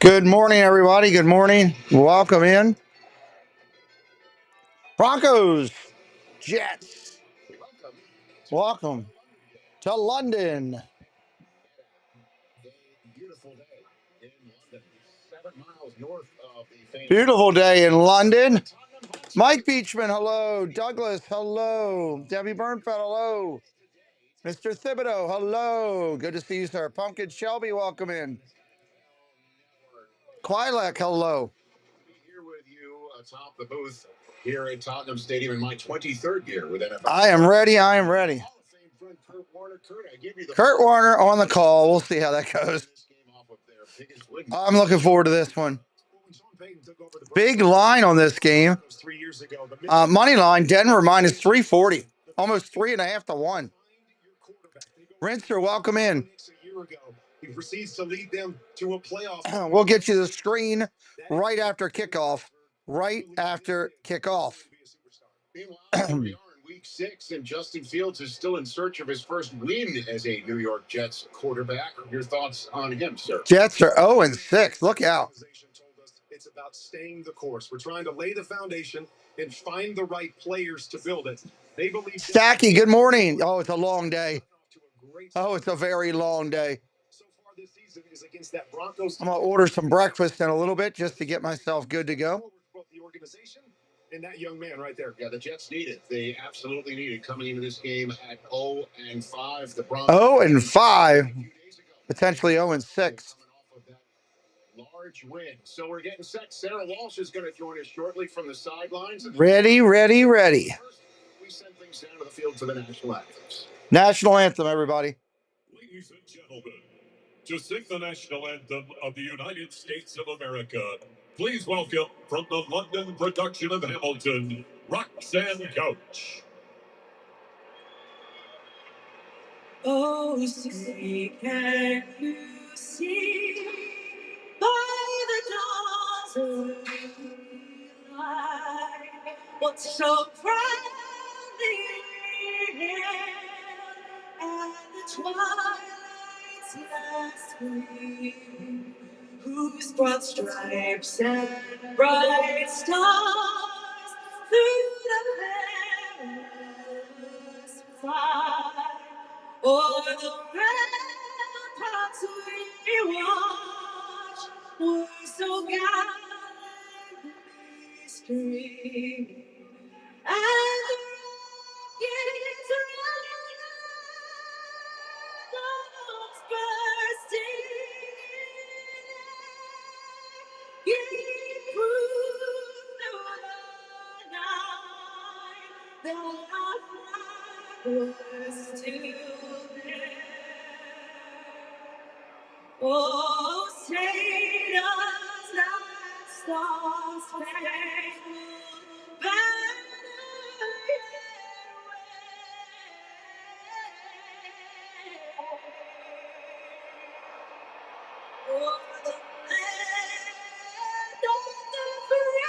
Good morning, everybody. Good morning. Welcome in. Broncos, Jets. Welcome to London. Beautiful day in London. Mike Beachman, hello. Douglas, hello. Debbie Burnfeld, hello. Mr. Thibodeau, hello. Good to see you, sir. Pumpkin Shelby, welcome in. Quilek, hello. Here with you atop the booth here at Tottenham Stadium in my 23rd year with NFL. I am ready. I am ready. Kurt Warner on the call. We'll see how that goes. I'm looking forward to this one. Big line on this game. Money line, Denver minus 340. Almost 3.5 to 1. Rinser, welcome in. He proceeds to lead them to a playoff. We'll get you the screen right after kickoff. Right after kickoff. Week 6, and Justin Fields is still in search of his first win as a New York Jets quarterback. Your thoughts on him, sir? Jets are 0-6. Look out. It's about staying the course. We're trying to lay the foundation and find the right players to build it. They believe. Stacky, good morning. Oh, it's a long day. Oh, it's a very long day. So far this season is against that Broncos. I'm going to order some breakfast in a little bit just to get myself good to go. The organization and that young man right there. Yeah, the Jets need it. They absolutely need it coming into this game at 0-5. The Broncos 0-5, potentially 0-6. Large win. So we're getting set. Sarah Walsh is going to join us shortly from the sidelines. Ready, ready, ready. First, we send things down to the field for the national anthems. National anthem, everybody. Ladies and gentlemen, to sing the national anthem of the United States of America, please welcome from the London production of Hamilton, Roxanne Couch. Oh, say, can you see by the dawn's early light what so proudly hailed at the twilight's last gleam, whose broad stripes and bright stars through the perilous fight o'er the ramparts we watch were so gallantly streaming, and the rockets running guns bursting in air, gave proof through the night that our flag was still there. Oh, say does that star-spangled banner yet wave o'er the land of the free,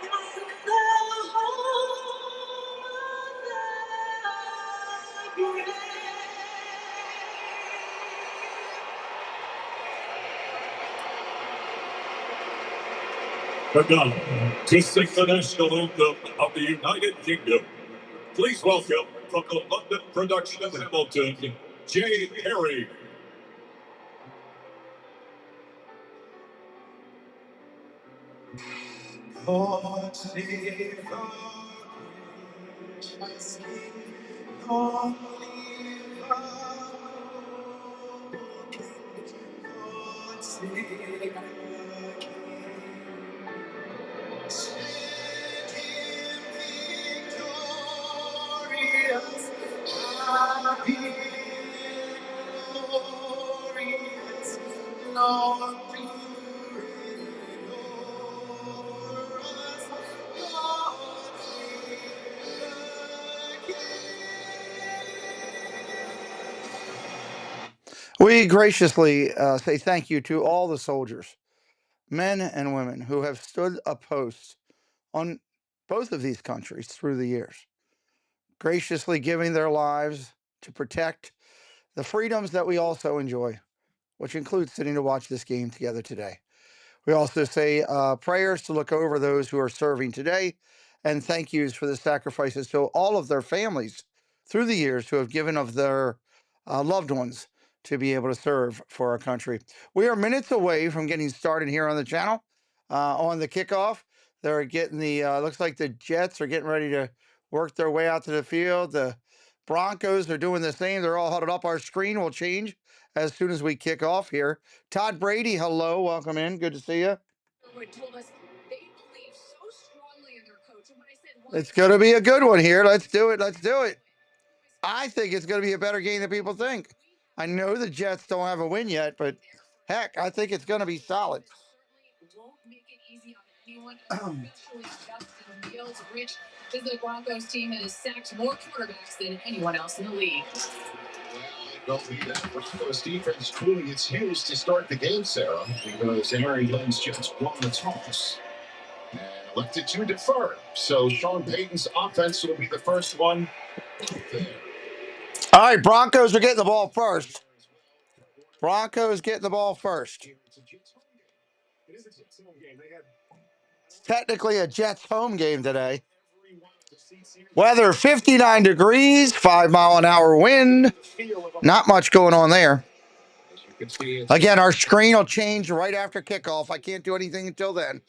and the home of the brave. And now, to sing the national anthem of the United Kingdom, please welcome from the London production of Hamilton, Jay Perry. God save our gracious King, long live our King, God save our King. Send him victorious, happy and glorious, Lord, to reign over us. God save the King. We graciously say thank you to all the soldiers, men and women, who have stood a post on both of these countries through the years, graciously giving their lives to protect the freedoms that we also enjoy, which includes sitting to watch this game together today. We also say prayers to look over those who are serving today, and thank yous for the sacrifices to all of their families through the years who have given of their loved ones to be able to serve for our country. We are minutes away from getting started here on the channel on the kickoff. They're getting the, looks like the Jets are getting ready to work their way out to the field. The Broncos are doing the same. They're all huddled up. Our screen will change as soon as we kick off here. Todd Brady, hello. Welcome in. Good to see you. It's going to be a good one here. Let's do it. Let's do it. I think it's going to be a better game than people think. I know the Jets don't have a win yet, but heck, I think it's going to be solid. The Broncos team has sacked more quarterbacks than anyone else in the league. Don't be that Broncos defense cooling its heels to start the game, Sarah, because Aaron Glenn's Jets won the toss and elected to defer. So Sean Payton's offense will be the first one there. All right, Broncos are getting the ball first. Broncos getting the ball first. It's technically a Jets home game today. Weather 59 degrees, 5-mile-an-hour wind. Not much going on there. Again, our screen will change right after kickoff. I can't do anything until then.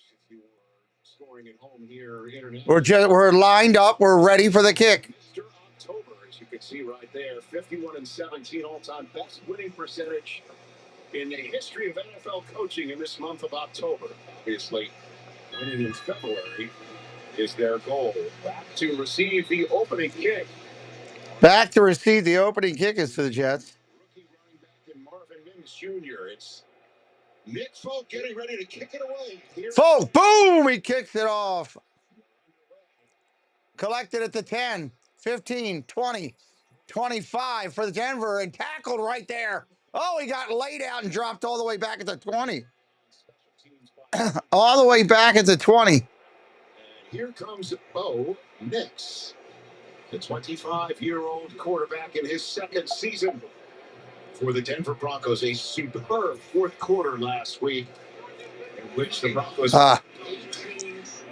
We're lined up. We're ready for the kick. As you can see right there, 51-17 all-time best winning percentage in the history of NFL coaching in this month of October. Obviously, winning in February is their goal. Back to receive the opening kick. Back to receive the opening kick is to the Jets. Rookie running back in Marvin Mims Jr. It's Nick Folk getting ready to kick it away. Folk, boom! He kicks it off. Collected at the 10, 15, 20, 25 for the Denver and tackled right there. Oh, he got laid out and dropped all the way back at the 20. All the way back at the 20. And here comes Bo Nix, the 25-year-old quarterback in his second season for the Denver Broncos. A superb fourth quarter last week in which the Broncos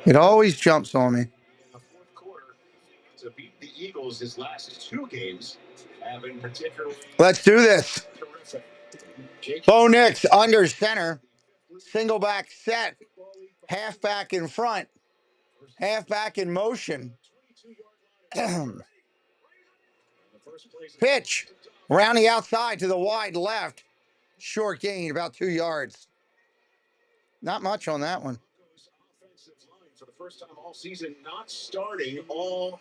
it always jumps on me. in the fourth quarter to beat the Eagles. His last two games have been particularly Let's do this. terrific. Bo Nix under center. Single back set. Halfback in front. Halfback in motion. Pitch. Around the outside to the wide left. Short gain, about 2 yards. Not much on that one. For the first time all season, not starting all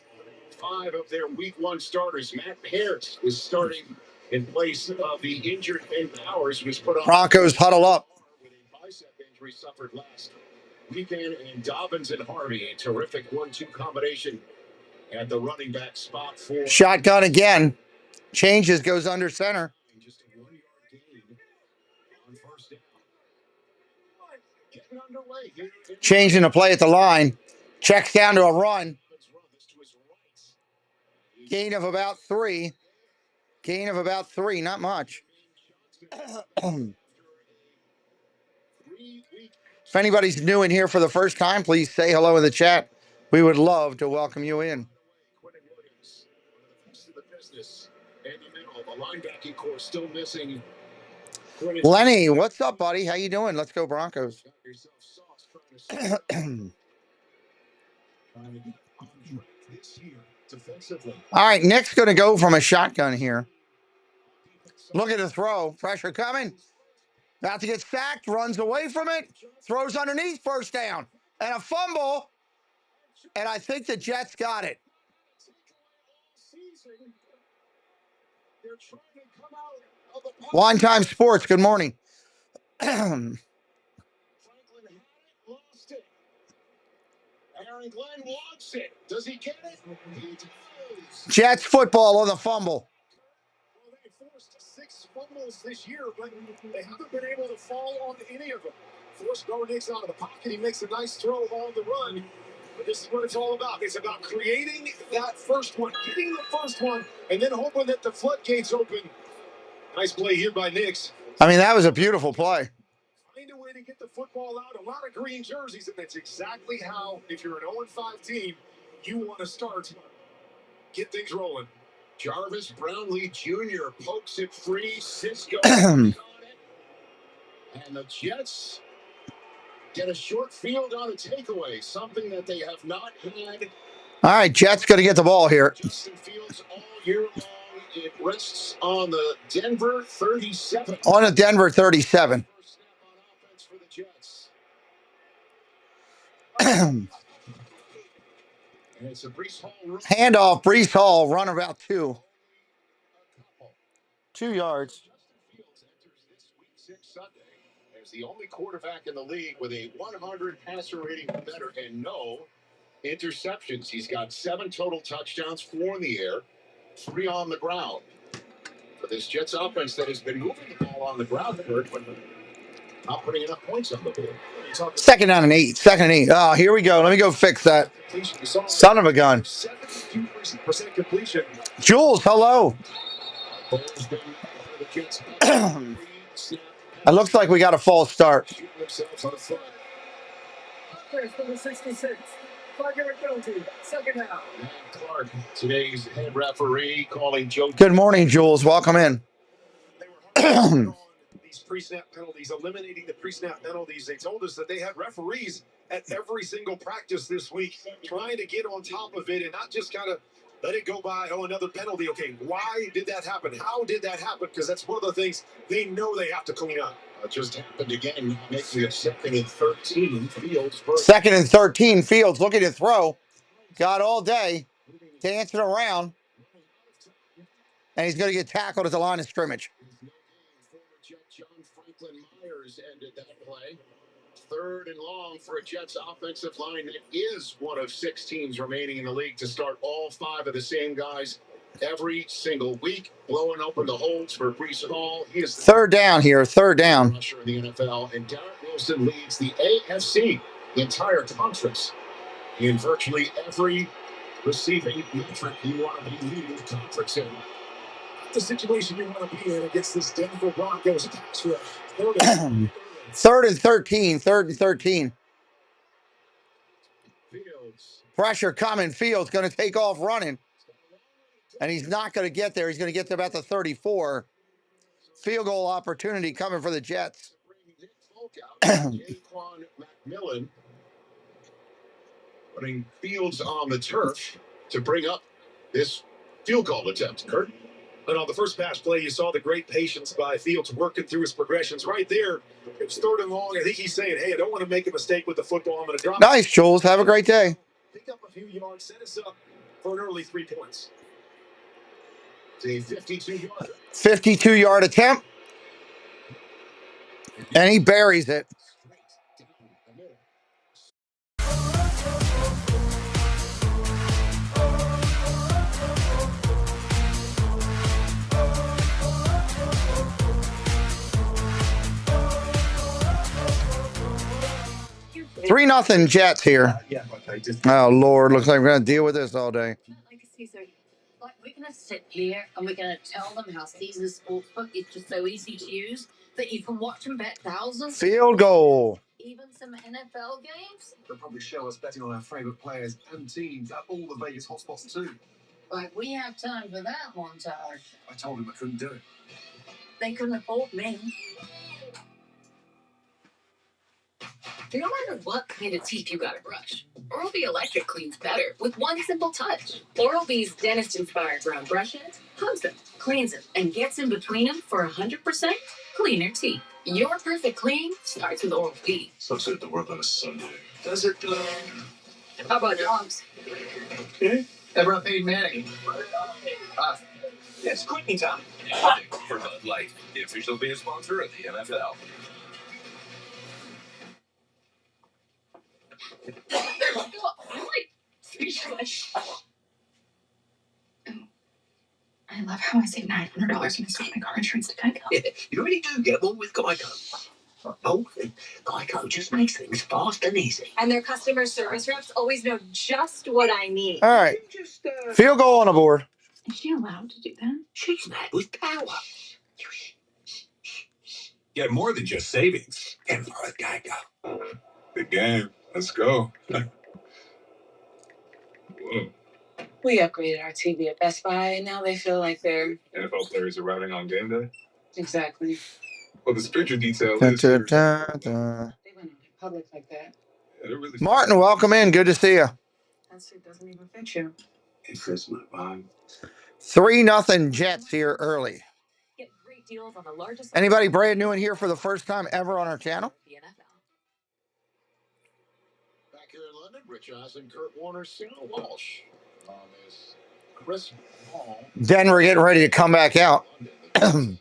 5 of their week 1 starters. Matt Peart is starting in place of the injured Ben Powers, who was put on. Broncos huddle up. With a bicep injury suffered last weekend, and Dobbins and Harvey, a terrific 1-2 combination at the running back spot for. Shotgun again. Changes, goes under center. Just a 1-yard gain on first down. Getting underway here. Changing the play at the line. Checks down to a run. Gain of about 3. Gain of about 3, not much. If anybody's new in here for the first time, please say hello in the chat. We would love to welcome you in. Lenny, what's up, buddy? How you doing? Let's go Broncos. All right, Nick's going to go from a shotgun here. Look at the throw. Pressure coming. About to get sacked. Runs away from it. Throws underneath. First down. And a fumble. And I think the Jets got it. Wine Time Sports, good morning. Aaron Glenn wants it. Does he get it? He does. Jets football on the fumble. Well, they forced 6 fumbles this year, but they haven't been able to fall on any of them. Forced Bo Nix out of the pocket. He makes a nice throw on the run. But this is what it's all about. It's about creating that first one, getting the first one, and then hoping that the floodgates open Nice play here by Knicks. I mean, that was a beautiful play. Find a way to get the football out. A lot of green jerseys, and that's exactly how, if you're an 0-5 team, you want to start. Get things rolling. Jarvis Brownlee Jr. pokes it free. Cisco on it. And the Jets get a short field on a takeaway, something that they have not had. All right, Jets going to get the ball here. Justin Fields all year long. It rests on the Denver 37. On the Denver 37. First snap on offense for the Jets. And it's a Breece Hall run. Handoff, Breece Hall, run about 2 yards. Justin Fields enters this week 6 Sunday as the only quarterback in the league with a 100 passer rating or better and no interceptions. He's got 7 total touchdowns, 4 in the air, 3 on the ground. For this Jets offense that has been moving the ball on the ground, but not putting enough points on the board. Second down and 8. Second and 8. Oh, here we go. Let me go fix that. Son of a gun. 72% completion. Jules, hello. It looks like we got a false start. Clark, today's head referee, calling Joe. Good morning, Jules. Welcome in. These pre-snap penalties, eliminating the pre-snap penalties. They told us that they had referees at every single practice this week trying to get on top of it and not just kind of let it go by. Oh, another penalty. Okay, why did that happen? How did that happen? Because that's one of the things they know they have to clean up. It just happened again, making it 2nd and 13. Fields first. 2nd and 13. Fields looking to throw. Got all day. Dancing around. And he's going to get tackled at the line of scrimmage. Former Jet John Franklin Myers ended that play. 3rd and long for a Jets offensive line that is one of 6 teams remaining in the league to start all 5 of the same guys every single week, blowing open the holes for Breece Hall. He is the 3rd down here. 3rd down. rusher in the NFL, and Darren Wilson leads the AFC, the entire conference, in virtually every receiving metric you want to be leading the conference in. The situation you want to be in against this Denver Broncos pass rush. 3rd and 13. 3rd and 13. Fields. Pressure coming. Fields going to take off running. And he's not going to get there. He's going to get to about the 34. Field goal opportunity coming for the Jets. Jaquan McMillan putting Fields on the turf to bring up this field goal attempt. Kurt? And on the first pass play, you saw the great patience by Fields working through his progressions. Right there, it's 3rd and long. I think he's saying, hey, I don't want to make a mistake with the football. I'm going to drop. Nice, Jules. Have a great day. Pick up a few yards, set us up for an early 3 points. It's a 52-yarder. 52-yard attempt. And he buries it. Three nothing Jets here. Oh Lord, looks like we're gonna deal with this all day. Like, we're going to sit here and we're going to tell them how Caesar Sportsbook is just so easy to use that you can watch and bet thousands. Field goal. Even some NFL games. They'll probably show us betting on our favourite players and teams at all the Vegas hotspots too. Like, we have time for that montage. I told him I couldn't do it. They couldn't afford me. No matter what kind of teeth you gotta brush, Oral-B Electric cleans better with one simple touch. Oral-B's dentist-inspired brown brushes hugs them, cleans them, and gets in between them for 100% cleaner teeth. Your perfect clean starts with Oral-B. Sucks it to work on a Sunday. Does it? How about dogs? Ever a paid Manning? It's quickie time. For Bud Light, the official beer sponsor of the NFL. I'm like speechless. I love how I saved $900 when I switched my car insurance to Kickoff. Yeah, you really do get one with Geico. Oh, Geico just makes things fast and easy. And their customer service reps always know just what I need. All right. Just, Field goal on the board. Is she allowed to do that? she's mad with power. Get more than just savings. Get more with Geico. Big game. Let's go. Whoa. We upgraded our TV at Best Buy, and now they feel like they're NFL players arriving on game day. exactly. Well, this picture detail Dun, is dun, serious. dun, dun. They went on in public like that. Yeah, they're really Martin, welcome in. Good to see you. That suit doesn't even fit you. It fits my vibe. 3-0 Jets here early. Get great deals on the largest. Anybody brand new in here for the first time ever on our channel? The NFL. Back here in London, Rich Eisen, Kurt Warner, Sarah Walsh. Is Chris Hall. Denver getting ready to come back out. Go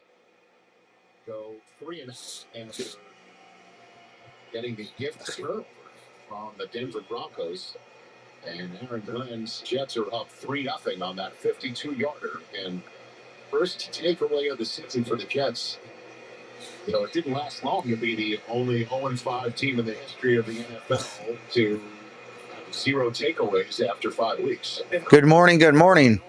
3-0 after getting the gift turnover from the Denver Broncos. And Aaron Glenn's Jets are up 3-0 on that 52-yarder. And first takeaway of the season for the Jets. You know, it didn't last long to be the only 0-5 team in the history of the NFL to have 0 takeaways after 5 weeks. Good morning. Good morning. 0-5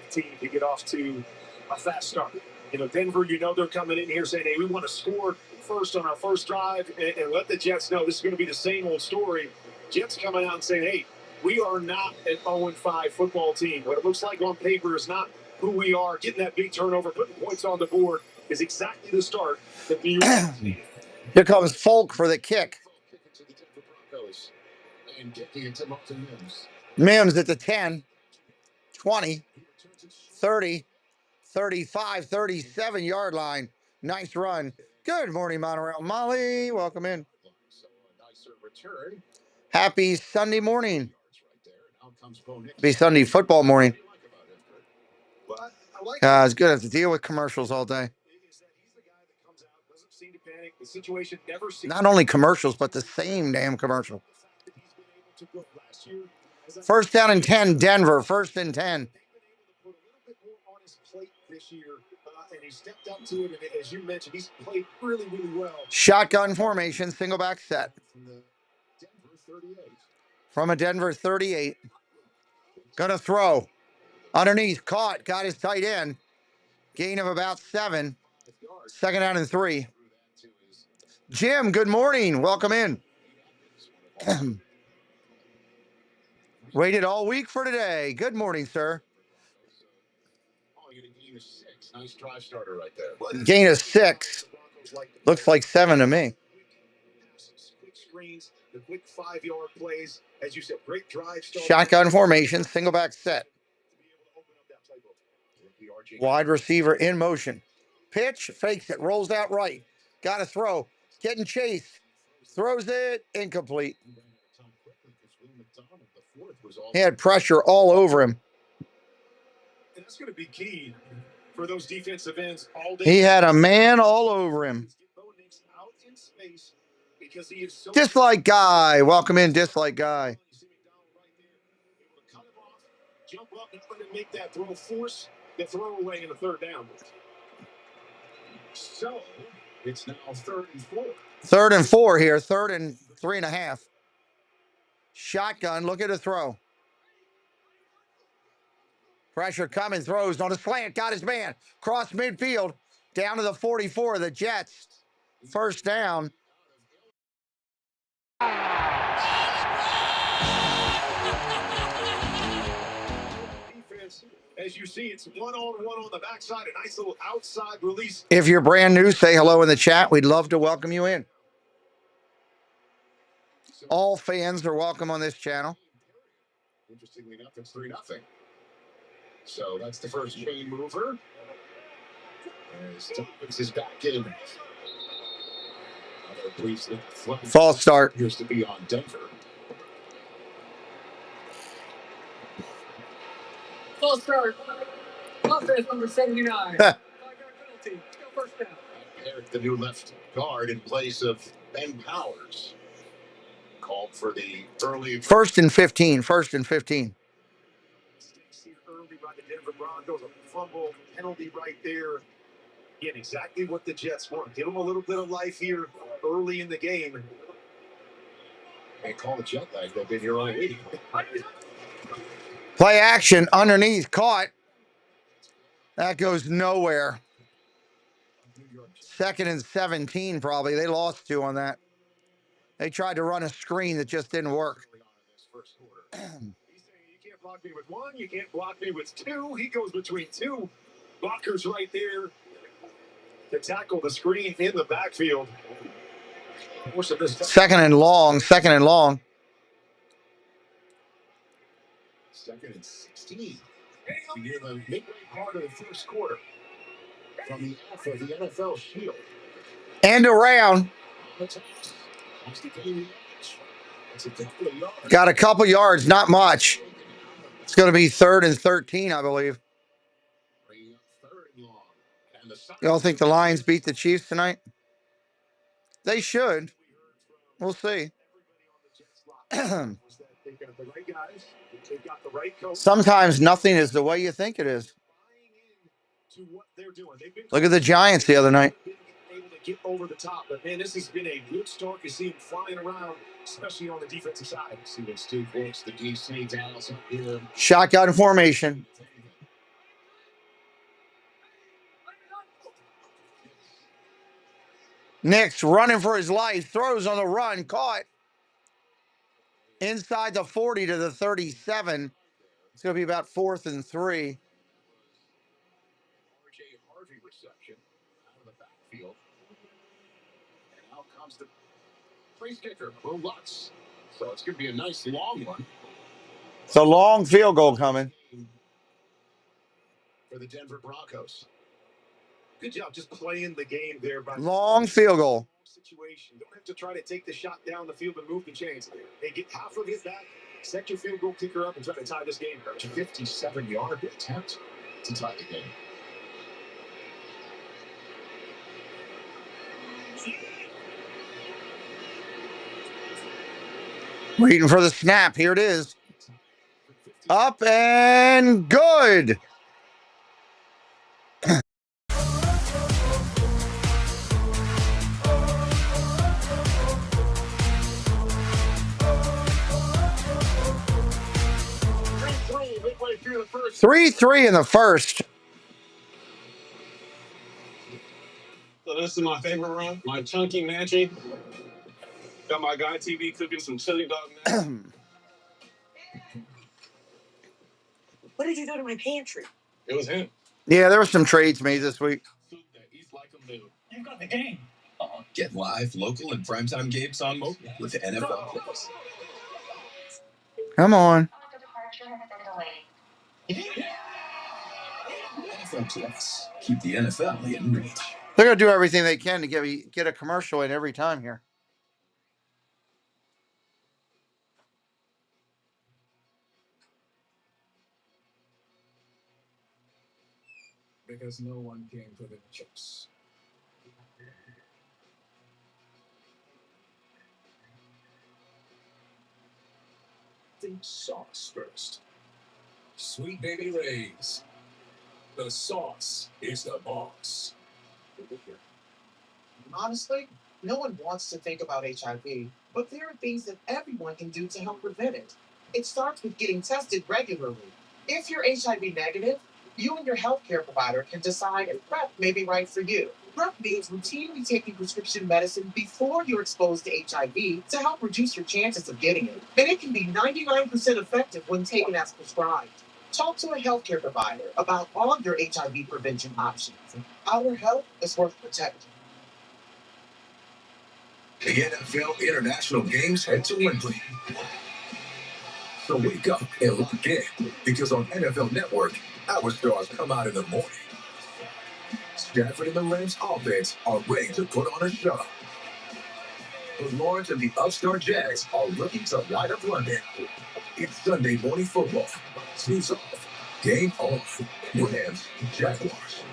team to get off to a fast start. You know, Denver, you know, they're coming in here saying, hey, we want to score first on our first drive and let the Jets know this is going to be the same old story. Jets coming out and saying, hey, we are not an 0-5 football team. What it looks like on paper is not who we are. Getting that big turnover, putting points on the board is exactly the start that the U.S. needed. Here comes Folk for the kick. Mims at the 10, 20, 30, 35, 37-yard line. Nice run. Good morning, Monorail. Molly, welcome in. Happy Sunday morning. Happy Sunday football morning. It's good to have to deal with commercials all day. Not only commercials, but the same damn commercial. First down and 10, Denver. First and 10. Shotgun formation, single back set. From a Denver 38. Gonna throw. Underneath, caught, got his tight end. Gain of about 7. Second down and 3. Jim, good morning. Welcome in. Waited all week for today. Good morning, sir. Nice drive starter right there. Gain of 6. Looks like 7 to me. The quick 5-yard plays, as you said, great drive. Shotgun formation, single back set. Wide receiver in motion. Pitch, fakes it, rolls out right. Got to throw. Getting chased. Throws it, incomplete. He had pressure all over him. And that's going to be key for those defensive ends all day. He had a man all over him. Dislike guy. Welcome in, dislike guy. Jump up and make that throw, force the throw away in the third down. So it's now 3rd and 4. 3rd and 4 here. 3rd and 3.5. Shotgun. Look at the throw. Pressure coming. Throws on a slant. Got his man. Cross midfield. Down to the 44. The Jets. First down. Defense, as you see, it's one-on-one on the backside. A nice little outside release. If you're brand new, say hello in the chat. We'd love to welcome you in. All fans are welcome on this channel. Interestingly enough, it's 3-0. So that's the first chain mover. As Thomas is back in. False start. Appears to be on Denver. False start. Offense number 79. 5-yard penalty. Go first down. Eric, the new left guard in place of Ben Powers. Called for the early. 1st and 15. 1st and 15. Early by the Denver Broncos. A fumble penalty right there. Again, exactly what the Jets want. Give them a little bit of life here early in the game. They call it jet lag. They've been here all week. Play action underneath. Caught. That goes nowhere. 2nd and 17, probably. They lost 2 on that. They tried to run a screen that just didn't work. He's saying, you can't block me with 1, you can't block me with 2. He goes between 2 blockers right there to tackle the screen in the backfield. 2nd and long. 2nd and long. 2nd and 16. Near the midway part of the first quarter. From the alpha of the NFL Shield. And around. Got a couple yards, not much. It's going to be 3rd and 13, I believe. Y'all think the Lions beat the Chiefs tonight? They should. We'll see. Sometimes nothing is the way you think it is. Look at the Giants the other night. Able to get over the top, but man, this has been a good start. You see him flying around, especially on the defensive side. See this 2 points, the DC Dallas up here. Shotgun formation. Nick's running for his life, throws on the run, caught inside the 40 to the 37. It's going to be about 4th and 3. Reception out of the backfield. And out comes the place kicker, Will Lutz. So it's going to be a nice long one. It's a long field goal coming. For the Denver Broncos. Good job just playing the game there. By long field goal. Situation. Don't have to try to take the shot down the field and move the chains. They get half of it back, set your field goal kicker up, and try to tie this game. 57-yard attempt to tie the game. Waiting for the snap. Here it is. Up and good. Through the first. 3-3 in the first. So this is my favorite run, my chunky matchy. Got my guy TV cooking some chili dog now. What did you do to my pantry? It was him. Yeah, there were some trades made this week. You've got the game. Get live, local, and primetime games on mobile with the NFL Plus. Come on. NFL Plus. Keep the NFL in reach. They're going to do everything they can to get a commercial in every time here. Because no one came for the chips. Think sauce first. Sweet Baby Ray's. The sauce is the boss. Honestly, no one wants to think about HIV, but there are things that everyone can do to help prevent it. It starts with getting tested regularly. If you're HIV negative, you and your healthcare provider can decide if PrEP may be right for you. PrEP means routinely taking prescription medicine before you're exposed to HIV to help reduce your chances of getting it. And it can be 99% effective when taken as prescribed. Talk to a healthcare provider about all your HIV prevention options. Our health is worth protecting. The NFL International Games head to Wembley. So wake up and lock in, because on NFL Network, our stars come out in the morning. Stafford and the Rams offense are ready to put on a show. But Lawrence and the upstart Jags are looking to light up London. It's Sunday morning football. Snooze off. Game on. Rams, Jaguars.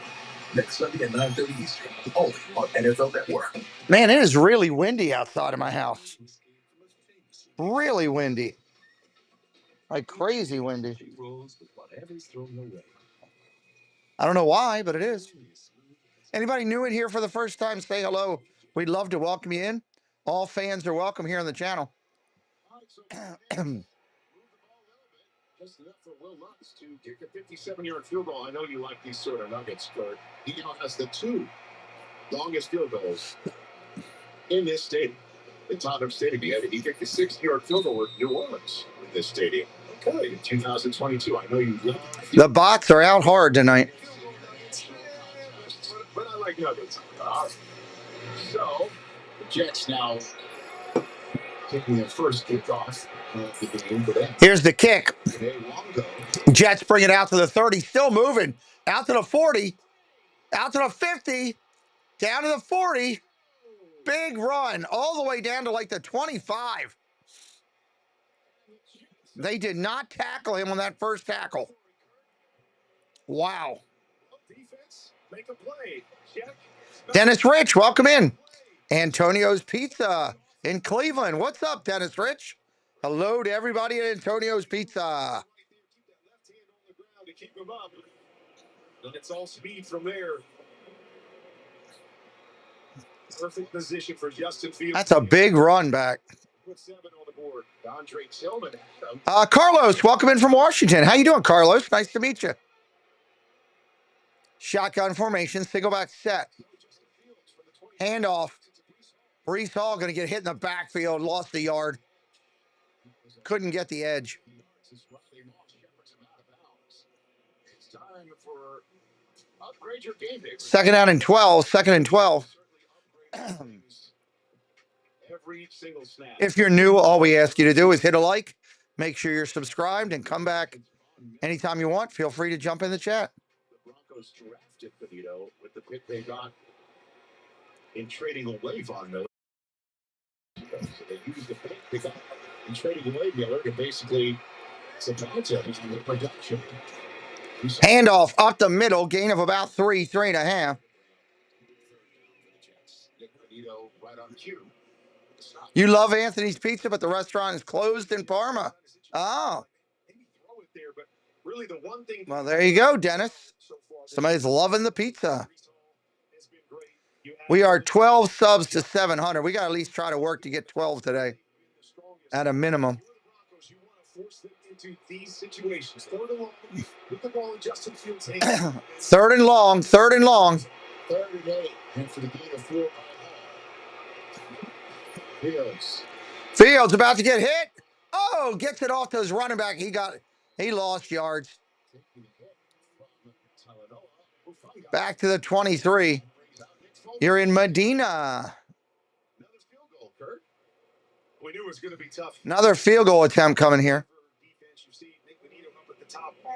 Next Sunday at 9:30 Eastern, only on NFL Network. Man, it is really windy outside of my house. Really windy. Like crazy windy. I don't know why, but it is. Anybody new in here for the first time, say hello. We'd love to welcome you in. All fans are welcome here on the channel. Just enough for Will Lutz to kick a 57-yard field goal. I know you like these sort of nuggets, Kurt. He now has the 2 longest field goals in this stadium. The Tottenham Stadium. He kicked a 60-yard field goal with New Orleans in this stadium. Okay, in 2022. I know you. The bots are out hard tonight. But I like Nuggets. So the Jets now taking their first kickoff of the game for them. Here's the kick. Jets bring it out to the 30, still moving. Out to the 40, out to the 50, down to the 40. Big run all the way down to like the 25. They did not tackle him on that first tackle. Wow. Dennis Rich, welcome in. Antonio's Pizza in Cleveland. What's up, Dennis Rich? Hello to everybody at Antonio's Pizza. And it's all speed from there. Perfect position for Justin Fields. That's a big run back. Put 7 on the board. Andre Tillman. Carlos, welcome in from Washington. How you doing, Carlos? Nice to meet you. Shotgun formation, single back set. Handoff. Brees Hall going to get hit in the backfield, lost a yard. Couldn't get the edge. Second down and 12. Second and 12. If you're new, all we ask you to do is hit a like. Make sure you're subscribed and come back anytime you want. Feel free to jump in the chat. The Broncos drafted Benito with the pick they got in trading away Von Miller. So they used the pick they got in trading away Miller to basically supplant him in the production. Handoff up the middle, gain of about 3.5. Right on cue. You love Anthony's Pizza, but the restaurant is closed in Parma. Oh. Well, there you go, Dennis. Somebody's loving the pizza. We are 12 subs to 700. We got to at least try to work to get 12 today at a minimum. Third and long. Third and 8. And for the gain of 4. Fields about to get hit. Oh, gets it off to his running back. He lost yards. Back to the 23. You're in Medina. We knew it was going to be tough. Another field goal attempt coming here.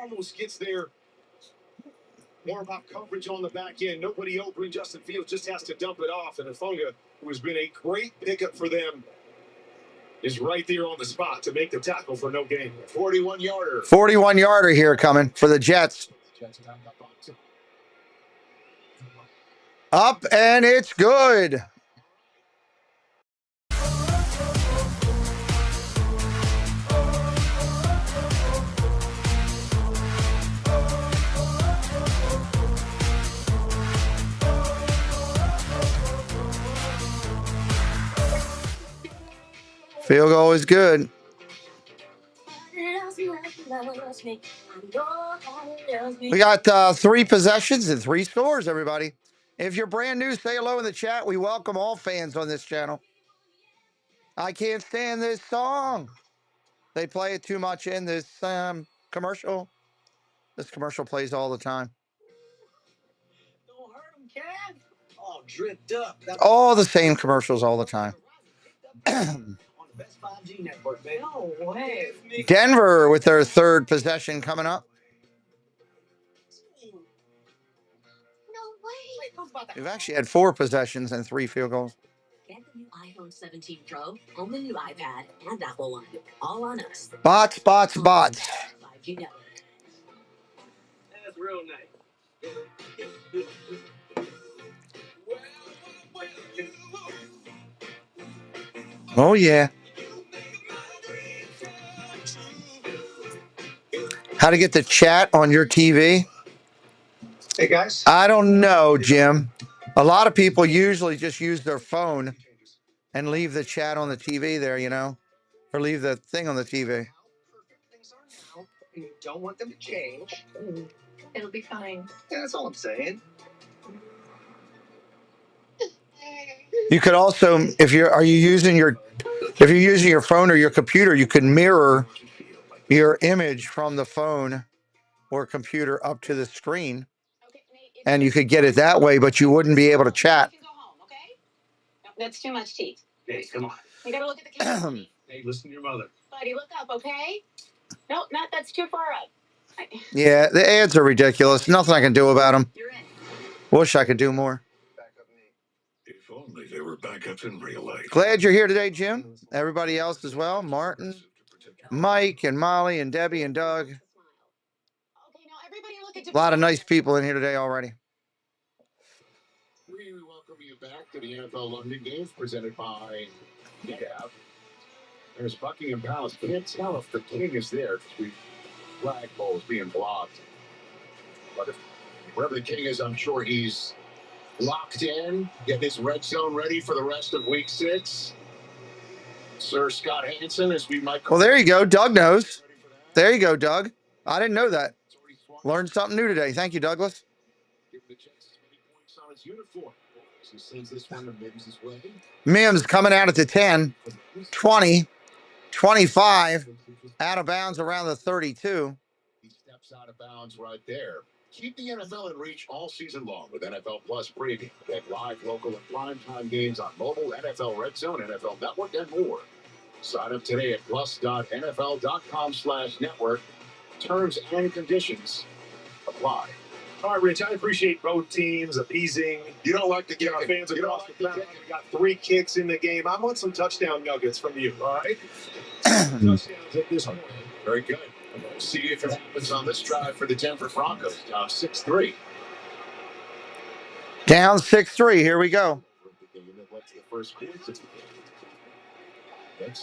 Almost gets there. More about coverage on the back end. Nobody open. Justin Fields just has to dump it off. And Afonga, who has been a great pickup for them, is right there on the spot to make the tackle for no gain. 41-yarder. 41-yarder here coming for the Jets. Up, and it's good. Field goal is good. We got 3 possessions and 3 scores, everybody. If you're brand new, say hello in the chat. We welcome all fans on this channel. I can't stand this song. They play it too much in this commercial. This commercial plays all the time. Don't hurt him, Cat. All dripped up. All the same commercials all the time. On the best 5G network, baby. No way. Denver with their 3rd possession coming up. We've actually had 4 possessions and 3 field goals. Get the new iPhone 17 Pro and the new iPad and Apple One. All on us. Bots. 5G network. That's real nice. Oh, yeah. How to get the chat on your TV? Hey, guys. I don't know, Jim. A lot of people usually just use their phone and leave the chat on the TV there, you know, or leave the thing on the TV. Things are now, and you don't want them to change. It'll be fine. Yeah, that's all I'm saying. You could also, if you're using your phone or your computer, you could mirror your image from the phone or computer up to the screen, and you could get it that way, but you wouldn't be able to chat. That's too much teeth. Hey, come on. You gotta look at the camera. Hey, listen to your mother. Buddy, look up, okay? No, not that's too far up. Yeah, the ads are ridiculous. Nothing I can do about them. You're in. Wish I could do more. If only there were backups in real life. Glad you're here today, Jim. Everybody else as well. Martin, Mike, and Molly, and Debbie, and Doug. Okay, now everybody look at A lot of nice people in here today already. We welcome you back to the NFL London Games presented by Kickoff. There's Buckingham Palace. Can't tell if the king is there because we flagpoles being blocked. But wherever the king is, I'm sure he's locked in, getting his red zone ready for the rest of week 6. Sir Scott Hansen, as we might call. Well, there you go. Doug knows. There you go, Doug. I didn't know that. Learned something new today. Thank you, Douglas. On his uniform. He sends this one to Mims' way. Mims coming out at the 10, 20, 25, out of bounds around the 32. He steps out of bounds right there. Keep the NFL in reach all season long with NFL Plus Preview. Get live, local, and primetime games on mobile, NFL Red Zone, NFL Network, and more. Sign up today at plus.nfl.com/network. Terms and conditions apply. All right, Rich, I appreciate both teams appeasing. You don't like the kick. Our fans across the ground. We got 3 kicks in the game. I want some touchdown nuggets from you, all right? Touchdowns at this point. Very good. We'll see if it happens on this drive for the Denver Broncos. Down 6-3. Down 6-3. Here we go.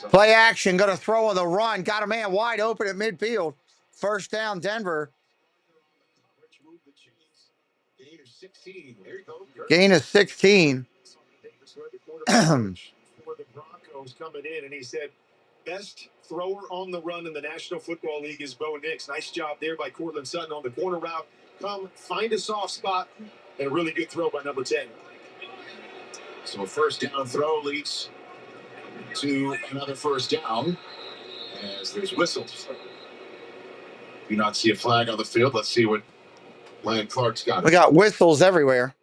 Play action. Going to throw on the run. Got a man wide open at midfield. First down, Denver. Gain of 16. For the Broncos coming in, and he said, best thrower on the run in the National Football League is Bo Nix. Nice job there by Cortland Sutton on the corner route. Come find a soft spot, and a really good throw by number 10. So a first down throw leads to another first down as there's whistles. Do not see a flag on the field. Let's see what Land Clark's got. We got whistles everywhere.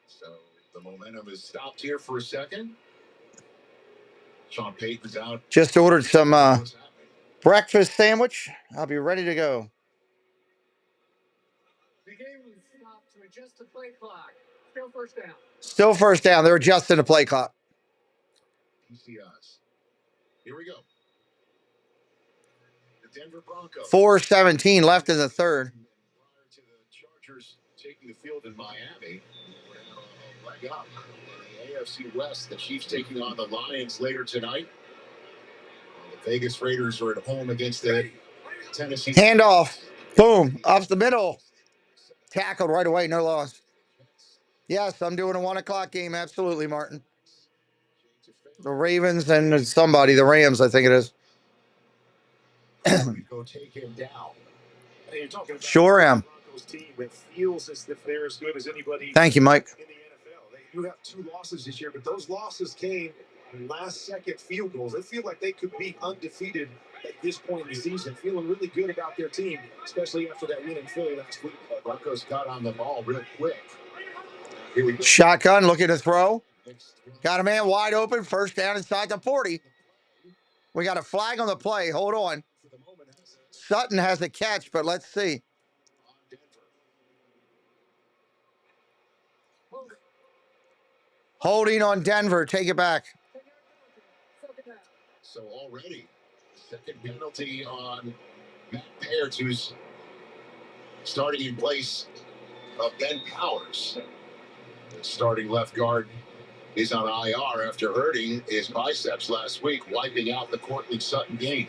So the momentum is stopped here for a second. Sean Payton's out. Just ordered some breakfast sandwich. I'll be ready to go. The game was stopped to adjust the play clock. Still first down. Still first down. They're adjusting the play clock. PCIs. Here we go. The Denver Broncos. 4:17 left in the third. Prior to the Chargers taking the field in Miami, we're now a leg up in the AFC West. The Chiefs taking on the Lions later tonight. The Vegas Raiders are at home against the Tennessee. Handoff. Boom. Up the middle. Tackled right away. No loss. Yes, I'm doing a 1 o'clock game. Absolutely, Martin. The Ravens and somebody, the Rams, I think it is. Go take him down. Hey, you're talking about Sure am. the Broncos team that feels as if they're as good as anybody Thank you, Mike. in the NFL. They do have 2 losses this year, but those losses came in last-second field goals. They feel like they could be undefeated at this point in the season, feeling really good about their team, especially after that win in Philly last week. Broncos got on the ball real quick. Here we go. Shotgun looking to throw. Got a man wide open. First down inside the 40. We got a flag on the play. Hold on. Sutton has a catch, but let's see. Holding on Denver. Take it back. So already, second penalty on Matt Pearce, who's starting in place of Ben Powers. The starting left guard is on IR after hurting his biceps last week, wiping out the Cortland Sutton game.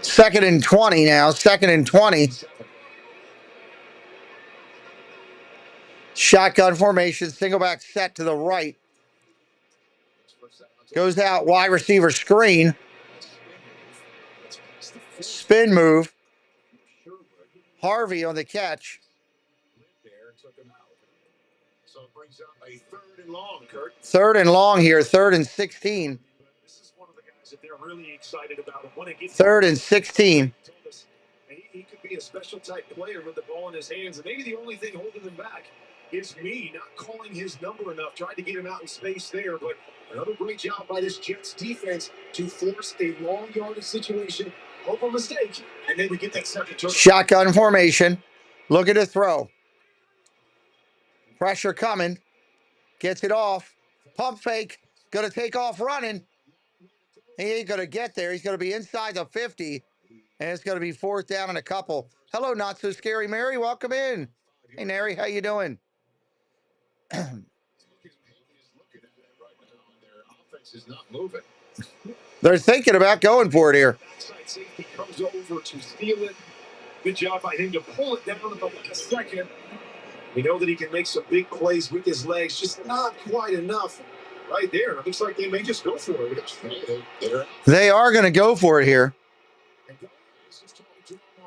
Second and 20 now. Second and 20. Shotgun formation. Single back set to the right. Goes out. Wide receiver screen. Spin move. Harvey on the catch. So it brings up a 3rd and long, Kurt. 3rd and long here, 3rd and 16. This is one of the guys that they're really excited about. 3rd and 16. He could be a special type player with the ball in his hands, and maybe the only thing holding him back is me not calling his number enough, trying to get him out in space there. But another great job by this Jets defense to force a long yardage situation, hope a mistake, and then we get that second turn. Shotgun formation. Look at the throw. Pressure coming. Gets it off. Pump fake. Going to take off running. He ain't going to get there. He's going to be inside the 50. And it's going to be 4th down and a couple. Hello, Not So Scary Mary. Welcome in. Hey, Mary. How you doing? Is not moving. They're thinking about going for it here. Safety comes over to steal it. Good job by him to pull it down at the last second. We know that he can make some big plays with his legs, just not quite enough right there. It looks like they may just go for it. They are going to go for it here.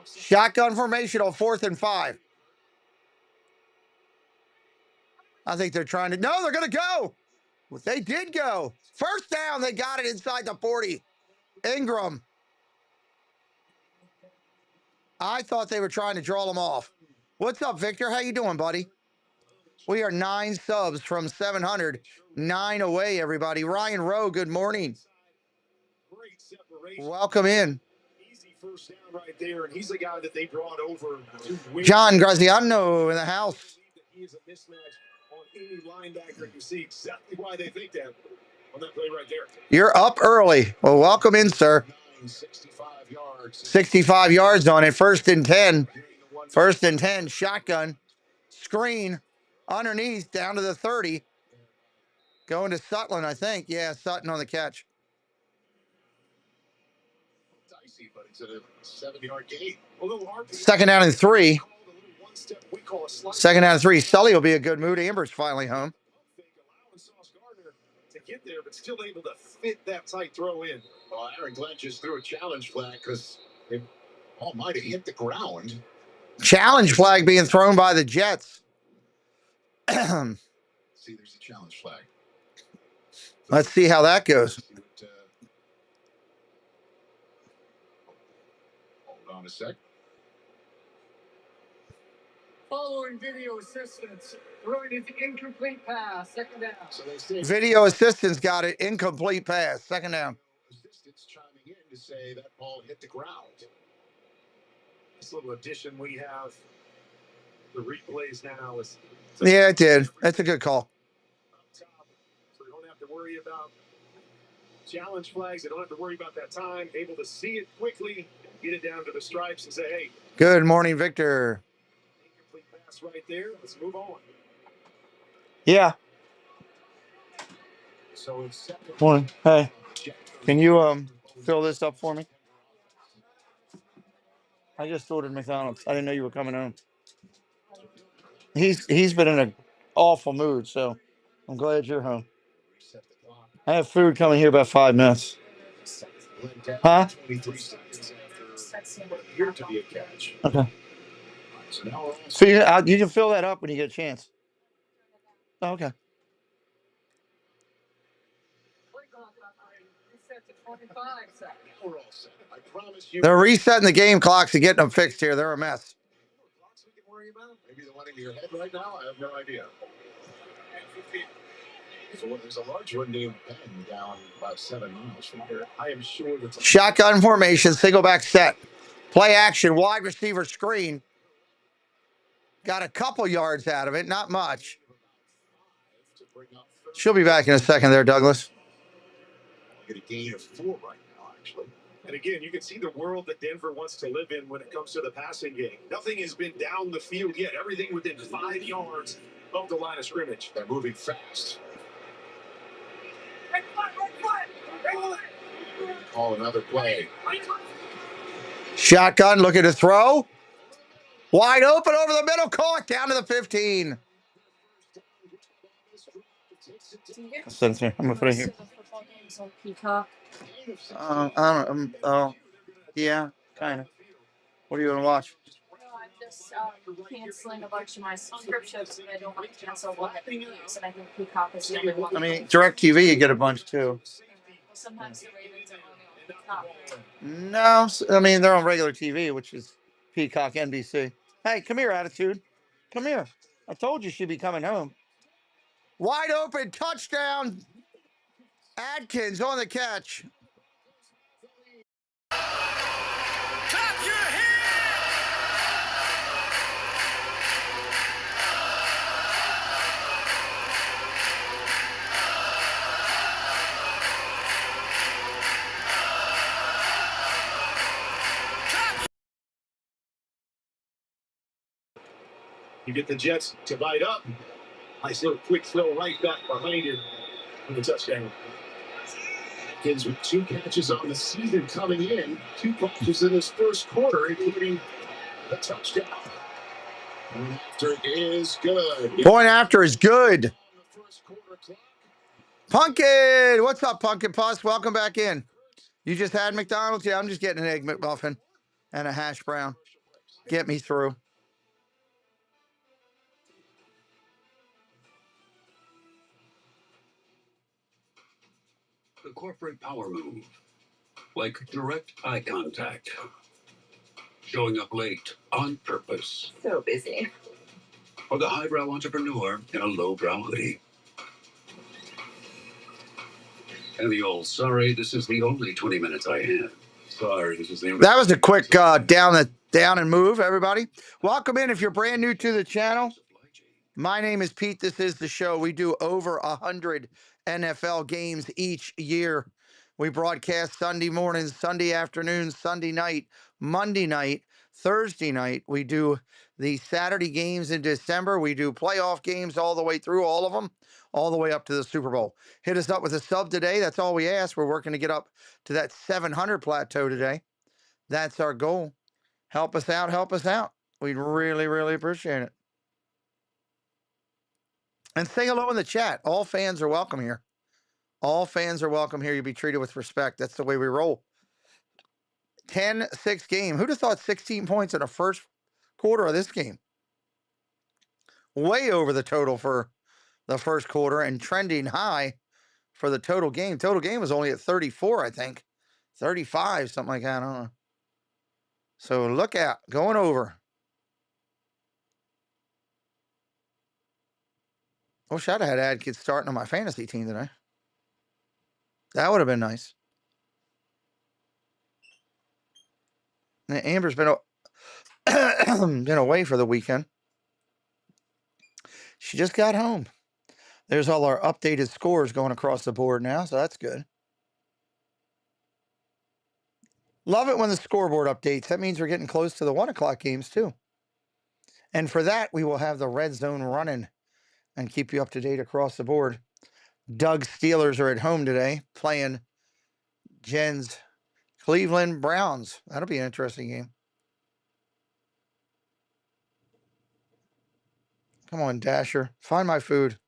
Shotgun formation on 4th and 5. I think they're trying to... No, they're going to go. They did go. 1st down. They got it inside the 40. Ingram. I thought they were trying to draw them off. What's up, Victor? How you doing, buddy? We are 9 subs from 700. 9 away, everybody. Ryan Rowe, good morning. Welcome in. Easy 1st down right there, and he's the guy that they brought over to win. John Graziano in the house. He is a mismatch on any linebacker. You see exactly why they think that on that play right there. You're up early. Well, welcome in, sir. 65 yards on it. 1st and 10. 1st and 10. Shotgun. Screen. Underneath. Down to the 30. Going to Sutton, I think. Yeah, Sutton on the catch. Dicey, but it's a 7-yard gain. 2nd down and 3. 2nd down and 3. Sully will be a good mood. Amber's finally home. To get there, but still able to fit that tight throw in. Well, Aaron Glenn just threw a challenge flag because they all might have hit the ground. Challenge flag being thrown by the Jets. See, there's a challenge flag. Let's see how that goes. Hold on a sec. Following video assistance, throwing it incomplete pass, 2nd down. So they Video assistance got it. Incomplete pass. 2nd down. Assistants chiming in to say that ball hit the ground. This little addition we have. The replays now is. Yeah, it did. That's a good call. So we don't have to worry about challenge flags. They don't have to worry about that time. Able to see it quickly, get it down to the stripes and say, hey. Good morning, Victor. Incomplete pass right there. Let's move on. Yeah. So it's Morning. Hey, can you fill this up for me? I just ordered McDonald's. I didn't know you were coming home. He's been in an awful mood, so I'm glad you're home. I have food coming here about 5 minutes. Huh? Okay. So you can fill that up when you get a chance. Oh, okay. They're resetting the game clocks and getting them fixed here. They're a mess. Maybe the one in your head right now? I have no idea. So there's a large one named Ben down about 7 miles from here. I am sure that's shotgun formation, single back set. Play action, wide receiver screen. Got a couple yards out of it, not much. She'll be back in a second there, Douglas. Get a gain of 4 right now, actually. And again, you can see the world that Denver wants to live in when it comes to the passing game. Nothing has been down the field yet. Everything within 5 yards of the line of scrimmage. They're moving fast. Call another play. Shotgun, looking to throw. Wide open over the middle, caught down to the 15. I'm gonna put it here. I don't know. Oh, yeah, kind of. What are you gonna watch? Canceling a bunch of my subscriptions, but I don't want to cancel one that I use, and I think Kickoff is the only one. I mean, DirecTV, you get a bunch too. Sometimes the Ravens are not great. No, I mean, they're on regular TV, which is Peacock, NBC. Hey, come here, Attitude. Come here. I told you she'd be coming home. Wide open, touchdown. Adkins on the catch. You get the Jets to bite up. Nice little quick throw right back behind him on the touchdown. Atkins with 2 catches on the season coming in. 2 catches in his first quarter, including a touchdown. Point after is good. Point after is good. Pumpkin, what's up, Pumpkin Puss? Welcome back in. You just had McDonald's? Yeah, I'm just getting an egg McMuffin and a hash brown. Get me through. The corporate power move, like direct eye contact, showing up late on purpose. So busy. Or the highbrow entrepreneur in a lowbrow hoodie. And the old, sorry, this is the only 20 minutes I have. Sorry, this is the only... That was a quick down and move, everybody. Welcome in if you're brand new to the channel. My name is Pete. This is the show. We do over 100 NFL games each year. We broadcast Sunday mornings, Sunday afternoons, Sunday night, Monday night, Thursday night. We do the Saturday games in December. We do playoff games all the way through, all of them, all the way up to the Super Bowl. Hit us up with a sub today. That's all we ask. We're working to get up to that 700 plateau today. That's our goal. Help us out. Help us out. We'd really, really appreciate it. And say hello in the chat. All fans are welcome here. All fans are welcome here. You'll be treated with respect. That's the way we roll. 10-6 game. Who'd have thought 16 points in the first quarter of this game? Way over the total for the first quarter and trending high for the total game. Total game was only at 34, I think. 35, something like that. I don't know. So look out. Going over. Wish I'd have had Adkins starting on my fantasy team today. That would have been nice. And Amber's been away for the weekend. She just got home. There's all our updated scores going across the board now, so that's good. Love it when the scoreboard updates. That means we're getting close to the 1 o'clock games, too. And for that, we will have the red zone running and keep you up to date across the board. Doug's Steelers are at home today playing Jen's Cleveland Browns. That'll be an interesting game. Come on, Dasher. Find my food.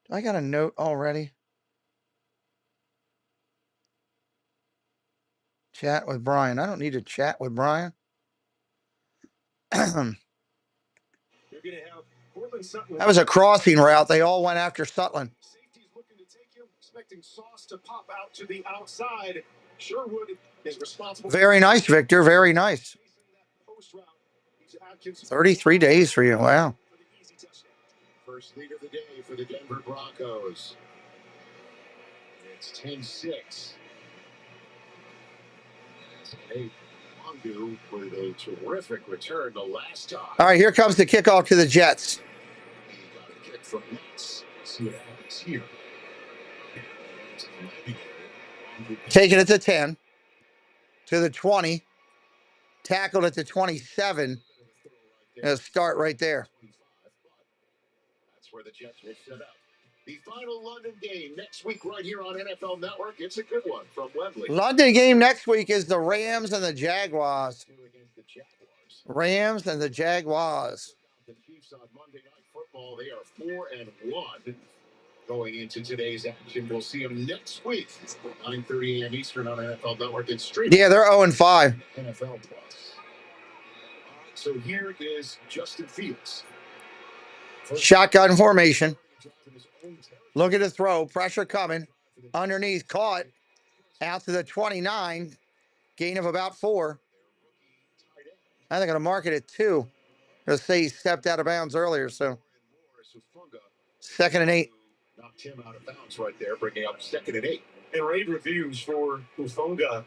Do I got a note already? Chat with Brian. I don't need to chat with Brian. That was a crossing route. They all went after Sutton. Safety's looking to take him, expecting Sauce to pop out to the outside. Sherwood is responsible. Very nice, Victor. Very nice. 33 days for you. Wow. First lead of the day for the Denver Broncos. It's 10-6. Hey, Mondu with a terrific return the last time. All right, here comes the kickoff to the Jets. He got a kick from Nets. See what happens here. Taking it to 10. To the 20. Tackled at the 27. It'll start right there. That's where the Jets will set up. The final London game next week right here on NFL Network. It's a good one from Wembley. London game next week is the Rams and the Jaguars. Rams and the Jaguars. The Chiefs on Monday Night Football, they are 4-1 going into today's action. We'll see them next week, 9:30 a.m. Eastern on NFL Network and streaming. Yeah, they're 0-5. NFL Plus. So here is Justin Fields. Shotgun formation. Look at the throw. Pressure coming. Underneath. Caught. Out to the 29. Gain of about 4. I think I'm going to mark it at 2. They'll say he stepped out of bounds earlier, so 2nd and 8. Knocked him out of bounds right there, bringing up 2nd and 8. And rave reviews for Ufunga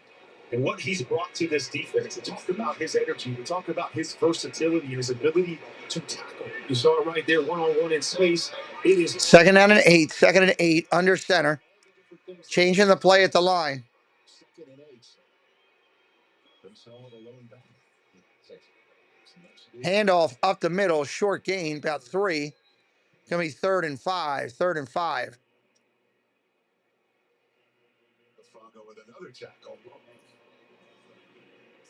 and what he's brought to this defense. And talk about his energy. We talk about his versatility and his ability to tackle. You saw it right there, one-on-one in space. It is 2nd down and 8. 2nd and 8 under center. Changing the play at the line. 2nd and 8. Handoff up the middle. Short gain, about 3. Going to be 3rd and 5. 3rd and 5. Ufunga with another tackle.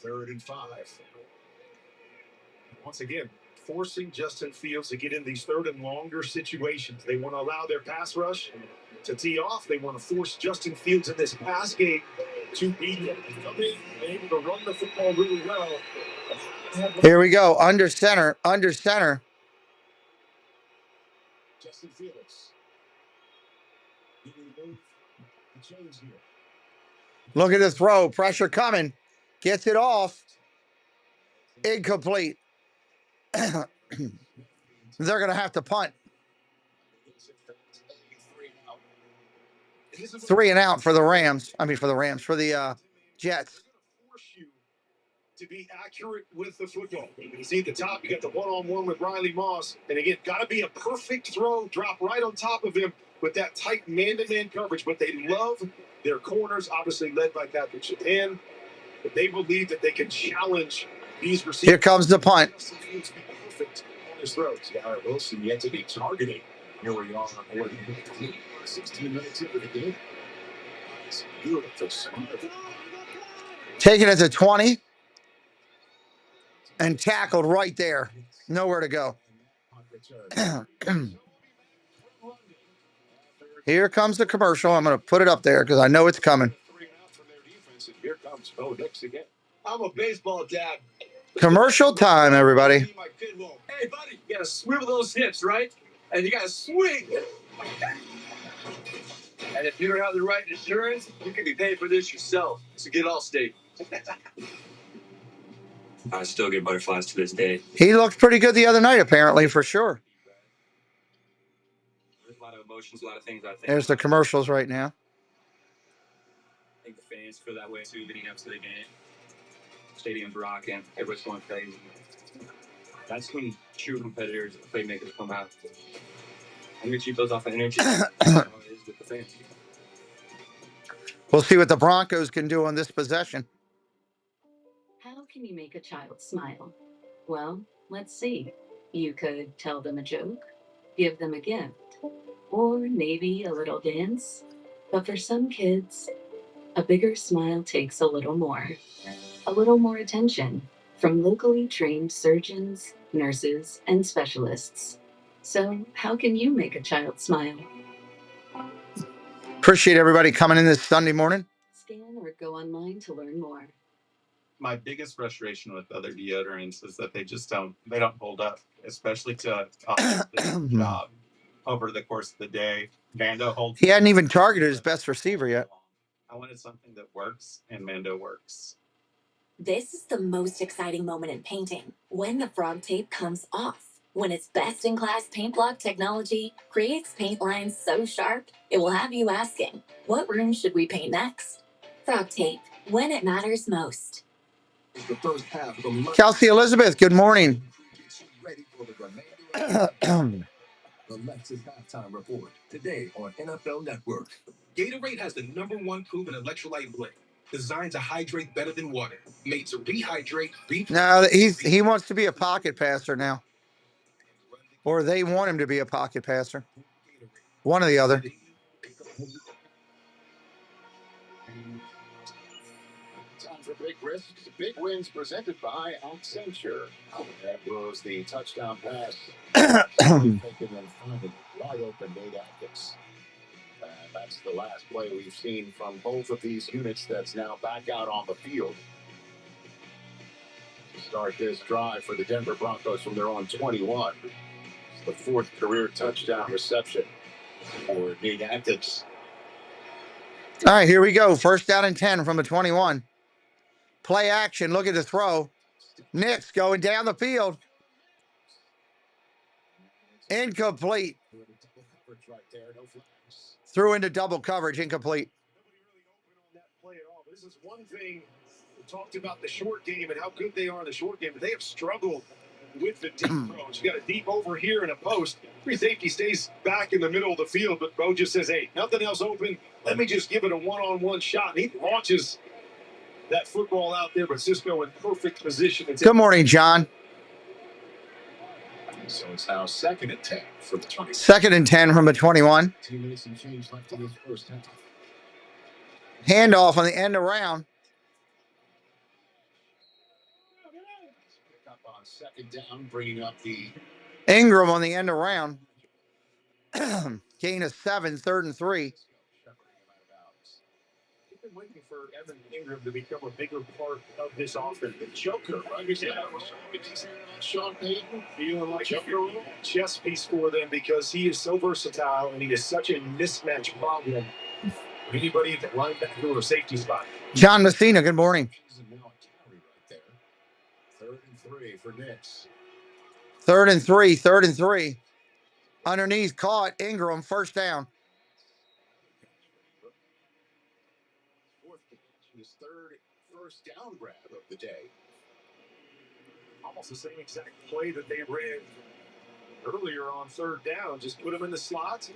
3rd and 5. Once again, forcing Justin Fields to get in these 3rd and longer situations. They want to allow their pass rush to tee off. They want to force Justin Fields in this pass game to be able to run the football really well. Here we go. Under center. Under center. Justin Fields. Look at the throw. Pressure coming. Gets it off. Incomplete. They're going to have to punt. 3 and out for the Rams. I mean, for the Jets. To be accurate with the football. You see at the top, you got the one-on-one with Riley Moss. And again, got to be a perfect throw, drop right on top of him with that tight man-to-man coverage. But they love their corners, obviously led by Patrick Surtain. But they believe that they can challenge these receivers. Here comes the punt. Perfect on his throws. Yeah, Wilson yet to be targeted. Here we are, 16 minutes into the game. It's beautiful. Taking it to 20. And tackled right there. Nowhere to go. Here comes the commercial. I'm going to put it up there because I know it's coming. Here comes Bo Nix again. I'm a baseball dad. Commercial time, everybody. Hey, buddy, you gotta swivel those hips, right? And you gotta swing. And if you don't have the right insurance, you can be paying for this yourself. So get Allstate. I still get butterflies to this day. He looked pretty good the other night, apparently, for sure. There's a lot of emotions, a lot of things I think. There's the commercials right now. I think the fans feel that way too, leading up to the game. Stadium's rocking, everybody's going crazy. That's when true competitors, playmakers come out. I'm gonna keep those off of energy. With the fans. We'll see what the Broncos can do on this possession. How can you make a child smile? Well, let's see. You could tell them a joke, give them a gift, or maybe a little dance. But for some kids, a bigger smile takes a little more attention from locally trained surgeons, nurses, and specialists. So, how can you make a child smile? Appreciate everybody coming in this Sunday morning. Scan or go online to learn more. My biggest frustration with other deodorants is that they don't hold up, especially to the job over the course of the day. Mando holds. He hadn't even targeted his best receiver yet. I wanted something that works, and Mando works. This is the most exciting moment in painting, when the frog tape comes off. When its best-in-class paint block technology creates paint lines so sharp, it will have you asking, what room should we paint next? Frog tape, when it matters most. Kelsey Elizabeth, good morning. The Lexus halftime report today on NFL Network. Gatorade has the #1 proven electrolyte blend, designed to hydrate better than water, made to rehydrate. No, he wants to be a pocket passer now, or they want him to be a pocket passer. One or the other. Time for big risks, big wins presented by Accenture. That was the touchdown pass. Taken and finding wide open Nate Atkins. That's the last play we've seen from both of these units that's now back out on the field. start this drive for the Denver Broncos from their own 21. It's the fourth career touchdown reception for the anthems. All right, here we go. First down and 10 from the 21. Play action. Look at the throw. Nix going down the field. Incomplete. Threw into double coverage. Incomplete. This is one thing. We talked about the short game and how good they are in the short game, but they have struggled with the deep throws. You got a deep over here in a post. Free safety stays back in the middle of the field, but Bo just says, hey, nothing else open. Let me just give it a one-on-one shot. And he launches that football out there, but Cisco in perfect position. Good morning, John. So it's now 2nd and 10 for the 20. 2nd and 10 from the 21. 2 minutes and change left in this first half. Handoff on the end around. Pick up on 2nd down, bringing up the Ingram on the end around. Gain of 7, 3rd and 3. We've been waiting for Evan Ingram to become a bigger part of this offense. The choker, right? Sean Payton feeling like a chess piece for them because he is so versatile and he is such a mismatch problem for anybody at the linebacker or safety spot. John Messina, good morning. 3rd and 3 for Nix. 3rd and 3, 3rd and 3. Underneath, caught Ingram, first down. His third first down grab of the day. Almost the same exact play that they ran earlier on 3rd down. Just put him in the slot,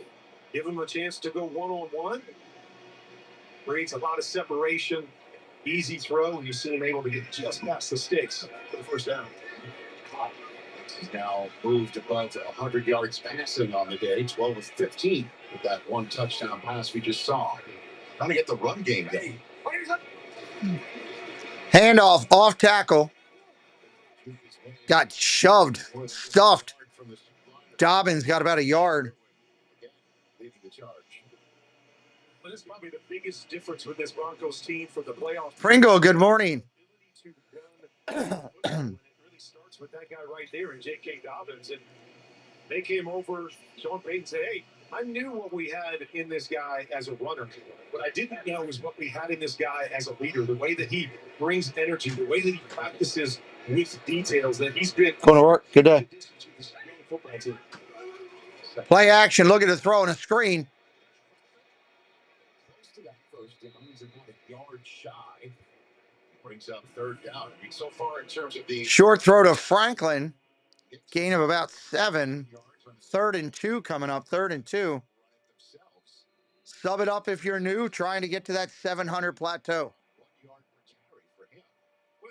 give him a chance to go one-on-one. Creates a lot of separation, easy throw, and you see him able to get just past the sticks for the first down. He's now moved above 100 yards passing on the day, 12 of 15 with that one touchdown pass we just saw. Trying to get the run game going. Handoff, off tackle. Got shoved, stuffed. Dobbins got about a yard. Leading the charge. Well, this is probably the biggest difference with this Broncos team for the playoffs. Pringle, good morning. It really starts with that guy right there in J.K. Dobbins. And they came over, Sean Payton said, hey, I knew what we had in this guy as a runner. What I didn't know is what we had in this guy as a leader, the way that he brings energy, the way that he practices with details, that he's been Going to work. Good day. Play action. Look at the throw and a screen. Close to that first down. He's about a yard shy. Brings up 3rd down. I mean, so far in terms of the Short throw to Franklin. Gain of about 7. 3rd and 2 coming up. 3rd and 2. Sub it up if you're new, trying to get to that 700 plateau. Well,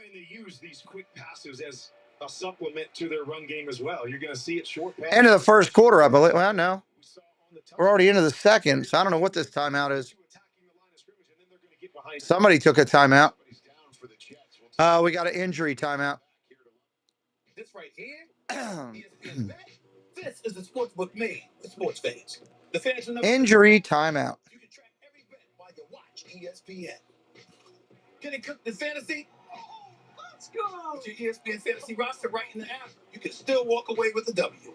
and they use these quick passes as a supplement to their run game as well. You're going to see it short pass. End of the first quarter, I believe. Well, no. We're already into the second, so I don't know what this timeout is. Somebody took a timeout. We got an injury timeout. This right here, this is the sportsbook made for sports fans. The fans will never Injury timeout. You can track every bet while you watch ESPN. Getting cooked in fantasy? Let's go! With your ESPN fantasy roster right in the app, you can still walk away with a W.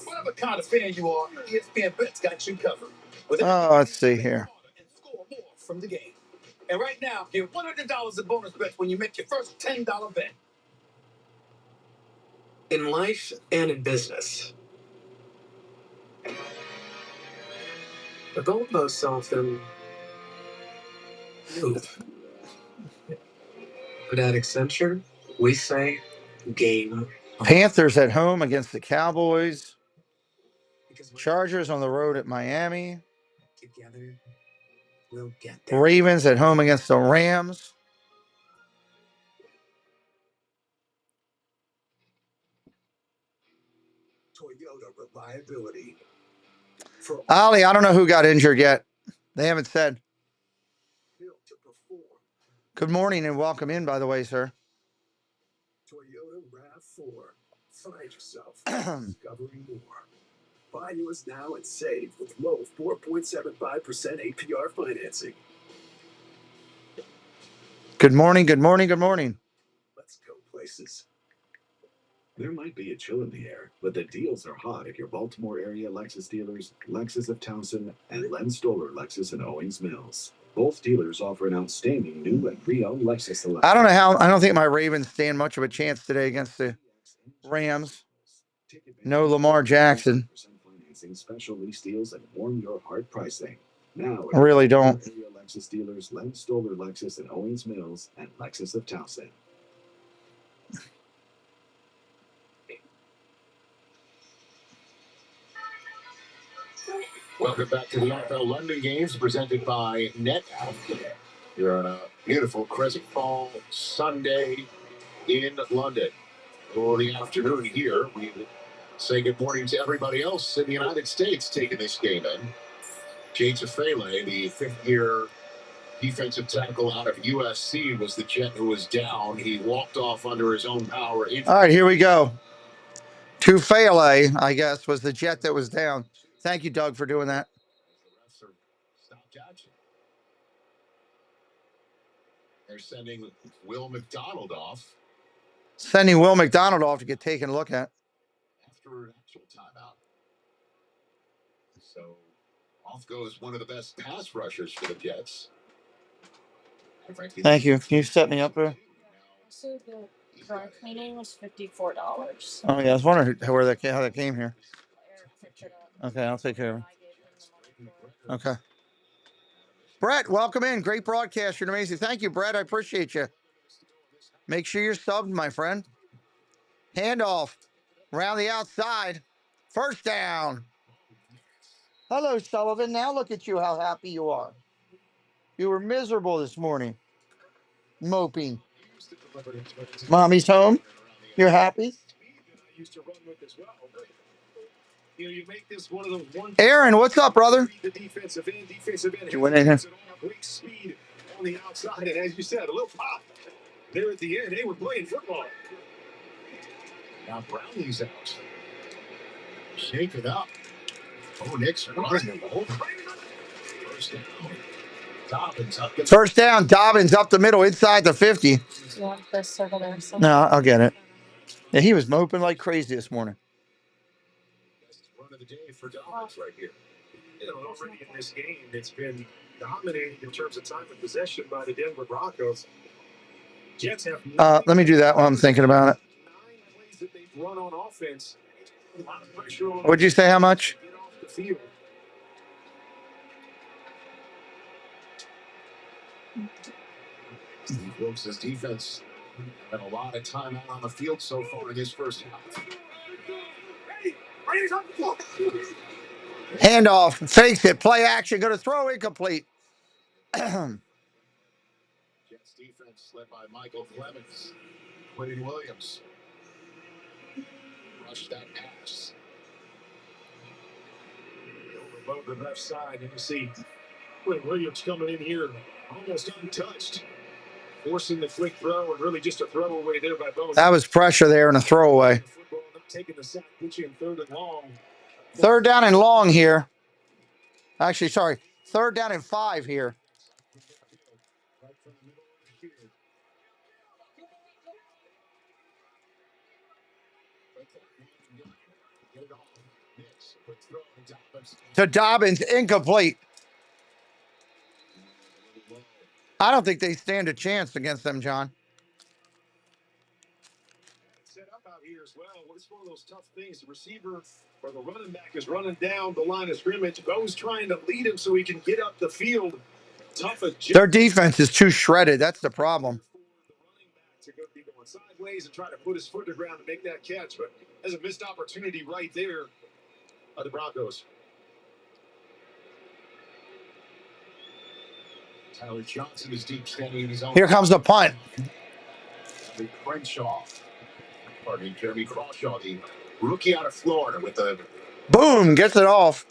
Whatever kind of fan you are, ESPN Bet's got you covered. Let's see here. And score more from the game. And right now, get $100 in bonus bets when you make your first $10 bet. In life and in business, the goalposts often move. But at Accenture, we say game on. Panthers at home against the Cowboys. Chargers on the road at Miami. Together, we'll get there. Ravens at home against the Rams. Toyota reliability. Ali, I don't know who got injured yet. They haven't said. Good morning and welcome in, by the way, sir. Toyota RAV4. Find yourself discovering more. Buy yours now and save with low 4.75% APR financing. Good morning, good morning, good morning. Let's go. prices. There might be a chill in the air, but the deals are hot at your Baltimore area Lexus dealers, Lexus of Townsend, and Len Stoller Lexus in Owings Mills. Both dealers offer an outstanding new and pre-owned Lexus selection. I don't know how. I don't think my Ravens stand much of a chance today against the Rams. No Lamar Jackson. Financing, special lease deals, and warm your heart pricing. Now, I really don't. Area Lexus dealers, Len Stoller Lexus in Owings Mills, and Lexus of Townsend. Welcome back to the NFL London Games presented by NetApp. You're on a beautiful crisp fall Sunday in London. For the afternoon here, we say good morning to everybody else in the United States taking this game in. James Afele, the fifth-year defensive tackle out of USC, was the Jet who was down. He walked off under his own power. All right, here we go. Tufele, I guess, was the Jet that was down. Thank you, Doug, for doing that. They're sending Will McDonald off. Sending Will McDonald off to get taken a look at. After an actual timeout. So off goes one of the best pass rushers for the Jets. Thank you. Can you set me up there? So the dry cleaning was $54. Oh, yeah. I was wondering how that came here. Okay, I'll take care of it. Okay. Brett, welcome in. Great broadcast. You're amazing. Thank you, Brett. I appreciate you. Make sure you're subbed, my friend. Handoff. Around the outside. First down. Hello, Sullivan. Now look at you, how happy you are. You were miserable this morning. Moping. Mommy's home. You're happy? You make this one of the one. Aaron, what's up, brother? The defensive end. You went in here. Great speed on the outside, and as you said, a little pop there at the end. They were playing football. Now Brownlee's out. Shake it up. Oh, Nick's running. First down, Dobbins up the middle, inside the 50. You want this circle there? No, I'll get it. Yeah, he was moping like crazy this morning. Run of the day for Dobbins right here. Already in this game, it's been dominated in terms of time and possession by the Denver Broncos. Jets have let me do that while I'm thinking about it. 9 plays that they've run on offense. A lot of pressure on What'd you say, how much? get off the field. Steve Wilkes' defense had a lot of time out on the field so far in this first half. Handoff, fakes it, play action, going to throw incomplete. Jets defense led by Michael Clemens. Quentin Williams rushed that pass. Overload the left side, and you see Quentin Williams coming in here almost untouched, forcing the quick throw, and really just a throwaway there by Bones. That was pressure there and a throwaway. Football not taking the sack, put you in 3rd and long. Third down and long here. Actually, sorry, 3rd down and 5 here. To Dobbins, incomplete. I don't think they stand a chance against them, John. Set up out here as well. It's one of those tough things. The receiver or the running back is running down the line of scrimmage. Bo's trying to lead him so he can get up the field. Tough adjustment. Their defense is too shredded. That's the problem. The running back to go be going sideways and try to put his foot to the ground to make that catch, but there's a missed opportunity right there by the Broncos. Tyler Johnson is deep standing in his own. Here comes the punt. Jeremy Crawshaw, the rookie out of Florida, with the boom, gets it off.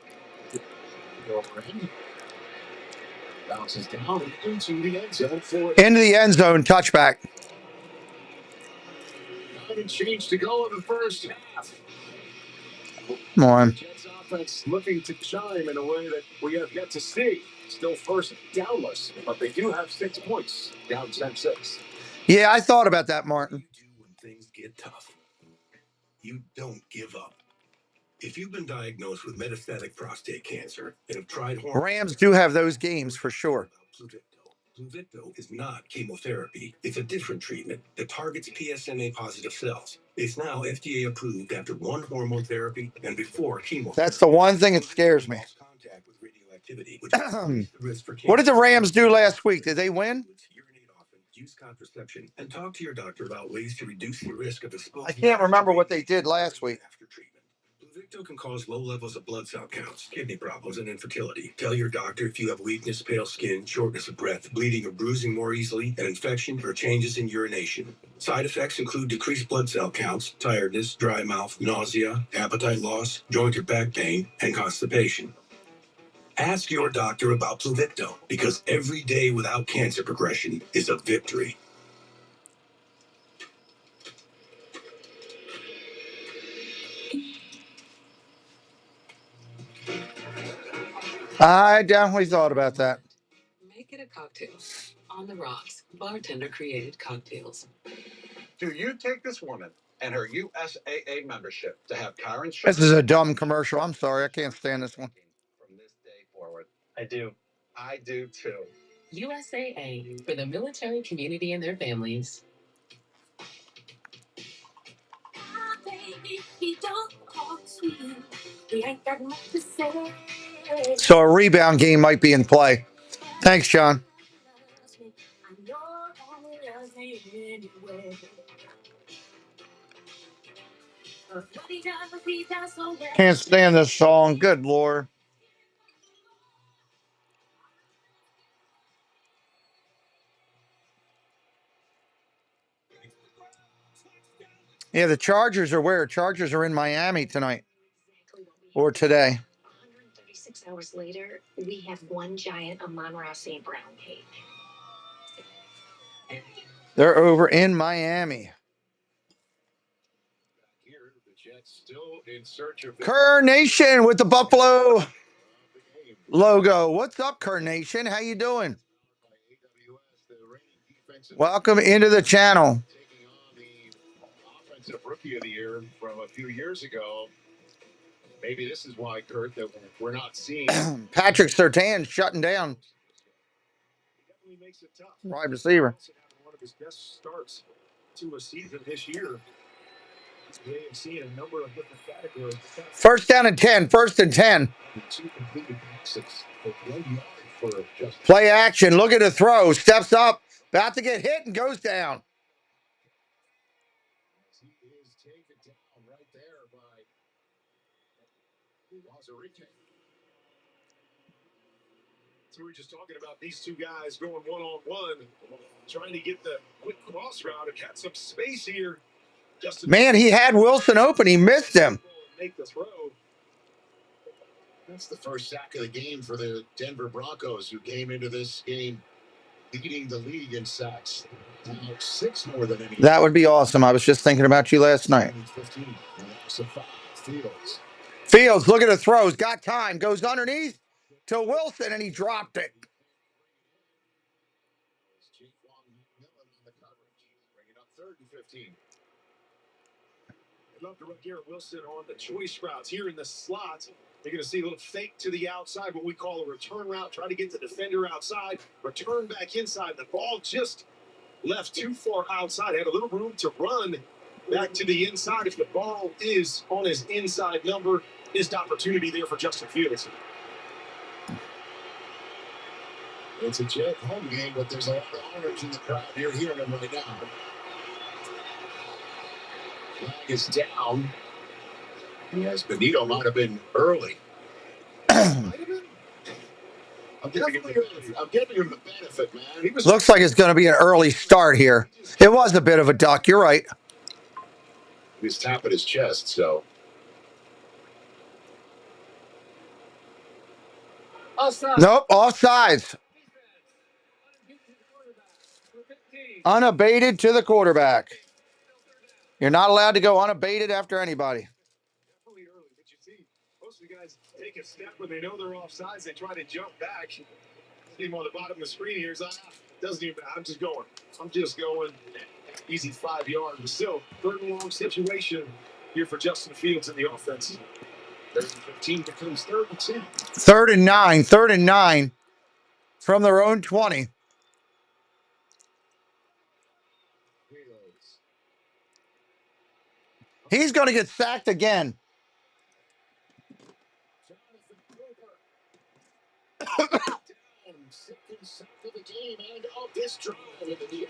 Bounces down into the end zone for into the end zone, touchback. 9 change to go in the first half. Come on. Jets offense looking to chime in a way that we have yet to see. Still first downless, but they do have 6 points, down 10-6. Yeah, I thought about that, Martin. things get tough, you don't give up. If you've been diagnosed with metastatic prostate cancer and have tried hormone, Rams do have those games for sure. Pluvicto is not chemotherapy. It's a different treatment that targets PSMA positive cells. It's now FDA approved after 1 hormone therapy and before chemotherapy. That's the one thing that scares me. Contact with radioactivity, which What did the Rams do last week? Did they win? urinate often, use contraception, and talk to your doctor about ways to reduce the risk of exposure. I can't remember what they did last week. After treatment. Pluvicto can cause low levels of blood cell counts, kidney problems, and infertility. Tell your doctor if you have weakness, pale skin, shortness of breath, bleeding or bruising more easily, an infection, or changes in urination. Side effects include decreased blood cell counts, tiredness, dry mouth, nausea, appetite loss, joint or back pain, and constipation. Ask your doctor about Pluvicto, because every day without cancer progression is a victory. I definitely thought about that. Make it a cocktail. On the rocks, bartender created cocktails. Do you take this woman and her USAA membership to have car insurance? This is a dumb commercial. I'm sorry. I can't stand this one. From this day forward? I do. I do too. USAA, for the military community and their families. So a rebound game might be in play. Thanks, John. Can't stand this song. Good Lord. Yeah, the Chargers are where? Chargers are in Miami tonight. Or today. 136 hours later, we have one giant Amon-Ra St. Brown cake. They're over in Miami. Here, the Jets still in search of Kerr Nation with the Buffalo logo. What's up, Kerr Nation? How you doing? Welcome into the channel. taking on the offensive rookie of the year from a few years ago. Maybe this is why, Kurt, that we're not seeing Patrick Surtain shutting down. Definitely makes it tough. Wide receiver. One of his best starts to a season this year. We have seen a number of different categories. First down and 10. First and 10. two completed passes for 1 yard for just Play action. Look at the throw. Steps up. About to get hit and goes down. he is taken down right there by Lazarica. So we're just talking about these two guys going one-on-one, trying to get the quick cross route and had some space here. Man, he had Wilson open. He missed him. Make the throw. That's the first sack of the game for the Denver Broncos, who came into this game leading the league in sacks. 6 more than any. That would be awesome. I was just thinking about you last night. 15. So Fields. Fields, look at the throws. Got time. Goes underneath to Wilson, and he dropped it. Bringing up 3rd and 15. I'd love to run Garrett Wilson on the choice routes here in the slot. You're going to see a little fake to the outside, what we call a return route. Try to get the defender outside, return back inside. The ball just left too far outside. Had a little room to run back to the inside. If the ball is on his inside number, missed opportunity there for Justin Fields. It's a Jet home game, but there's a lot of orange in the crowd. You're hearing them right now. Flag is down. Yes, Benito might have been early. I'm giving him the benefit, man. Looks like it's going to be an early start here. It was a bit of a duck. You're right. He was tapping his chest, so. Nope, offsides. Unabated to the quarterback. You're not allowed to go unabated after anybody. Definitely early, but you see, most of the guys take a step when they know they're offsides. They try to jump back. See him on the bottom of the screen here. Doesn't even. I'm just going. Easy 5 yards, but still, third and long situation here for Justin Fields in the offense. 15 becomes 3rd and 10. 3rd and 9. 3rd and 9 from their own 20. He's going to get sacked again.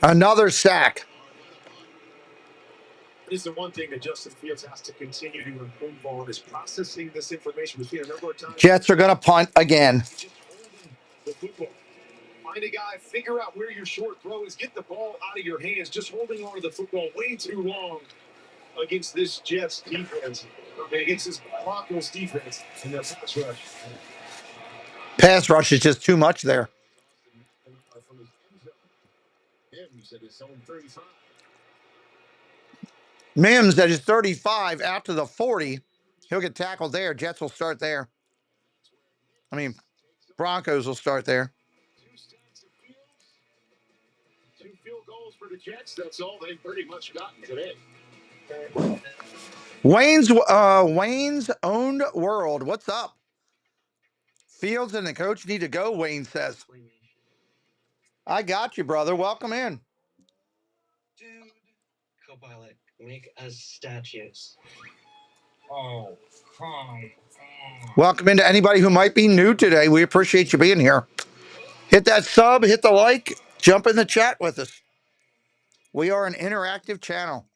Another sack. This is the one thing that Justin Fields has to continue to improve on is processing this information. We've seen a number of times. Jets are going to punt again. The football. Find a guy, figure out where your short throw is, get the ball out of your hands. Just holding on to the football way too long against this Jets defense, against this Broncos defense in their pass rush. Pass rush is just too much there. Mims at his 35 after the 40. He'll get tackled there. Jets will start there. I mean, Broncos will start there. 2 field goals for the Jets. That's all they've pretty much gotten today. Wayne's owned world. What's up? Fields and the coach need to go, Wayne says. I got you, brother. Welcome in. Dude, Copilot, make us statues. Oh, come. Welcome into anybody who might be new today. We appreciate you being here. Hit that sub, hit the like, jump in the chat with us. We are an interactive channel.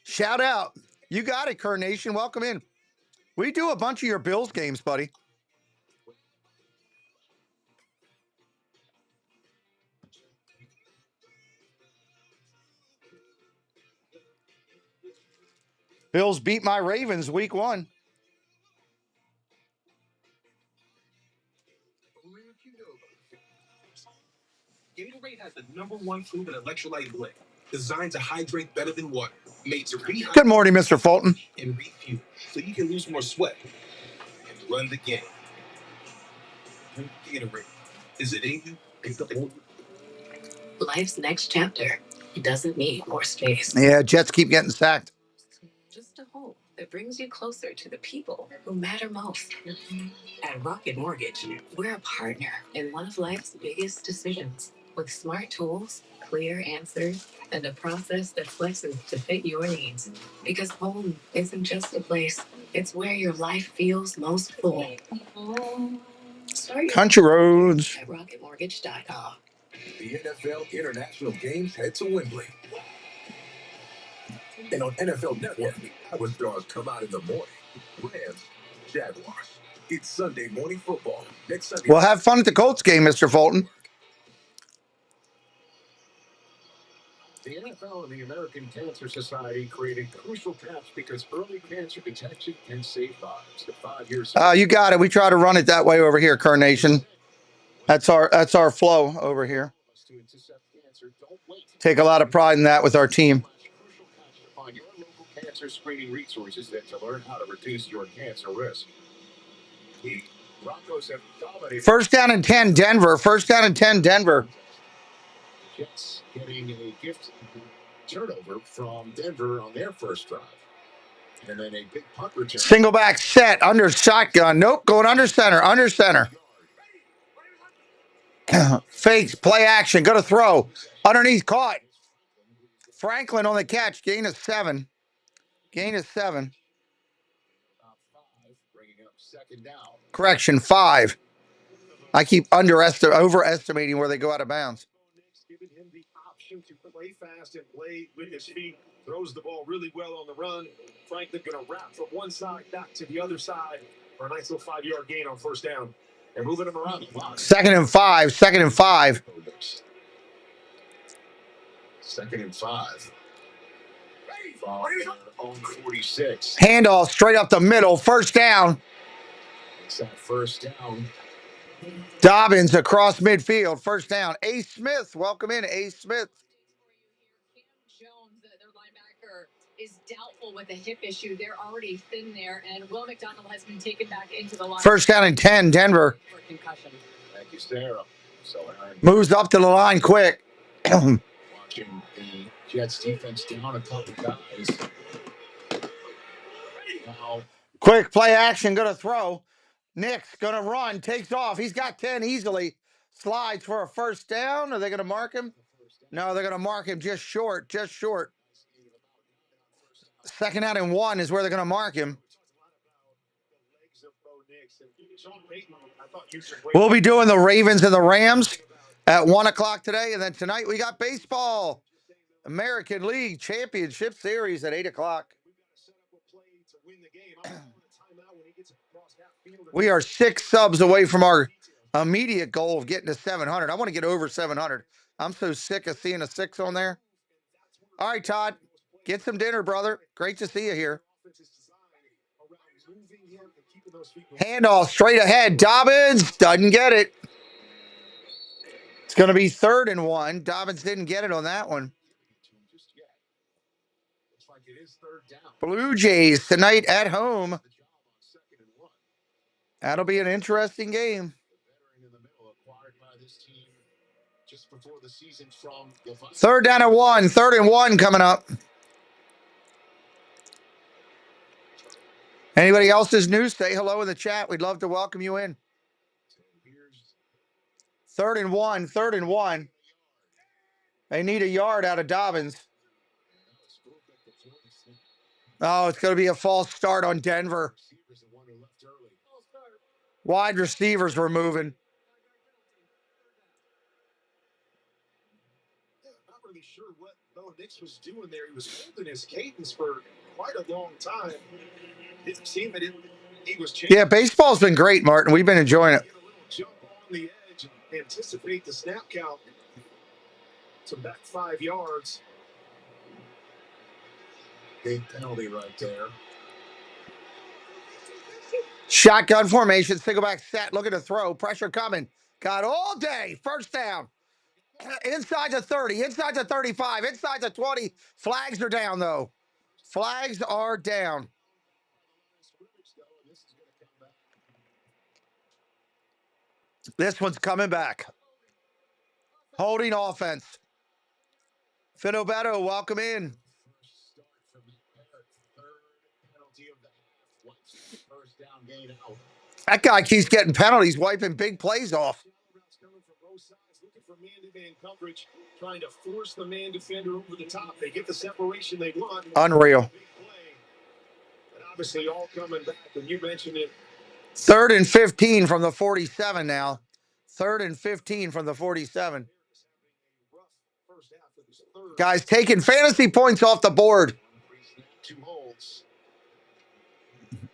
Shout out. You got it, Kerr Nation. Welcome in. We do a bunch of your Bills games, buddy. Bills beat my Ravens week 1. Gatorade has the #1 proven electrolyte blend, designed to hydrate better than water, made to rehydrate. Good morning, Mr. Fulton. And refuel, so you can lose more sweat and run the game. Gatorade, is it in you? Pick up the Life's next chapter doesn't need more space. Yeah, Jets keep getting sacked. Just a home that brings you closer to the people who matter most. At Rocket Mortgage, we're a partner in one of life's biggest decisions with smart tools, clear answers, and a process that flexes to fit your needs. Because home isn't just a place, it's where your life feels most full. Start your Country roads. at rocketmortgage.com. The NFL International Games head to Wembley. And on NFL Network, our stars come out in the morning. Rams, Jaguars. It's Sunday morning football. Next Sunday. Well, have fun at the Colts game, Mr. Fulton. The NFL and the American Cancer Society created crucial caps because early cancer detection can save lives. The 5 years. You got it. We try to run it that way over here, Kerr Nation. That's our flow over here. Take a lot of pride in that with our team. Find your local cancer screening resources that to learn how to reduce your cancer risk. The Broncos have dominated. 1st down and 10, Denver. 1st down and 10, Denver. Jets getting a gift turnover from Denver on their first drive. And then a big punt return. Single back set, under shotgun. Nope, going under center, under center. Fakes, play action, go to throw. Underneath, caught. Franklin on the catch, gain of 7. Gain of 7. Bringing up 2nd down. Correction, 5. I keep overestimating where they go out of bounds. Giving him the option to play fast and play with his feet. Throws the ball really well on the run. Franklin going to wrap from one side back to the other side for a nice little 5-yard gain on 1st down. They're moving him around the clock. 2nd and 5. 2nd and 5. 2nd and 5. On 46. Handoff straight up the middle. 1st down. It's that 1st down. Dobbins across midfield. 1st down. Ace Smith. Welcome in, Ace Smith. is doubtful with a hip issue. They're already thin there, and Will McDonald has been taken back into the line. First down and 10, Denver. For concussion. Thank you, Sarah. So Aaron Moves up to the line quick. watching the Jets defense down a couple guys. Now, Quick play action, going to throw. Nick's going to run, takes off. He's got 10 easily. Slides for a first down. Are they going to mark him? No, they're going to mark him just short, just short. Second out and 1 is where they're going to mark him. We'll be doing the Ravens and the Rams at 1 o'clock today. And then tonight we got baseball. American League Championship Series at 8 o'clock. We are 6 subs away from our immediate goal of getting to 700. I want to get over 700. I'm so sick of seeing a 6 on there. All right, Todd, get some dinner, brother. Great to see you here. Handoff straight ahead. Dobbins doesn't get it. It's going to be 3rd and 1. Dobbins didn't get it on that one. Blue Jays tonight at home. That'll be an interesting game. 3rd down and 1. 3rd and 1 coming up. Anybody else's news? Say hello in the chat. We'd love to welcome you in. 3rd and 1. 3rd and 1. They need a yard out of Dobbins. Oh, it's going to be a false start on Denver. Wide receivers were moving. Not really sure what Bo Nix was doing there. He was holding his cadence for quite a long time. It seemed that he was changing. Yeah, baseball's been great, Martin. We've been enjoying it. Get a little jump on the edge and anticipate the snap count. So back 5 yards. big penalty right there. Shotgun formation, single back set, looking to throw, pressure coming. Got all day, first down. Inside the 30, inside the 35, inside the 20. Flags are down, though. Flags are down. This one's coming back. Holding offense. Finobeto, welcome in. That guy keeps getting penalties, wiping big plays off. Looking for man-to-man coverage, trying to force the man defender over the top. They get the separation they want. Unreal. But obviously all coming back, and you mentioned it. 3rd and 15 from the 47 now. 3rd and 15 from the 47. Guys taking fantasy points off the board. 2 holds. And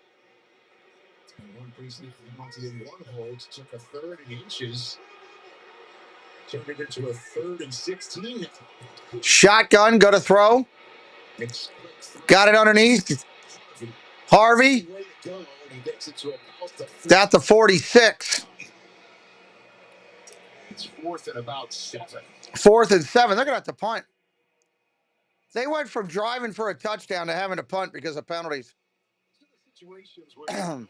one pre-snap penalty in 1 hold took a 3rd and inches. Turned it into a 3rd and 16. Shotgun, go to throw. Got it underneath. Harvey. That's the 46. It's 4th and about 7. 4th and 7. They're going to have to punt. They went from driving for a touchdown to having to punt because of penalties. Situations where you're a 1-5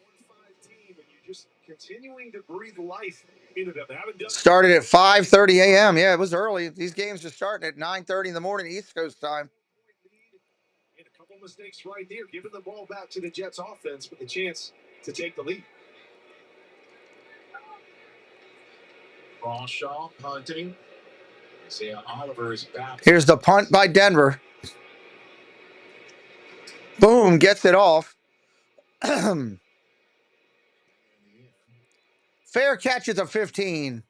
team and you're just continuing to breathe life into them. They haven't done Started at 5:30 a.m. Yeah, it was early. These games are starting at 9:30 in the morning East Coast time. And a couple mistakes right there, giving the ball back to the Jets offense with a chance to take the lead. Brashaw punting. Isaiah Oliver is back. Here's the punt by Denver. Boom, gets it off. Fair catch at the 15.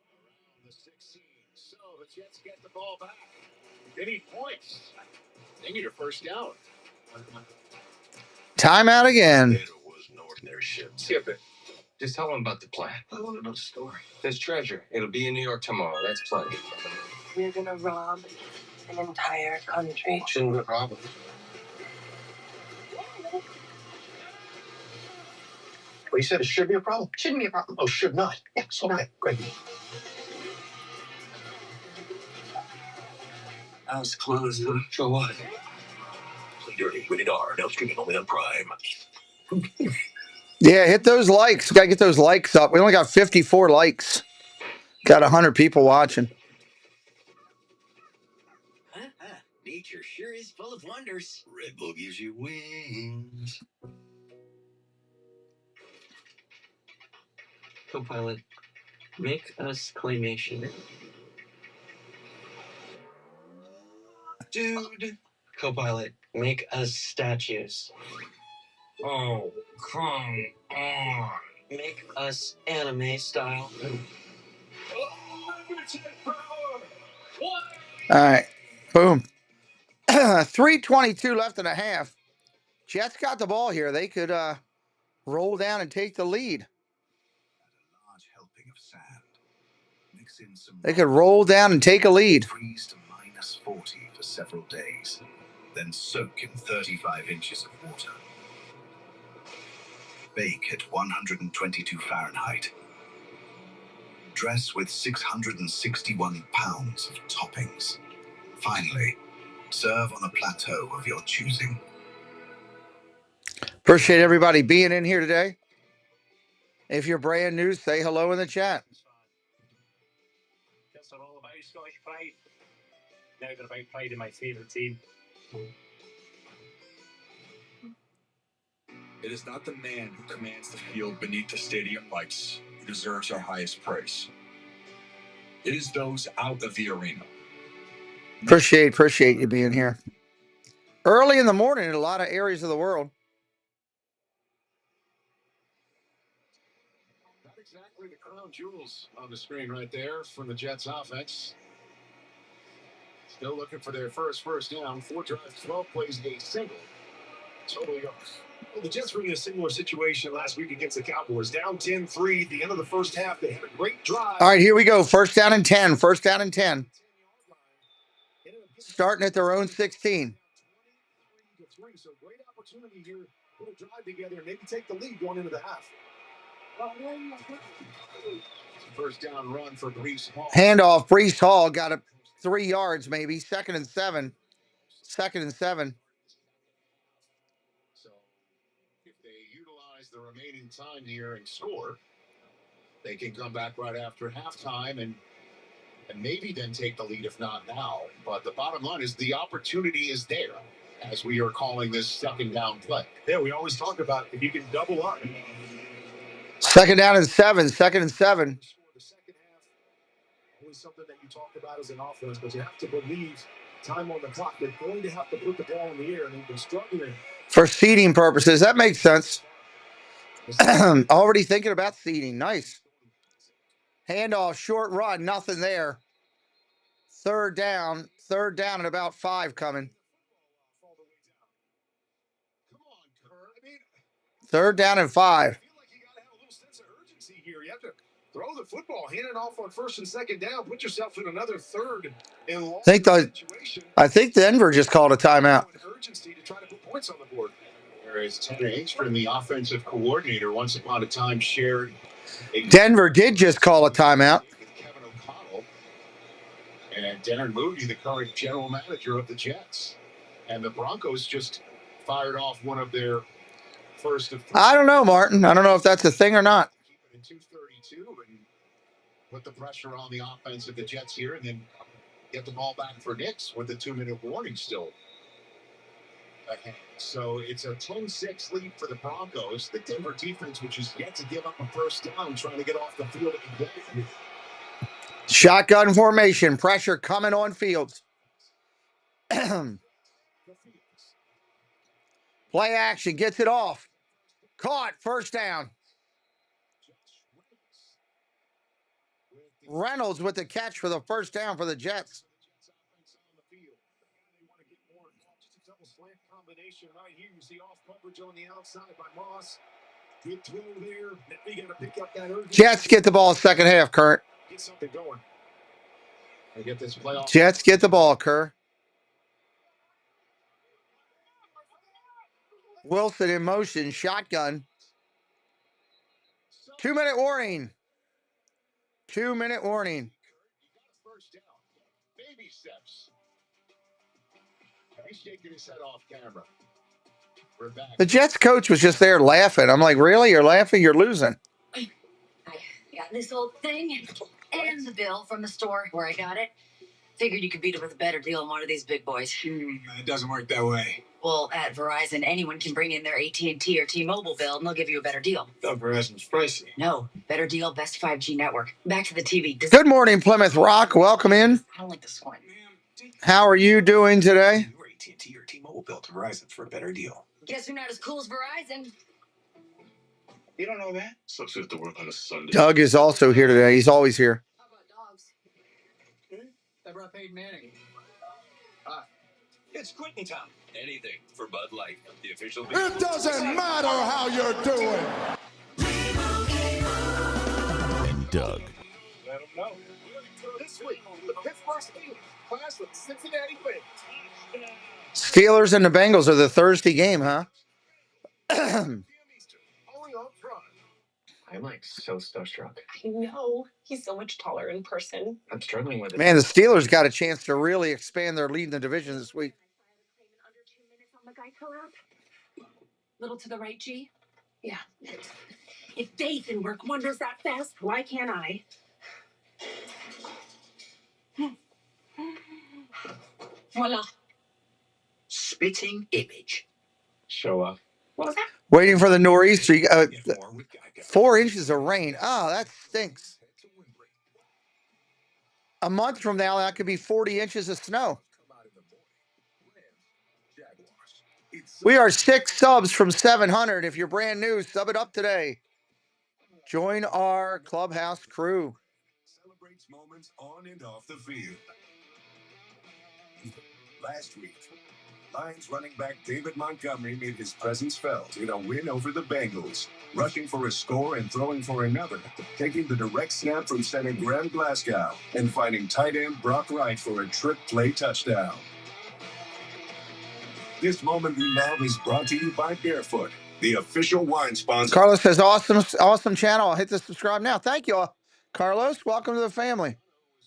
So the Jets get the ball back. They need points. They need a first down. Timeout again. Skip it. Just tell them about the plan. I want to know the story. There's treasure. It'll be in New York tomorrow. That's plenty. We're gonna rob an entire country. Shouldn't be a problem. Well, you said it should be a problem. Shouldn't be a problem. Oh, should not. Yes. Okay. Great. I was close. For what? and Dirty. Rated R. Now streaming only on Prime. Yeah, hit those likes. Got to get those likes up. We only got 54 likes. Got 100 people watching. Nature sure is full of wonders. Red Bull gives you wings. Copilot, make us claymation. Dude. Copilot, make us statues. Oh, come on. Make us anime style. All right. Boom. 3:22 left in a half. Jets got the ball here. They could roll down and take the lead. They could roll down and take a lead. Freeze to -40 for several days, then soak in 35 inches of water. Bake at 122 Fahrenheit. Dress with 661 pounds of toppings. Finally, serve on a plateau of your choosing. Appreciate everybody being in here today. If you're brand new, say hello in the chat. That's all about Scottish pride. Now they're about pride in my favourite team. It is not the man who commands the field beneath the stadium lights who deserves our highest praise. It is those out of the arena. Appreciate you being here. Early in the morning in a lot of areas of the world. Not exactly the crown jewels on the screen right there from the Jets offense. Still looking for their first down. 4 drives, 12 plays, a single. Totally off. Well, the Jets were in a similar situation last week against the Cowboys. Down 10-3 at the end of the first half. They had a great drive. All right, here we go. First down and 10. First down and 10. Starting at their own 16. So great opportunity here. Put a drive together and maybe take the lead going into the half. First down run for Breece Hall. Handoff. Breece Hall got it 3 yards maybe. 2nd and 7. 2nd and 7. So if they utilize the remaining time here and score, they can come back right after halftime and maybe then take the lead if not now. But the bottom line is the opportunity is there as we are calling this second down play. Yeah, we always talk about if you can double up. 2nd down and 7. 2nd and 7. The second half, always something that you talk about as an offense, but you have to believe time on the clock. They're going to have to put the ball in the air, and they've been struggling. For seeding purposes, that makes sense. Already thinking about seeding. Nice. Handoff, short run, nothing there. 3rd down and about 5 coming. 3rd down and 5. I feel like you got to have a little sense of urgency here. You have to throw the football, hand it off on 1st and 2nd down, put yourself in another 3rd and long situation. I think Denver just called a timeout. Urgency to try to put points on the board. Whereas Tanner Engstrom, the offensive coordinator, once upon a time shared. Denver did just call a timeout. Kevin O'Connell and Darren Mooney, the current general manager of the Jets. And the Broncos just fired off one of their first of 3. I don't know, Martin. I don't know if that's a thing or not. Keep it in 2:32 and put the pressure on the offense of the Jets here and then get the ball back for Knicks with the 2-minute warning still ahead. So it's a 10-6 lead for the Broncos. The Denver defense, which is yet to give up a first down, trying to get off the field again. Shotgun formation. Pressure coming on Fields. Play action. Gets it off. Caught. First down. Reynolds with the catch for the first down for the Jets. Combination right here. You see off coverage on the outside by Moss. Good throw there. Now you got to pick up that urgency. Jets get the ball second half, Kurt. Get something going. Get this playoff. Jets get the ball, Kerr. Wilson in motion. Shotgun. 2-minute warning. 2-minute warning. First down. Baby steps. He's shaking his head off camera. The Jets coach was just there laughing. I'm like, really? You're laughing? You're losing. I got this old thing and the bill from the store where I got it. Figured you could beat it with a better deal than one of these big boys. It doesn't work that way. Well, at Verizon, anyone can bring in their AT&T or T-Mobile bill, and they'll give you a better deal. Verizon's pricey. No, better deal, best 5G network. Back to the TV. Good morning, Plymouth Rock. Welcome in. I don't like this one. How are you doing today? Your AT&T or T-Mobile bill to Verizon for a better deal. Guess you're not as cool as Verizon. You don't know that? Sucks we have to work on a Sunday. Doug is also here today. He's always here. How about dogs? I brought Peyton Manning. It's quitting time. Anything for Bud Light, the official. It doesn't matter how you're doing. And Doug. Let them know. This week, the Pittsburgh Steelers clash with Cincinnati Bengals. Steelers and the Bengals are the Thursday game, huh? Only on Prime. I'm like so starstruck. I know. He's so much taller in person. I'm struggling with it. Man, the Steelers got a chance to really expand their lead in the division this week. Little to the right, G? Yeah. If they can work wonders that fast, why can't I? Voila. Spitting image. Show up. What was that? Waiting for the nor'easter. 4 inches of rain. Oh, that stinks. A month from now, that could be 40 inches of snow. We are 6 subs from 700. If you're brand new, sub it up today. Join our clubhouse crew. Celebrates moments on and off the field. Last week, Lions running back David Montgomery made his presence felt in a win over the Bengals, rushing for a score and throwing for another, taking the direct snap from center Graham Glasgow and finding tight end Brock Wright for a trick play touchdown. This moment we love is brought to you by Barefoot, the official wine sponsor. Carlos says, awesome channel. I'll hit the subscribe now. Thank you, Carlos. Welcome to the family.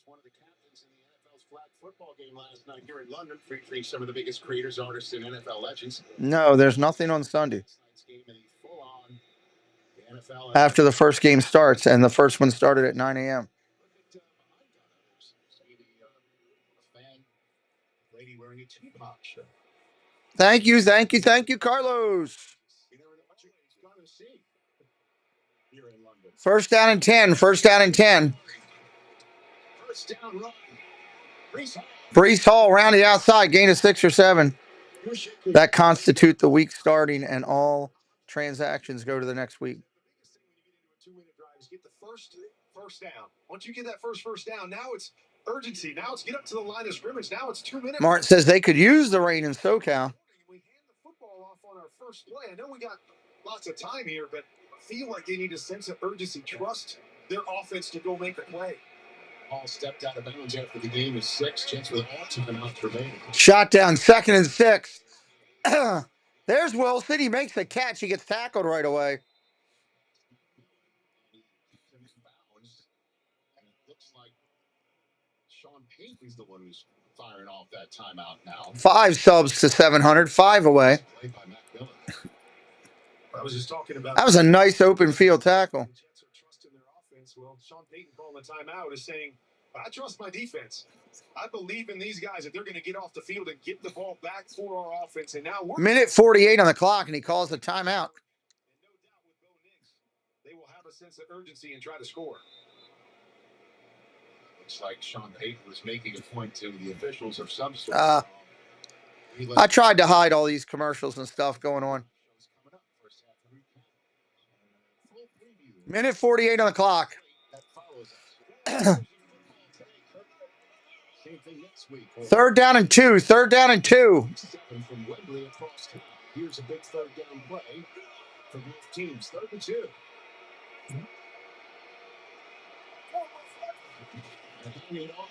One of the captains in the NFL's flag football game last night here in London, featuring some of the biggest creators, artists, and NFL legends. No, there's nothing on Sunday. After the first game starts, and the first one started at 9 a.m. Thank you, Carlos. First down and 10. First down and 10. Breece Hall around the outside, gain of 6 or 7. That constitute the week starting, and all transactions go to the next week. Get the first down. Once you get that first down, now it's urgency. Now it's get up to the line of scrimmage. Now it's 2 minutes. Martin says they could use the rain in SoCal. We hand the football off on our first play. I know we got lots of time here, but I feel like they need a sense of urgency. Trust their offense to go make a play. All stepped out of bounds after the game is 6. Chance with all timeouts remaining. Shot down, 2nd and 6. There's Wilson. He makes the catch. He gets tackled right away. Looks like Sean Payton is the one who's firing off that timeout now. 5 subs to 700. 5 away. I was just talking about that was a nice open field tackle. Well, Sean Payton calling the timeout is saying, I trust my defense. I believe in these guys that they're going to get off the field and get the ball back for our offense. And now we're minute 48 on the clock, and he calls the timeout. And no doubt with Bo Nix, they will have a sense of urgency and try to score. Looks like Sean Payton was making a point to the officials of some sort. I tried to hide all these commercials and stuff going on. Minute 48 on the clock. Third down and 2. Third down and 2. Here's a big third down play for both teams. 3rd and 2.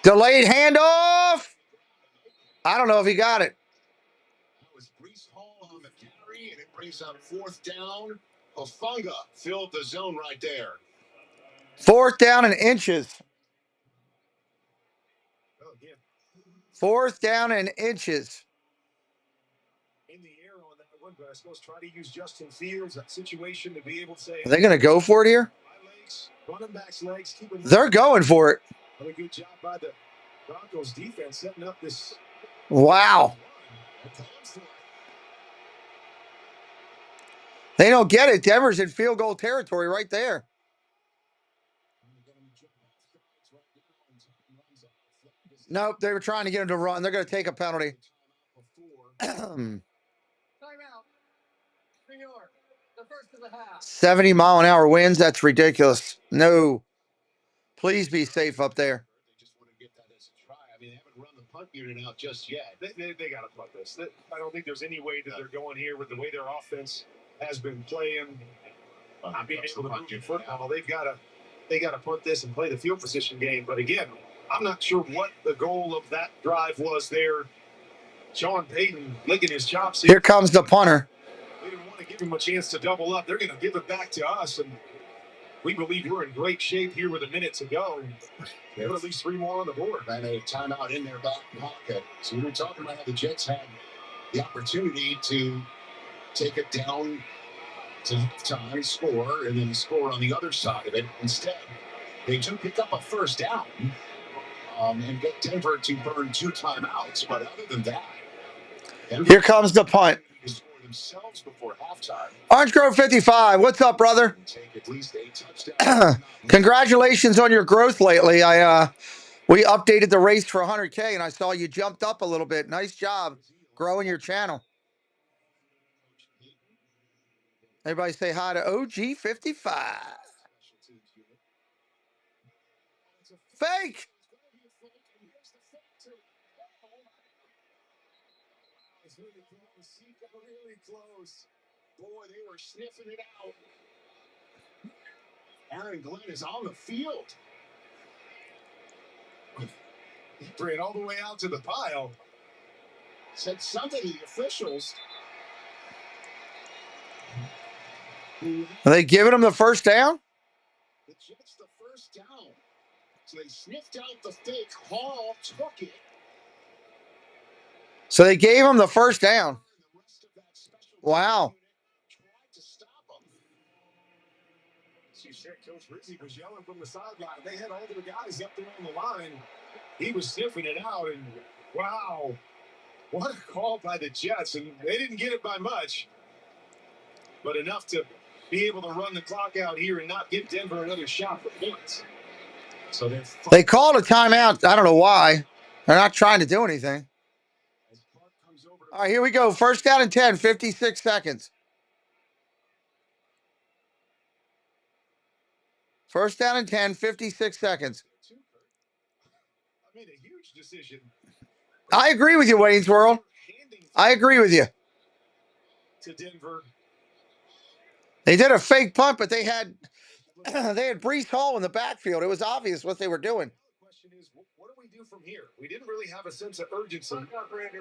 Delayed handoff. I don't know if he got it. That was Breece Hall on the carry, and it brings up 4th down. Hufanga filled the zone right there. 4th down and inches. 4th down and inches. In the air on that but I suppose try to use Justin Fields, that situation, to be able to say, Are they going to go for it here? running back's legs, keeping They're going for it. a good job by the Broncos defense setting up this. Wow. They don't get it. Denver's in field goal territory right there. Nope, they were trying to get him to run. They're going to take a penalty. 70-mile-an-hour winds. That's ridiculous. No. Please be safe up there. They just want to get that as a try. I mean, they haven't run the punt unit out just yet. They got to punt this. I don't think there's any way that they're going here with the way their offense has been playing. Not being able to do football. They got to punt this and play the field position game. But again, I'm not sure what the goal of that drive was there. Sean Payton licking his chops. Here comes the punter. They didn't want to give him a chance to double up. They're going to give it back to us, and we believe we're in great shape here with a minute to go. They put at least 3 more on the board. And a timeout in their back pocket. So we were talking about how the Jets had the opportunity to take it down to time, score, and then score on the other side of it. Instead, they do pick up a first down and get Denver to burn 2 timeouts. But other than that, here comes the punt. Themselves before halftime. Orange Grove 55. What's up, brother? Congratulations on your growth lately. We updated the race for 100K, and I saw you jumped up a little bit. Nice job growing your channel. Everybody say hi to OG55. Fake. Really close. Boy, they were sniffing it out. Aaron Glenn is on the field. He ran all the way out to the pile. Said something to the officials. Are they giving him the first down? The Jets the first down. So they sniffed out the fake. Hall took it. So they gave him the first down. Wow. Coach Rizzi was yelling from the sideline. They had all their guys up there on the line. He was sniffing it out, and wow, what a call by the Jets. And they didn't get it by much, but enough to be able to run the clock out here and not give Denver another shot for points. So they called a timeout. I don't know why. They're not trying to do anything. All right, here we go. First down and 10, 56 seconds. First down and 10, 56 seconds. I made a huge decision. I agree with you, Wayne's World. I agree with you. To Denver. They did a fake punt, but they had Breece Hall in the backfield. It was obvious what they were doing. The question is, what do we do from here? We didn't really have a sense of urgency.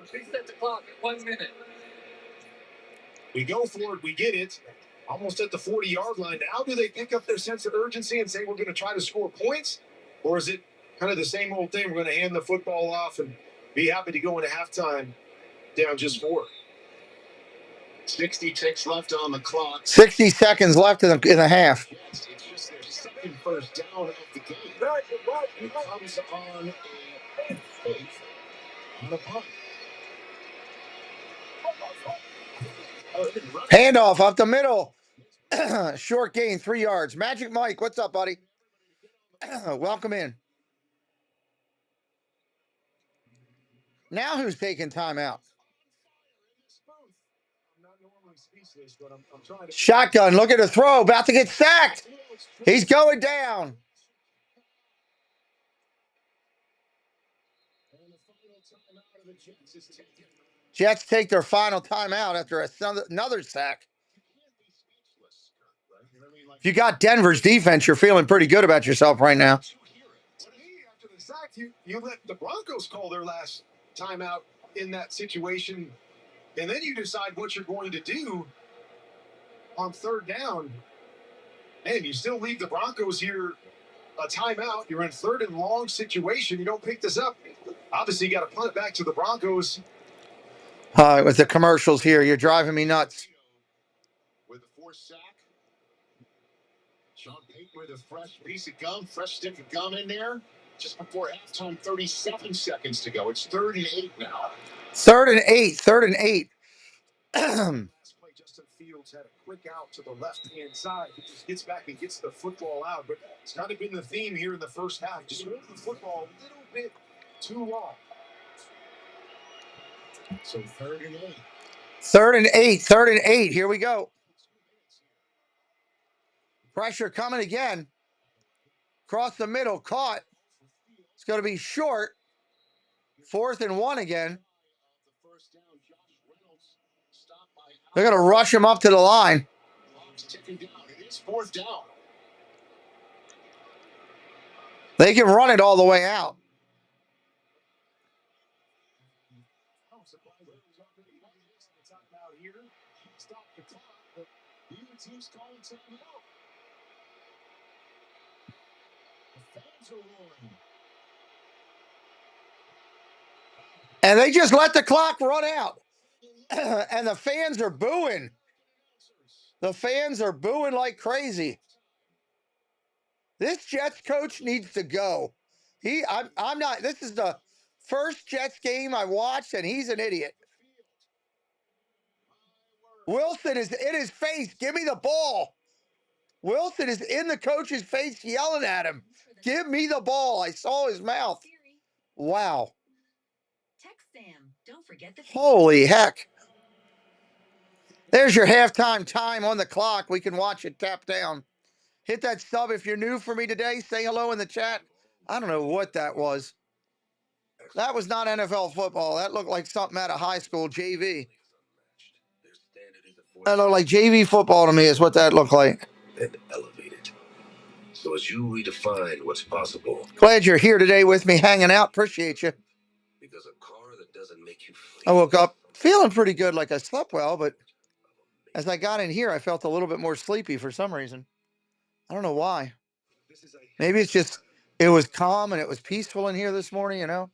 Please set the clock at 1 minute. We go for it. We get it. Almost at the 40-yard line. Now do they pick up their sense of urgency and say we're going to try to score points? Or is it kind of the same old thing? We're going to hand the football off and be happy to go into halftime down just 4. 60 ticks left on the clock. 60 seconds left in the half. It's just their second first down of the game. And it comes on a fake on a punt. Handoff up the middle. Short gain, 3 yards. Magic Mike, what's up, buddy? Welcome in. Now who's taking timeout? Shotgun, look at the throw. About to get sacked. He's going down. Jets take their final timeout after another sack. If you got Denver's defense, you're feeling pretty good about yourself right now. After the sack, you let the Broncos call their last timeout in that situation, and then you decide what you're going to do on third down, and you still leave the Broncos here a timeout. You're in third and long situation. You don't pick this up. Obviously, you got to punt it back to the Broncos. With the commercials here, you're driving me nuts. With a forced sack. Sean Payton with a fresh piece of gum, fresh stick of gum in there. Just before halftime, 37 seconds to go. It's 3rd and 8 now. 3rd and 8. 3rd and 8. Last play, Justin Fields had a quick out to the left-hand side. He just gets back and gets the football out. But it's kind of been the theme here in the first half. Just moving the football a little bit too long. So 3rd and 8. 3rd and 8. 3rd and 8. Here we go. Pressure coming again. Across the middle. Caught. It's going to be short. 4th and 1 again. They're going to rush him up to the line. It is 4th down. They can run it all the way out. And they just let the clock run out. And the fans are booing. The fans are booing like crazy. This Jets coach needs to go. I'm not. This is the first Jets game I watched, and he's an idiot. Wilson is in his face. Give me the ball. Wilson is in the coach's face yelling at him. Give me the ball. I saw his mouth. Wow. Holy heck. There's your halftime time on the clock. We can watch it tap down. Hit that sub if you're new for me today. Say hello in the chat. I don't know what that was. That was not NFL football. That looked like something out of high school JV. That looked like JV football to me is what that looked like. And elevated. So as you redefine what's possible. Glad you're here today with me, hanging out. Appreciate you. Because a car that doesn't make you I woke up feeling pretty good, like I slept well, but as I got in here, I felt a little bit more sleepy for some reason. I don't know why. Maybe it's just, it was calm and it was peaceful in here this morning, you know?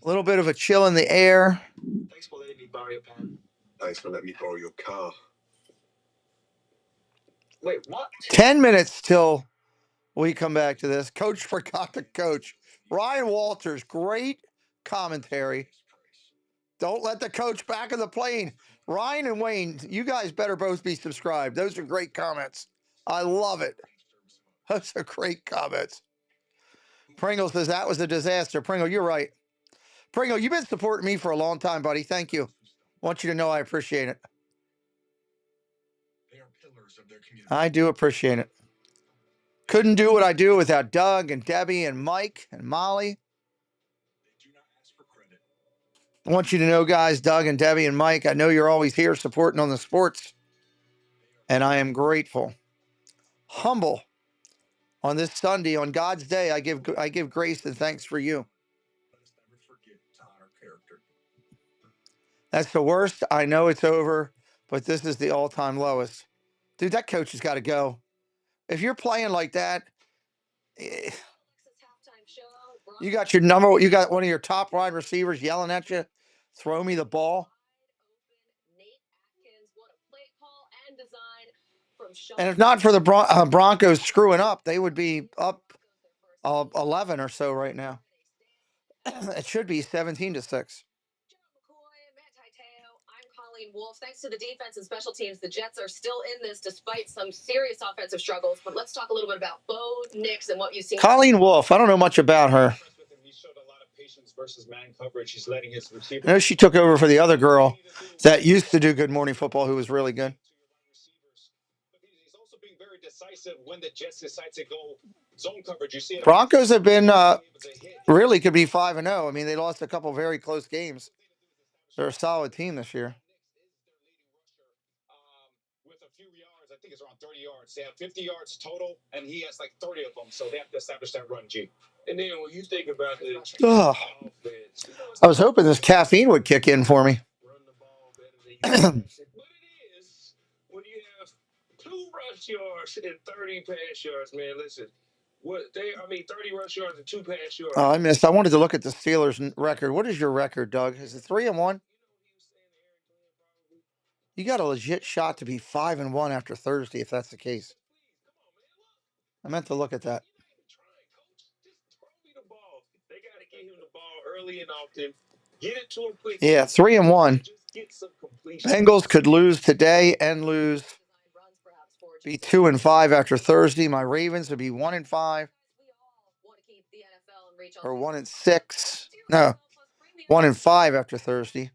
A little bit of a chill in the air. Thanks for letting me borrow your pen. Thanks for letting me borrow your car. Wait, what? 10 minutes till we come back to this. Coach forgot to coach. Ryan Walters, great commentary. Don't let the coach back in the plane. Ryan and Wayne, you guys better both be subscribed. Those are great comments. I love it. Those are great comments. Pringle says that was a disaster. Pringle, you're right. Pringle, you've been supporting me for a long time, buddy. Thank you. Want you to know I appreciate it. I do appreciate it. Couldn't do what I do without Doug and Debbie and Mike and Molly. I want you to know, guys, Doug and Debbie and Mike, I know you're always here supporting on the sports, and I am grateful. Humble. On this Sunday, on God's day, I give grace and thanks for you. That's the worst. I know it's over, but this is the all-time lowest. Dude, that coach has got to go. If you're playing like that, you got one of your top wide receivers yelling at you, throw me the ball. And if not for the Broncos screwing up, they would be up 11 or so right now. It should be 17-6. Wolf. Thanks to the defense and special teams, the Jets are still in this despite some serious offensive struggles. But let's talk a little bit about Bo Nix and what you've seen. Colleen Wolf, I don't know much about her. He showed a lot of patience versus man coverage. He's letting his receiver. I know she took over for the other girl that used to do Good Morning Football, who was really good. He's also being very decisive when the Jets decide to go zone coverage. You see, Broncos have been really could be 5-0. I mean, they lost a couple very close games. They're a solid team this year. With a few yards, I think it's around 30 yards. They have 50 yards total, and he has like 30 of them. So they have to establish that run, G. And then when you think about the offense, I was hoping this caffeine would kick in for me. but it is when you have 2 rush yards and 30 pass yards, man. Listen, I mean, 30 rush yards and 2 pass yards. Oh, I missed. I wanted to look at the Steelers' record. What is your record, Doug? Is it 3-1? You got a legit shot to be 5-1 after Thursday, if that's the case. I meant to look at that. They got to get him the ball early and often. Get it to him quick. Yeah, 3-1. Bengals could lose today and lose. Be 2-5 after Thursday. My Ravens would be 1-5. Or 1-6. No, 1-5 after Thursday.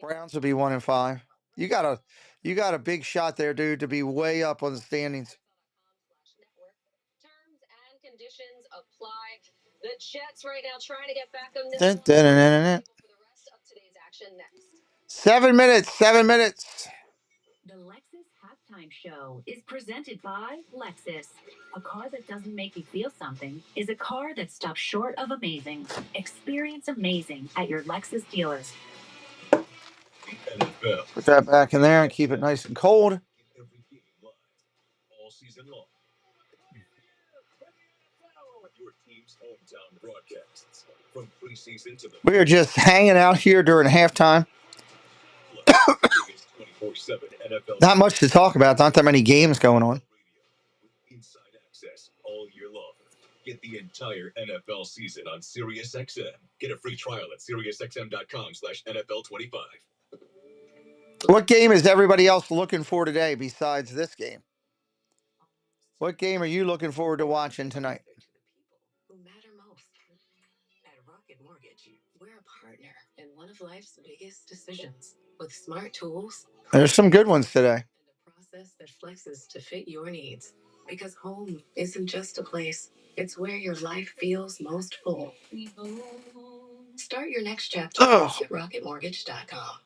Browns would be 1-5. You got a big shot there, dude, to be way up on the standings. Terms and conditions apply. The Jets right now trying to get back on this Dun, dun, dun, dun, dun. for the rest of today's action next. 7 minutes. 7 minutes. The Lexus Halftime Show is presented by Lexus. A car that doesn't make you feel something is a car that stops short of amazing. Experience amazing at your Lexus dealers. Put that back in there and keep it nice and cold. All season long. Your team's hometown broadcasts from preseason to the We are just hanging out here during halftime. biggest 24/7 NFL. Not much to talk about. Not that many games going on. Inside access all year long. Get the entire NFL season on SiriusXM. Get a free trial at SiriusXM.com/NFL25. What game is everybody else looking for today besides this game? What game are you looking forward to watching tonight? Who matter most. At Rocket Mortgage, we're a partner in one of life's biggest decisions with smart tools. There's some good ones today. And a process that flexes to fit your needs. Because home isn't just a place, it's where your life feels most full. Start your next chapter at rocketmortgage.com.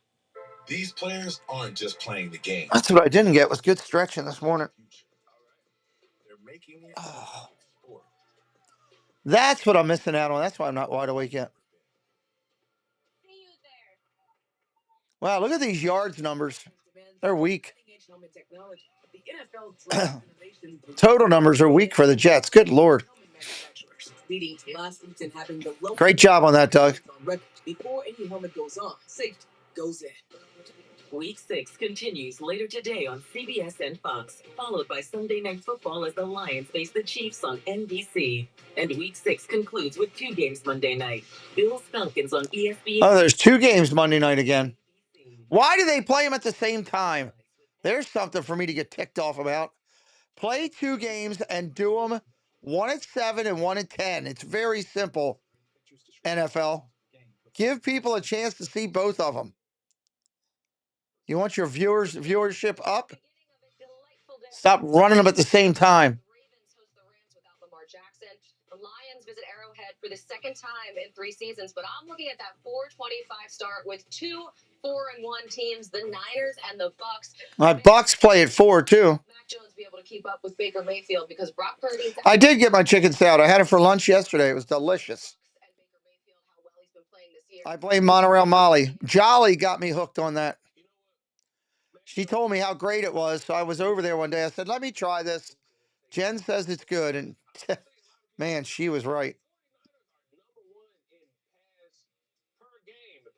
These players aren't just playing the game. That's what I didn't get was good stretching this morning. They're making it Oh. sport. That's what I'm missing out on. That's why I'm not wide awake yet. Wow, look at these yards numbers. They're weak. Total numbers are weak for the Jets. Good Lord. Great job on that, Doug. Before any helmet goes on, safety goes in. Week 6 continues later today on CBS and Fox, followed by Sunday Night Football as the Lions face the Chiefs on NBC. And Week 6 concludes with 2 games Monday night. Bills-Falcons on ESPN. Oh, there's 2 games Monday night again. Why do they play them at the same time? There's something for me to get ticked off about. Play 2 games and do them 1-7 and 1-10. It's very simple, NFL. Give people a chance to see both of them. You want your viewership up? Stop running them at the same time. The Lions visit Arrowhead for the second time in 3 seasons, but I'm looking at that 4-25 start with 2 4-1 teams, the Niners and the Bucks. My Bucks play at 4 too. Mac Jones be able to keep up with Baker Mayfield because Brock Purdy. I did get my chicken salad. I had it for lunch yesterday. It was delicious. I blame Monorail Molly. Jolly got me hooked on that. She told me how great it was, so I was over there one day. I said, let me try this. Jen says it's good, and man, she was right.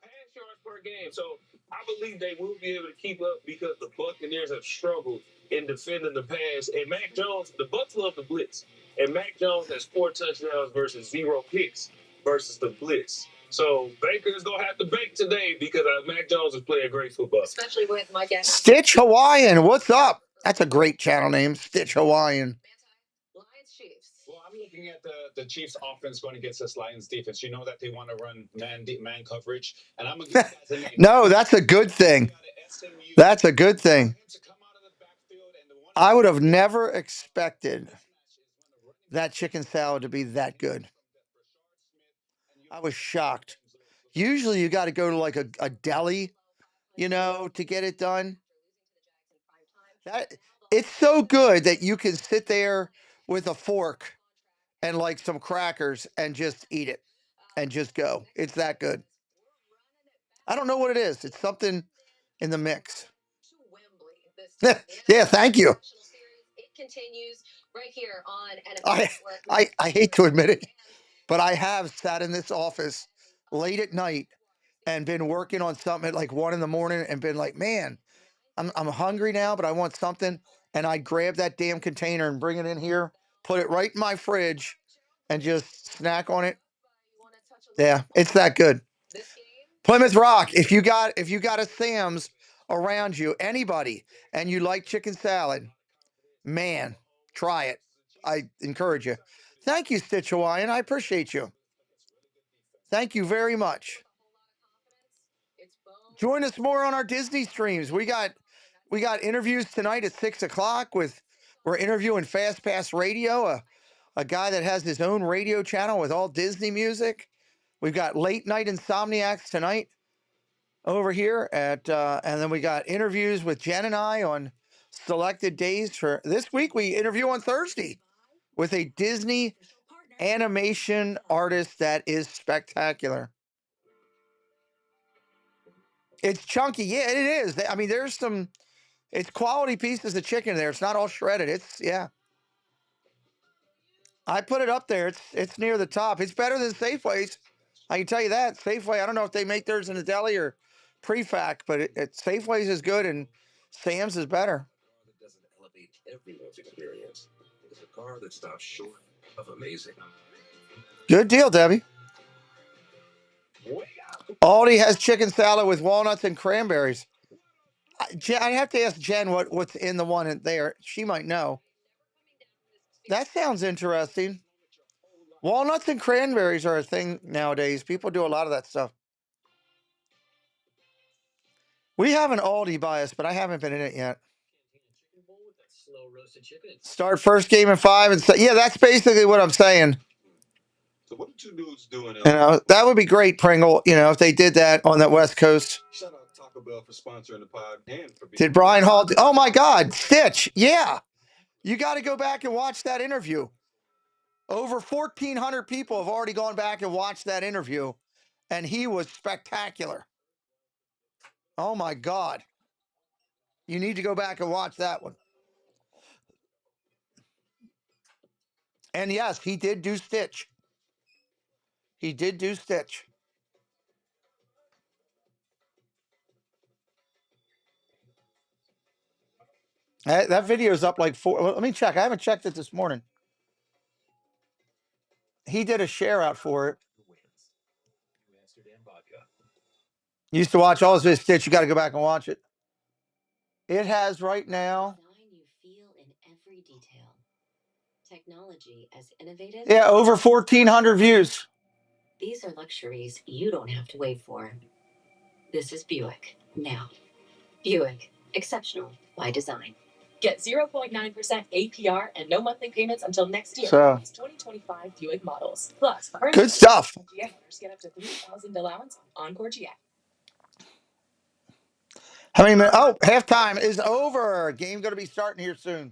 Pass yards per game. So I believe they will be able to keep up because the Buccaneers have struggled in defending the pass. And Mac Jones, the Bucs love the blitz. And Mac Jones has 4 touchdowns versus 0 picks versus the blitz. So Baker's going to have to bake today because Mac Jones is playing great football. Especially with Mike Evans. Stitch Hawaiian, what's up? That's a great channel name, Stitch Hawaiian. Lions Chiefs. Well, I'm looking at the Chiefs offense going against this Lions defense. You know that they want to run man coverage. And I'm going to give you guys a name. No, that's a good thing. That's a good thing. I would have never expected that chicken salad to be that good. I was shocked. Usually you got to go to like a deli, you know, to get it done. It's so good that you can sit there with a fork and like some crackers and just eat it and just go. It's that good. I don't know what it is. It's something in the mix. Yeah, thank you. It continues. Right here on NFL Network. I hate to admit it, but I have sat in this office late at night and been working on something at like 1 a.m. and been like, man, I'm hungry now, but I want something. And I grab that damn container and bring it in here, put it right in my fridge, and just snack on it. Yeah, it's that good. Plymouth Rock, if you got a Sam's around you, anybody, and you like chicken salad, man, try it. I encourage you. Thank you, Stitch Hawaiian. I appreciate you. Thank you very much. Join us more on our Disney streams. We got interviews tonight at 6:00 we're interviewing Fast Pass Radio, a guy that has his own radio channel with all Disney music. We've got Late Night Insomniacs tonight over here and then we got interviews with Jen and I on selected days. For this week, we interview on Thursday with a Disney animation artist that is spectacular. It's chunky. Yeah, it is. I mean, there's some, it's quality pieces of chicken there. It's not all shredded. Yeah. I put it up there. It's near the top. It's better than Safeway's. I can tell you that. Safeway, I don't know if they make theirs in the deli or prefac, but Safeway's is good and Sam's is better. That doesn't elevate everyone's experience. It's a car that stops short of amazing. Good deal, Debbie. Aldi has chicken salad with walnuts and cranberries. I have to ask Jen what's in the one there. She might know. That sounds interesting. Walnuts and cranberries are a thing nowadays. People do a lot of that stuff. We have an Aldi by us, but I haven't been in it yet. Start first game in 5 and 6. Yeah, that's basically what I'm saying. So what are two dudes doing? That would be great, Pringle. If they did that on that West Coast. Shout out Taco Bell for sponsoring the pod and for being. Did Brian Hall? Oh my God, Stitch! Yeah, you got to go back and watch that interview. Over 1,400 people have already gone back and watched that interview, and he was spectacular. Oh my God, you need to go back and watch that one. And yes, he did do Stitch. He did do Stitch. That video's up like 4. Let me check. I haven't checked it this morning. He did a share out for it. Used to watch all of his Stitch. You got to go back and watch it. It has right now. You feel in every detail. Technology as innovative. Yeah, over 1,400 views. These are luxuries you don't have to wait for. This is Buick now. Buick, exceptional by design. Get 0.9% APR and no monthly payments until next year. So, 2025 Buick models. Plus, good stuff. GM owners get up to $3,000 allowance on Encore GM. How many minutes? Oh, halftime is over. Game going to be starting here soon.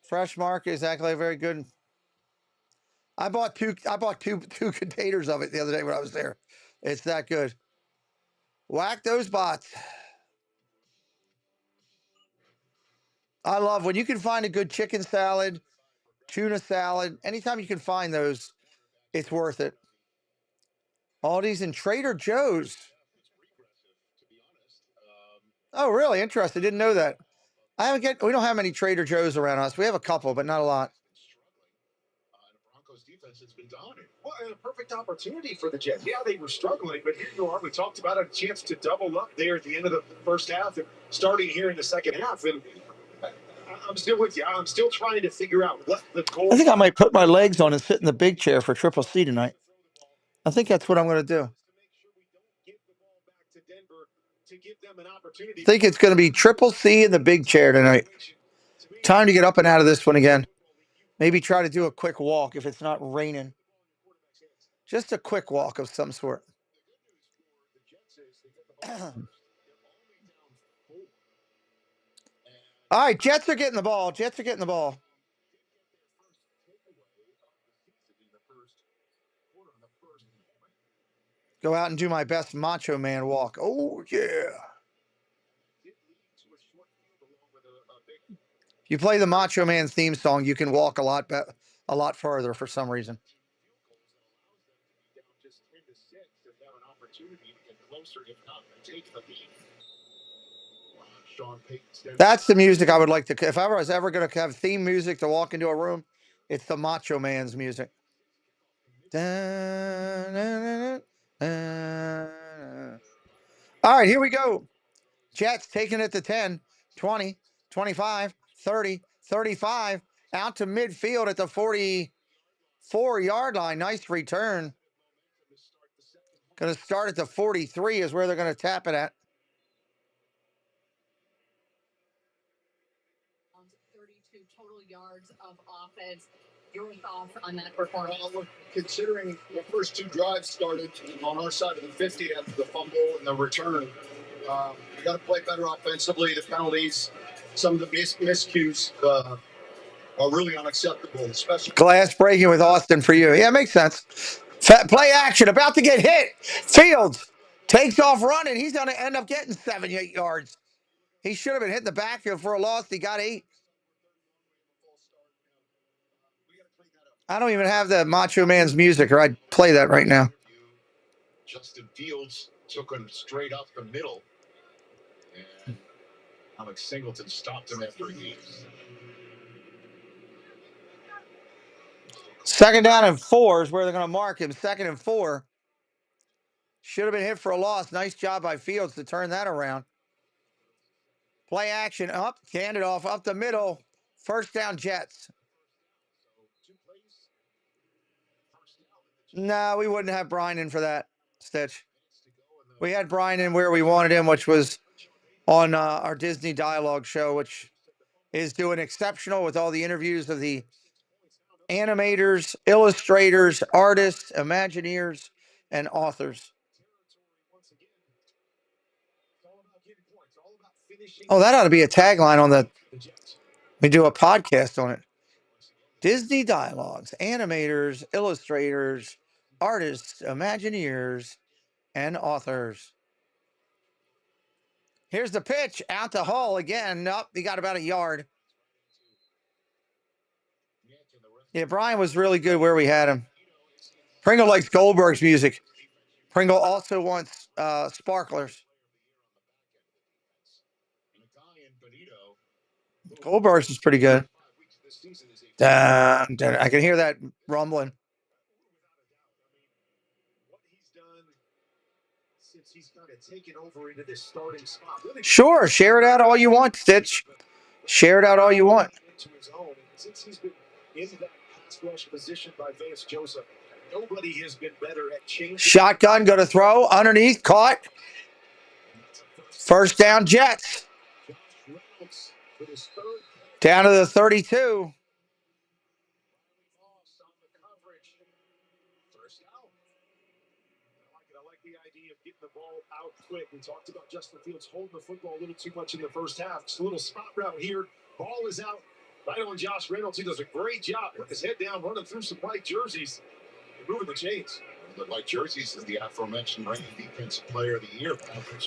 Fresh Mark is actually very good. I bought two containers of it the other day when I was there. It's that good. Whack those bots. I love when you can find a good chicken salad, tuna salad. Anytime you can find those, it's worth it. Aldi's and Trader Joe's. Oh, really? Interesting. Didn't know that. We don't have many Trader Joe's around us. We have a couple, but not a lot. Broncos defense has been dominant. Well, and a perfect opportunity for the Jets. Yeah, they were struggling, but here you are. We talked about a chance to double up there at the end of the first half and starting here in the second half. And I'm still with you. I'm still trying to figure out what the goal. I think I might put my legs on and sit in the big chair for Triple C tonight. I think that's what I'm going to do. I think it's going to be Triple C in the big chair tonight. Time to get up and out of this one again. Maybe try to do a quick walk if it's not raining. Just a quick walk of some sort. All right, Jets are getting the ball. Jets are getting the ball. Go out and do my best Macho Man walk. Oh, yeah. You play the Macho Man's theme song, you can walk a lot further for some reason. That's the music I would like to. If I was ever going to have theme music to walk into a room, it's the Macho Man's music. All right, here we go. Jets taking it to 10, 20, 25, 30, 35, out to midfield at the 44-yard line. Nice return. Going to start at the 43 is where they're going to tap it at. 32 total yards of offense. Your thoughts on that performance? Well, considering the first two drives started on our side of the 50 after the fumble and the return, we got to play better offensively. The penalties, some of the miscues are really unacceptable, especially. Glass breaking with Austin for you. Yeah, makes sense. Play action, about to get hit. Fields takes off running. He's going to end up getting 78 yards. He should have been hitting the backfield for a loss. He got 8. I don't even have the Macho Man's music, or I'd play that right now. Justin Fields took him straight up the middle, and Alex Singleton stopped him after he. Second down and 4 is where they're going to mark him. 2nd and 4. Should have been hit for a loss. Nice job by Fields to turn that around. Play action up, hand it off up the middle. First down, Jets. No, we wouldn't have Brian in for that, Stitch. We had Brian in where we wanted him, which was on our Disney Dialogue show, which is doing exceptional with all the interviews of the animators, illustrators, artists, Imagineers, and authors. Oh, that ought to be a tagline on the. We do a podcast on it. Disney Dialogues, animators, illustrators, artists, Imagineers, and authors. Here's the pitch out to Hull again. Nope, he got about a yard. Yeah, Brian was really good where we had him. Pringle likes Goldberg's music. Pringle also wants sparklers. Goldberg's is pretty good. I can hear that rumbling. Sure, share it out all you want, Stitch. Share it out all you want. Since he's been in that pass rush position by Vance Joseph, nobody has been better at changing. Shotgun, going to throw underneath, caught. First down, Jets. Down to the 32. I like the idea of getting the ball out quick. We talked about Justin Fields holding the football a little too much in the first half. Just a little spot route here. Ball is out. Right on Josh Reynolds. He does a great job with his head down, running through some white jerseys and moving the chains. The white jerseys is the aforementioned reigning defensive player of the year.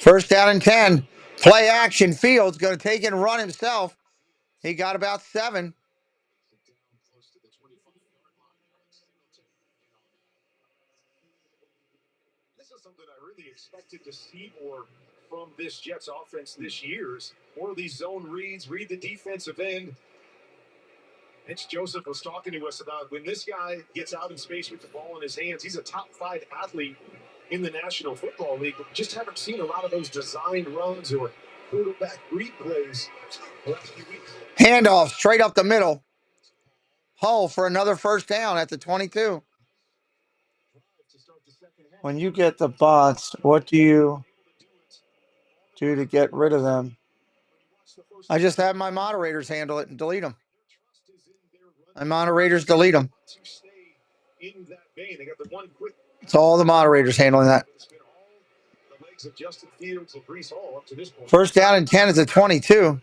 First down and 10. Play action. Fields going to take it and run himself. He got about 7. This is something I really expected to see more from this Jets offense this year. More of these zone reads, read the defensive end. Mitch Joseph was talking to us about when this guy gets out in space with the ball in his hands, he's a top 5 athlete in the National Football League. But just haven't seen a lot of those designed runs or quarterback read plays the last few weeks. Handoff straight up the middle. Hull for another first down at the 22. When you get the bots, what do you do to get rid of them? I just have my moderators handle it and delete them. My moderators delete them. It's all the moderators handling that. First down and 10 is a 22.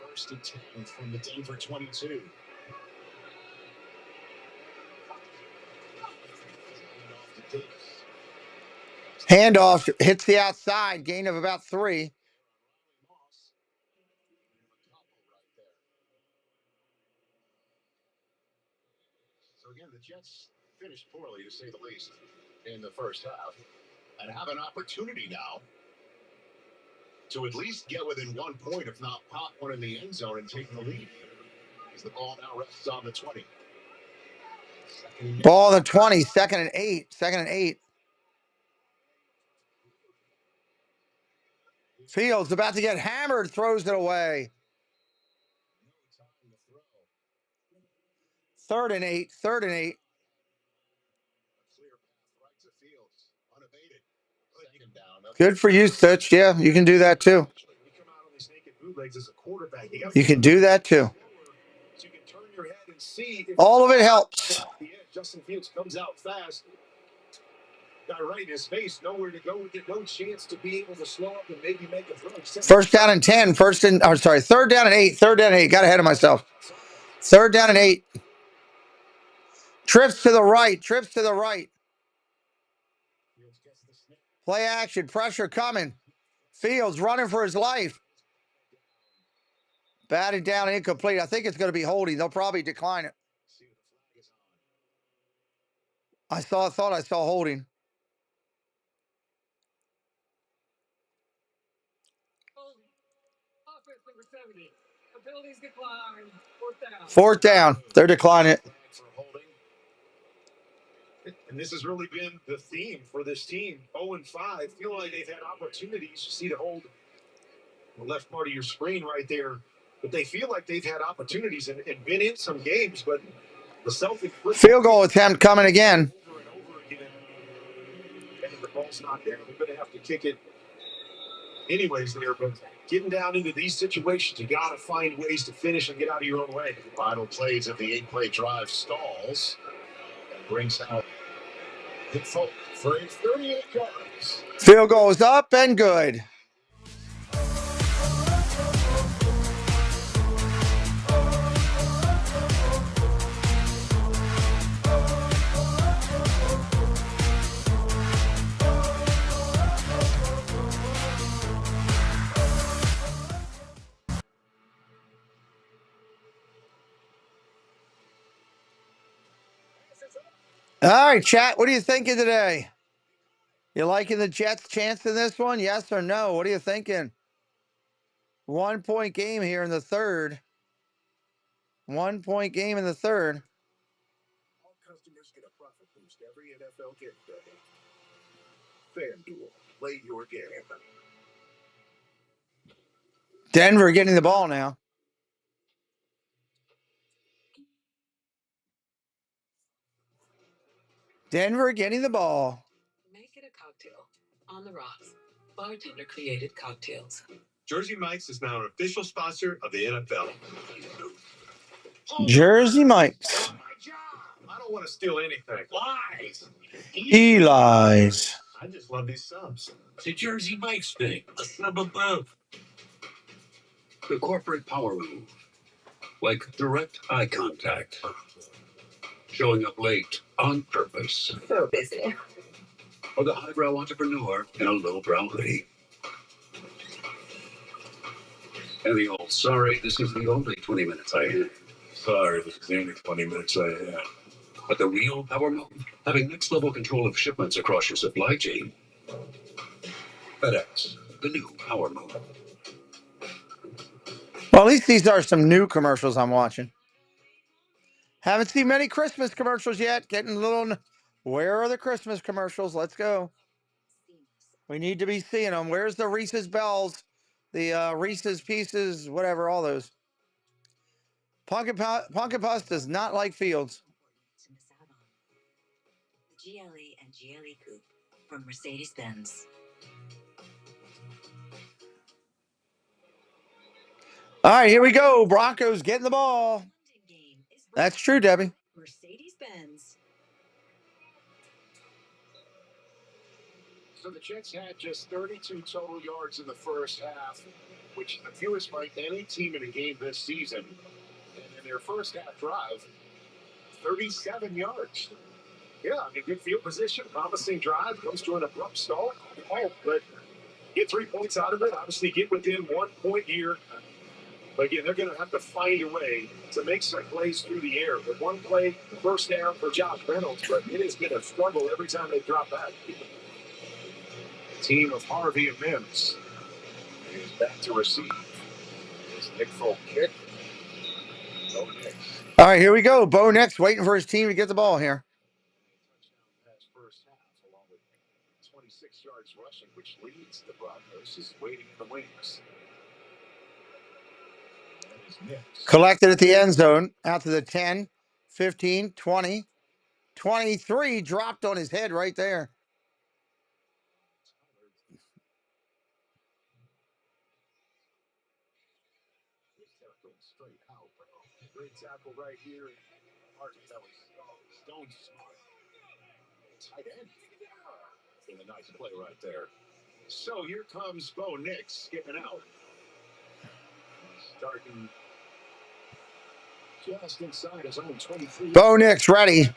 First and 10 from the Denver 22. Handoff hits the outside, gain of about 3. finished poorly, to say the least, in the first half, and have an opportunity now to at least get within 1 point, if not pop one in the end zone and take the lead. As the ball now rests on the 20. Ball on the 20, 2nd and 8. 2nd and 8. Fields about to get hammered, throws it away. 3rd and 8. 3rd and 8. Good for you, Stitch. Yeah, you can do that too. You can do that too. All of it helps. Justin Fields comes out fast. Got right in his face, nowhere to go with it, no chance to be able to slow up and maybe make a throw. 1st down and 10. 3rd down and 8. 3rd down and 8. Got ahead of myself. 3rd down and 8. Trips to the right. Trips to the right. Play action. Pressure coming. Fields running for his life. Batted down, incomplete. I think it's going to be holding. They'll probably decline it. I thought I saw holding. Offense number 70. Abilities decline. 4th down. 4th down. They're declining it. And this has really been the theme for this team. 0-5. Feel like they've had opportunities. You see the hold the left part of your screen right there. But they feel like they've had opportunities and been in some games, but the Celtics field goal attempt coming again. Over and over again. And the ball's not there. They're going to have to kick it anyways there, but getting down into these situations, you got to find ways to finish and get out of your own way. Final plays of the 8-play drive stalls and brings out Nick Folk for a 38 yards. Field goes up and good. All right, chat. What are you thinking today? You liking the Jets' chance in this one? Yes or no? What are you thinking? 1 point game here in the 3rd. 1 point game in the 3rd. All customers get a profit boost every NFL game day. FanDuel, play your game. Denver getting the ball now. Denver getting the ball. Make it a cocktail. On the rocks. Bartender created cocktails. Jersey Mike's is now an official sponsor of the NFL. Jersey Mike's. I don't want to steal anything. Lies. Eli's. I just love these subs. It's a Jersey Mike's thing. A sub above. The corporate power move. Like direct eye contact. Showing up late on purpose. So busy. Or the highbrow entrepreneur in a lowbrow hoodie. And the old, sorry, this is the only 20 minutes I have. Sorry, this is the only 20 minutes I have. But the real power move? Having next level control of shipments across your supply chain. FedEx, the new power move. Well, at least these are some new commercials I'm watching. Haven't seen many Christmas commercials yet. Getting a little... Where are the Christmas commercials? Let's go. We need to be seeing them. Where's the Reese's Bells? The Reese's Pieces, whatever, all those. Pumpkin Puss does not like Fields. The GLE and GLE Coupe from Mercedes-Benz. All right, here we go. Broncos getting the ball. That's true, Debbie. Mercedes-Benz. So the Jets had just 32 total yards in the first half, which is the fewest by any team in a game this season. And in their first half drive, 37 yards. Yeah, I mean, good field position, promising drive, comes to an abrupt stall. But get 3 points out of it. Obviously, get within 1 point here But again, they're going to have to find a way to make some plays through the air. The one play, first down for Josh Reynolds, but it has been a struggle every time they drop back. Team of Harvey and Mims is back to receive. Is Nick Folk kick? No Nick. All right, here we go. Bo Nix waiting for his team to get the ball here. Pass first half, along with 26 yards rushing, which leads the Broncos. Is waiting in the wings. Collected at the end zone, out to the 10, 15, 20, 23, dropped on his head right there. Straight out, bro. Great tackle right here. That was Stone Smart. Tight end. And a nice play right there. So here comes Bo Nix skipping out. Starting just inside his own 23. Bo Nix ready.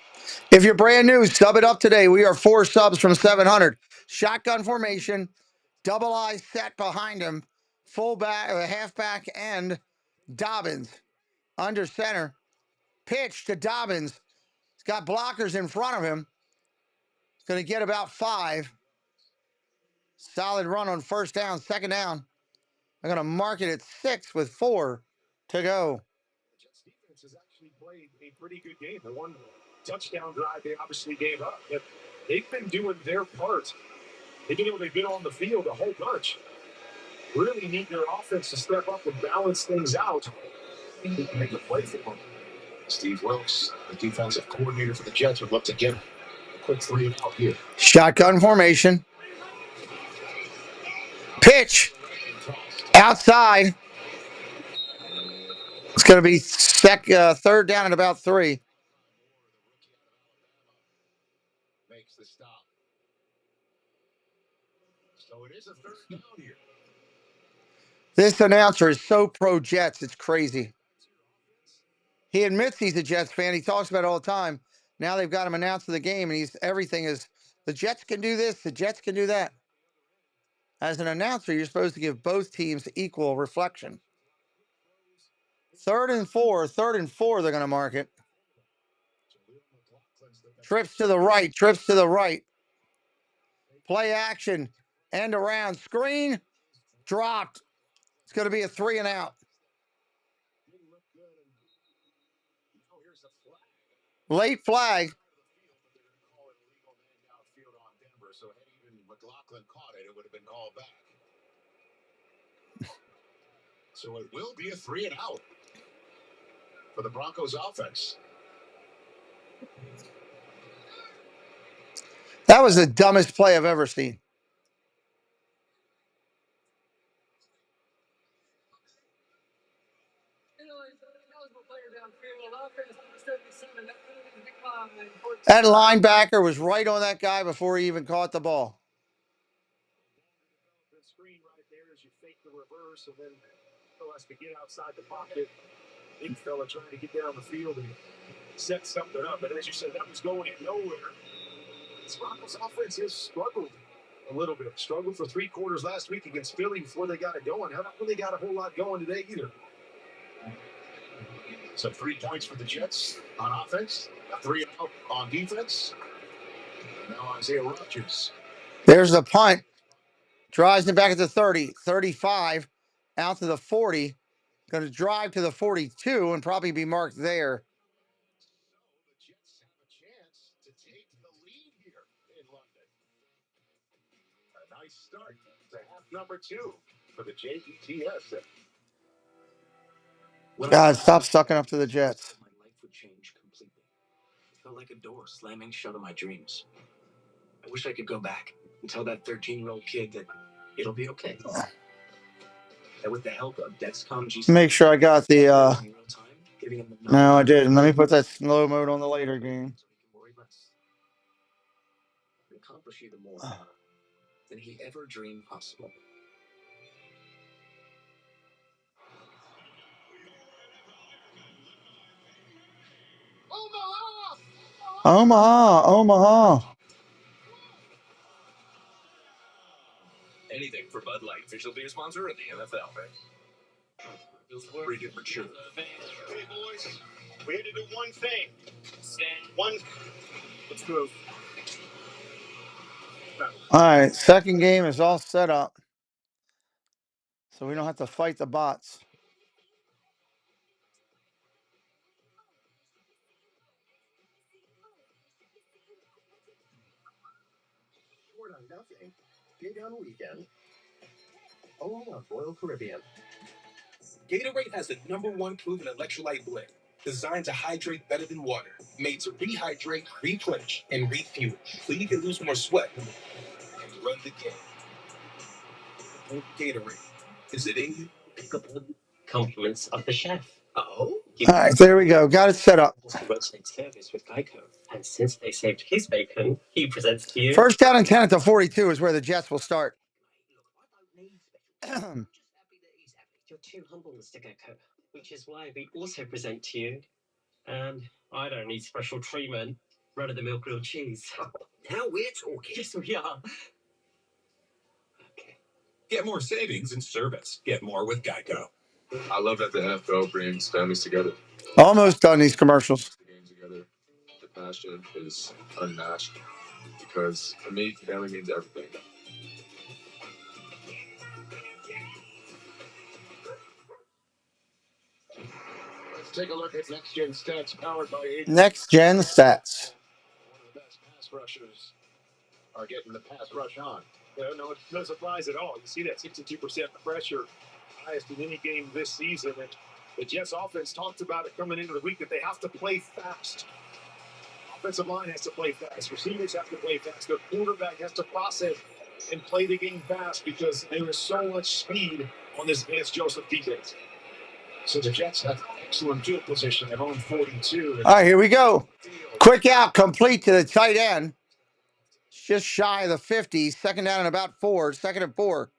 If you're brand new, sub it up today. We are 4 subs from 700. Shotgun formation, double I set behind him, fullback, halfback, and Dobbins under center. Pitch to Dobbins. He's got blockers in front of him. He's going to get about 5. Solid run on first down, second down. I'm going to mark it at 6 with 4 to go. The Jets defense has actually played a pretty good game. The one touchdown drive they obviously gave up. But they've been doing their part. They've been on the field a whole bunch. Really need their offense to step up and balance things out. Make a play for them. Steve Wilkes, the defensive coordinator for the Jets, would look to get a quick 3 and out here. Shotgun formation. Pitch. Outside. It's going to be third down and about 3. Makes the stop. So it is a third down here. This announcer is so pro Jets, it's crazy. He admits he's a Jets fan. He talks about it all the time. Now they've got him announcing the game, and everything is, the Jets can do this, the Jets can do that. As an announcer, you're supposed to give both teams equal reflection. 3rd and 4, they're going to mark it. Trips to the right. Play action, end around, screen, dropped. It's going to be a 3 and out. Late flag. So had even McLaughlin caught it, it would have been called back. So it will be a 3 and out for the Broncos offense. That was the dumbest play I've ever seen. That linebacker was right on that guy before he even caught the ball. Screen right there as you fake the reverse, and then has to get outside the pocket. Big fella trying to get down the field and set something up. And as you said, that was going nowhere. This Broncos offense has struggled a little bit. Struggled for 3 quarters last week against Philly before they got it going. Haven't really got a whole lot going today either. So 3 points for the Jets on offense, 3 out on defense. Now Isaiah Rodgers. There's the punt. Drives it back at the 30, 35, out to the 40. Going to drive to the 42 and probably be marked there. So the Jets have a chance to take the lead here in London. A nice start to half number 2 for the JETS. God, stop sucking up to the Jets. My life would change completely. It felt like a door slamming shut on my dreams. I wish I could go back and tell that 13-year-old kid that it'll be okay. That with the help of Dexcom G6, Make sure I got the no, I didn't. Let me put that slow mode on the later game. Accomplish even more than he ever dreamed possible. Omaha. Anything for Bud Light, official beer sponsor of the NFL. Rated mature. Hey, boys, we had to do one thing. One. Let's move. All right, second game is all set up, so we don't have to fight the bots. Short on nothing. Showdown weekend. Only on Royal Caribbean. Gatorade has the #1 proven electrolyte blend, designed to hydrate better than water, made to rehydrate, replenish, and refuel, so you can lose more sweat and run the game. Gatorade, is it in you? Got the compliments of the chef. Oh? All right, there we go. Got it set up. Rotate service with Geico. And since they saved his bacon, he presents to you. First down and 10 at the 42 is where the Jets will start. You're too humble, Mr. Gecko, which is why we also present to you. And I don't need special treatment. Run-of-the-mill grilled cheese. Now we're talking. Yes, we are. Okay. Get more savings in service. Get more with Geico. I love that the NFL brings families together. Almost done these commercials. The game together. The passion is unmatched because for me, family means everything. Let's take a look at Next Gen Stats powered by Next Gen Stats. One of the best pass rushers are getting the pass rush on. Yeah, no surprise at all. You see that 62% pressure, highest in any game this season. And the Jets offense talked about it coming into the week that they have to play fast. Offensive line has to play fast. Receivers have to play fast. The quarterback has to process and play the game fast because there is so much speed on this Vance Joseph defense. So the Jets have excellent field position. They've owned 42. All right, here we go. Quick out, complete to the tight end. Just shy of the 50. Second down and about 4. Second and 4.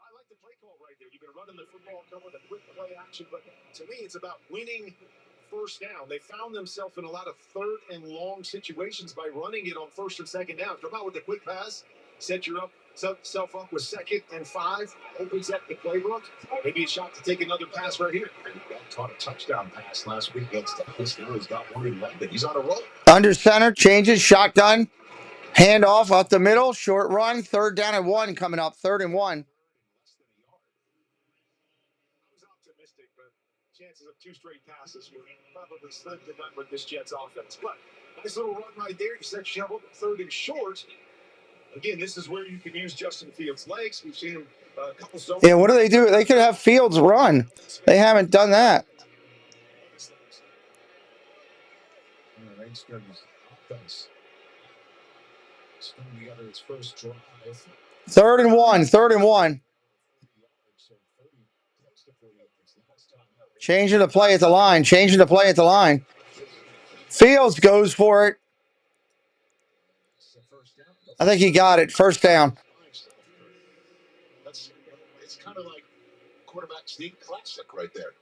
I like the play call right there. You've been running the football, come with a quick play action, but to me, it's about winning first down. They found themselves in a lot of third and long situations by running it on first and second down. Come out with a quick pass, set yourself up with 2nd and 5, opens up the playbook. Maybe a shot to take another pass right here. Caught a touchdown pass last week against Dallas. Now he's got one in London. He's on a roll. Under center, changes, shotgun, handoff up the middle, short run, 3rd down and 1 coming up, 3rd and 1. I was optimistic, but chances of 2 straight passes were probably slim to none with this Jets offense. But nice little run right there. You set yourself up 3rd and short. Again, this is where you can use Justin Fields' legs. We've seen him a couple zones. Yeah, what do? They could have Fields run. They haven't done that. Offense. Strung together its first drive. 3rd and 1. 3rd and 1. Changing the play at the line. Changing the play at the line. Fields goes for it. I think he got it. First down. It's kind of like quarterback sneak classic right there,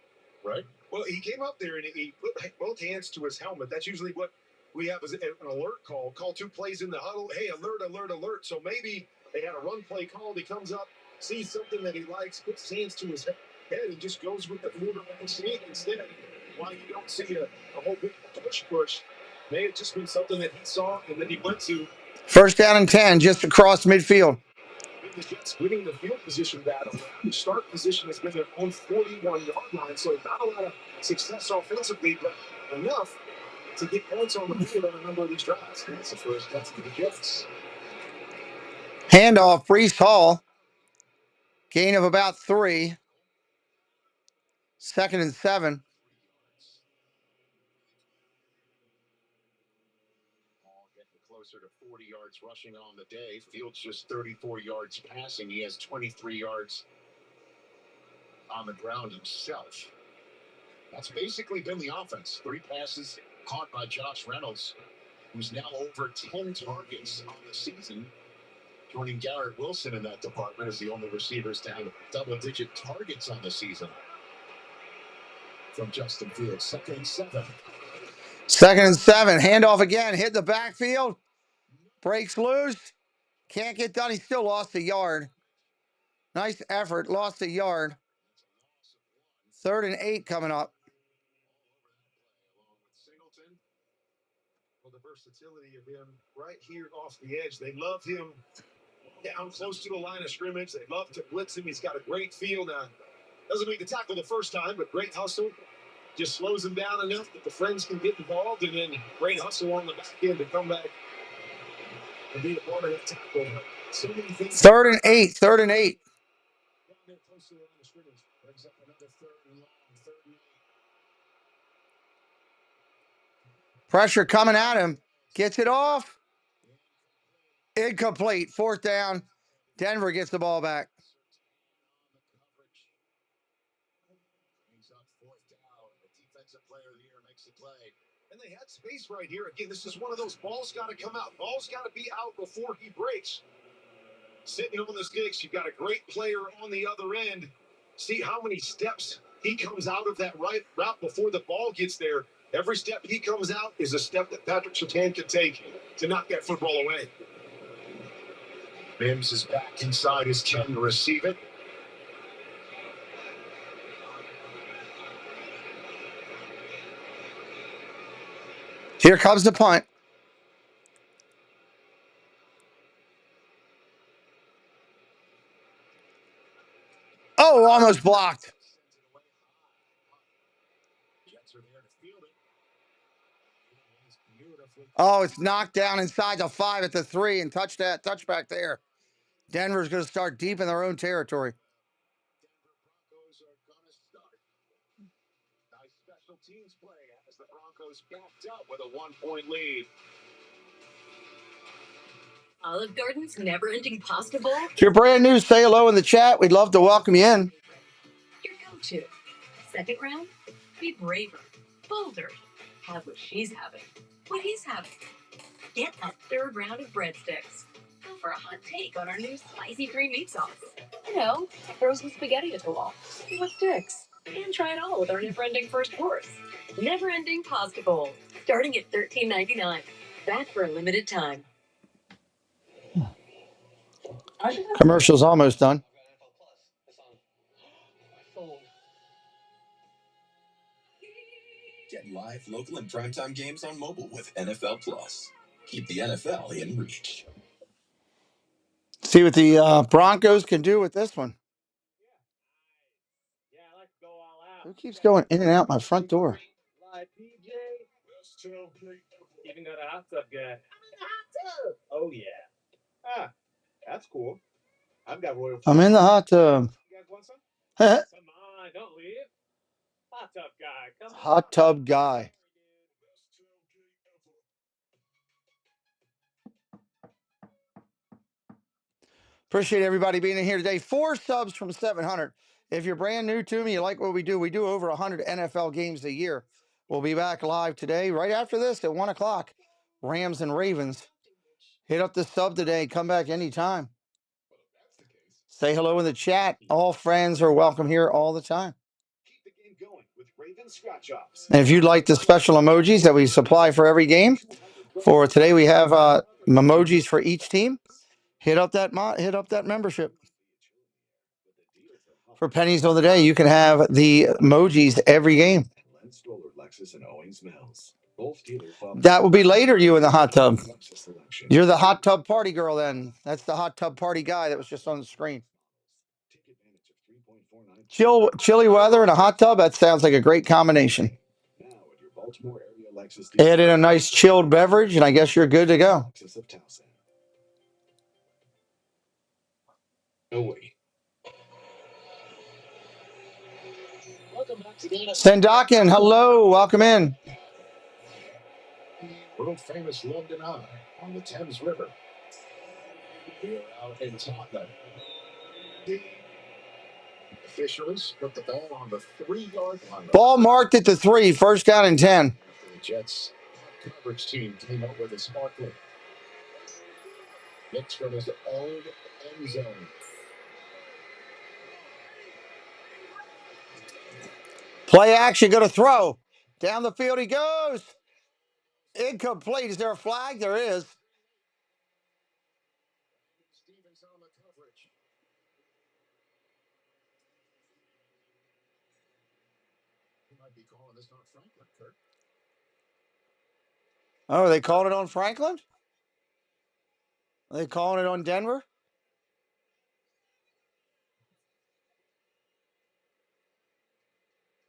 right? Well, he came up there and he put both hands to his helmet. That's usually what we have as an alert call. Call 2 plays in the huddle. Hey, alert, alert, alert. So maybe they had a run play called. He comes up, sees something that he likes, puts his hands to his head, and just goes with the quarterback sneak instead. Why you don't see a whole big push. May have just been something that he saw and then he went to. First down and 10, just across midfield. The Jets winning the field position battle. The start position has been their own 41-yard line, so not a lot of success offensively, but enough to get points on the field on a number of these drives. That's the first. That's the Jets. Handoff, Brees Hall. Gain of about 3. 2nd and 7. Closer to 40 yards rushing on the day. Fields just 34 yards passing. He has 23 yards on the ground himself. That's basically been the offense. 3 passes caught by Josh Reynolds, who's now over 10 targets on the season, joining Garrett Wilson in that department as the only receivers to have double-digit targets on the season. From Justin Fields, 2nd and 7. 2nd and 7. Handoff again. Hit the backfield. Breaks loose. Can't get done. He still lost a yard. Nice effort. Lost a yard. 3rd and 8 coming up. Well, the versatility of him right here off the edge. They love him down close to the line of scrimmage. They love to blitz him. He's got a great feel now. Doesn't make the tackle the first time, but great hustle. Just slows him down enough that the friends can get involved, and then great hustle on the back end to come back and be a part of that tackle. So many things. 3rd and 8. 3rd and 8. Down there close to the line of scrimmage. Brings up another 3rd and long. 3rd and 8. Pressure coming at him. Gets it off. Incomplete. 4th down. Denver gets the ball back. And they had space right here. Again, this is one of those balls got to come out. Ball's got to be out before he breaks. Sitting on the sticks, you've got a great player on the other end. See how many steps he comes out of that right route before the ball gets there. Every step he comes out is a step that Patrick Surtain can take to knock that football away. Mims is back inside his 10 to receive it. Here comes the punt. Oh, almost blocked. Oh, it's knocked down inside the 5 at the 3 and touchback there. Denver's going to start deep in their own territory. Broncos are going to start. Nice special teams play as the Broncos backed up with a 1-point lead. Olive Garden's never-ending pasta bowl. If you're brand new, say hello in the chat. We'd love to welcome you in. Your go-to. Second round, be braver, bolder. Have what she's having, what he's having. Get that 3rd round of breadsticks. Go for a hot take on our new spicy green meat sauce. You know, throw some spaghetti at the wall. See what sticks. And try it all with our never-ending first course. Never-ending pasta bowl, starting at $13.99. That's for a limited time. Commercial's almost done. Get live, local, and primetime games on mobile with NFL Plus. Keep the NFL in reach. See what the Broncos can do with this one. Who keeps going in and out my front door? Even got a hot tub guy. Oh yeah. Ah, that's cool. I've got royal. I'm in the hot tub. You guys want some? Hot Come on, don't leave. Hot tub guy, come on. tub guy. Appreciate everybody being in here today. 4 subs from 700. If you're brand new to me, you like what we do over 100 NFL games a year. We'll be back live today, right after this at 1 o'clock. Rams and Ravens. Hit up the sub today. Come back anytime. Say hello in the chat. All friends are welcome here all the time. Keep the game going with Raven scratch-offs. And if you'd like the special emojis that we supply for every game, for today we have emojis for each team. Hit up that membership. For pennies on the day, you can have the emojis every game. That will be later, you in the hot tub. You're the hot tub party girl then. That's the hot tub party guy that was just on the screen. Chilly weather and a hot tub, that sounds like a great combination. Add in a nice chilled beverage, and I guess you're good to go. Sendakin, hello, welcome in. World famous London Eye on the Thames River. Here out in Tottenham. The officials put the ball on the 3-yard line. Ball marked at the 3, 1st down and 10. The Jets coverage team came up with a smart play. Looks for his own end zone. Play action, going to throw. Down the field he goes. Incomplete. Is there a flag? There is. Oh, are they calling it on Franklin? Are they calling it on Denver?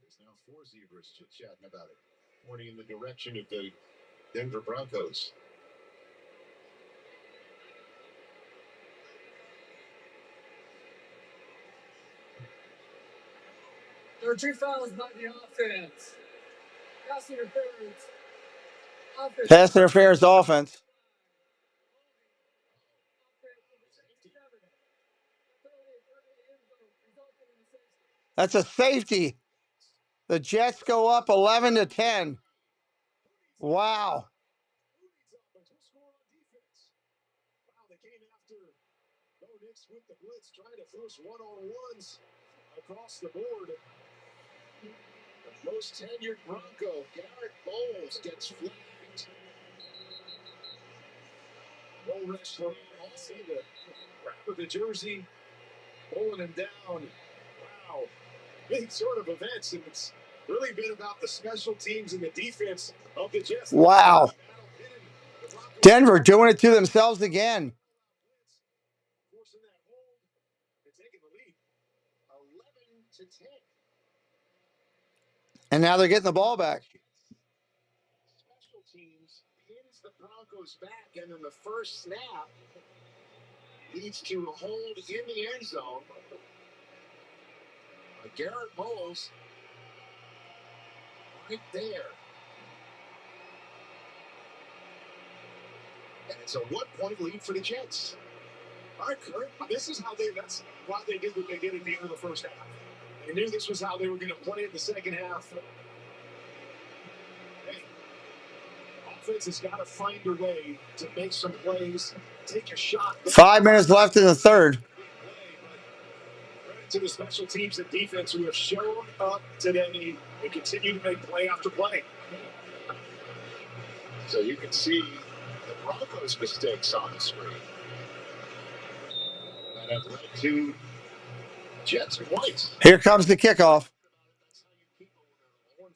There's now 4 zebras chit-chatting about it, pointing in the direction of the Denver Broncos. There are 2 fouls by the offense. Pass interference. Pass interference offense. That's a safety. The Jets go up 11-10. Wow. They came after Bo Nix with the blitz, trying to force one-on-ones across the board. The most tenured Bronco, Garrett Bowles, gets flagged. Bull rush for also the wrap of the jersey, pulling him down. Wow. Big sort of events, and it's really been about the special teams and the defense of the Jets. Wow. Denver doing it to themselves again. Forcing that hold and taking the lead. 11-10. And now they're getting the ball back. Special teams pins the Broncos back, and then the first snap leads to a hold in the end zone. Garrett Bowles right there. And it's a 1-point lead for the Jets. All right, Kurt, that's why they did what they did at the end of the first half. They knew this was how they were going to play in the second half. Hey, offense has got to find a way to make some plays, take a shot. 5 minutes left in the third. Credit to the special teams and defense who have shown up today and continue to make play after play. So you can see the Broncos' mistakes on the screen that have led to Jets points. Here comes the kickoff. That's how you keep a 1-5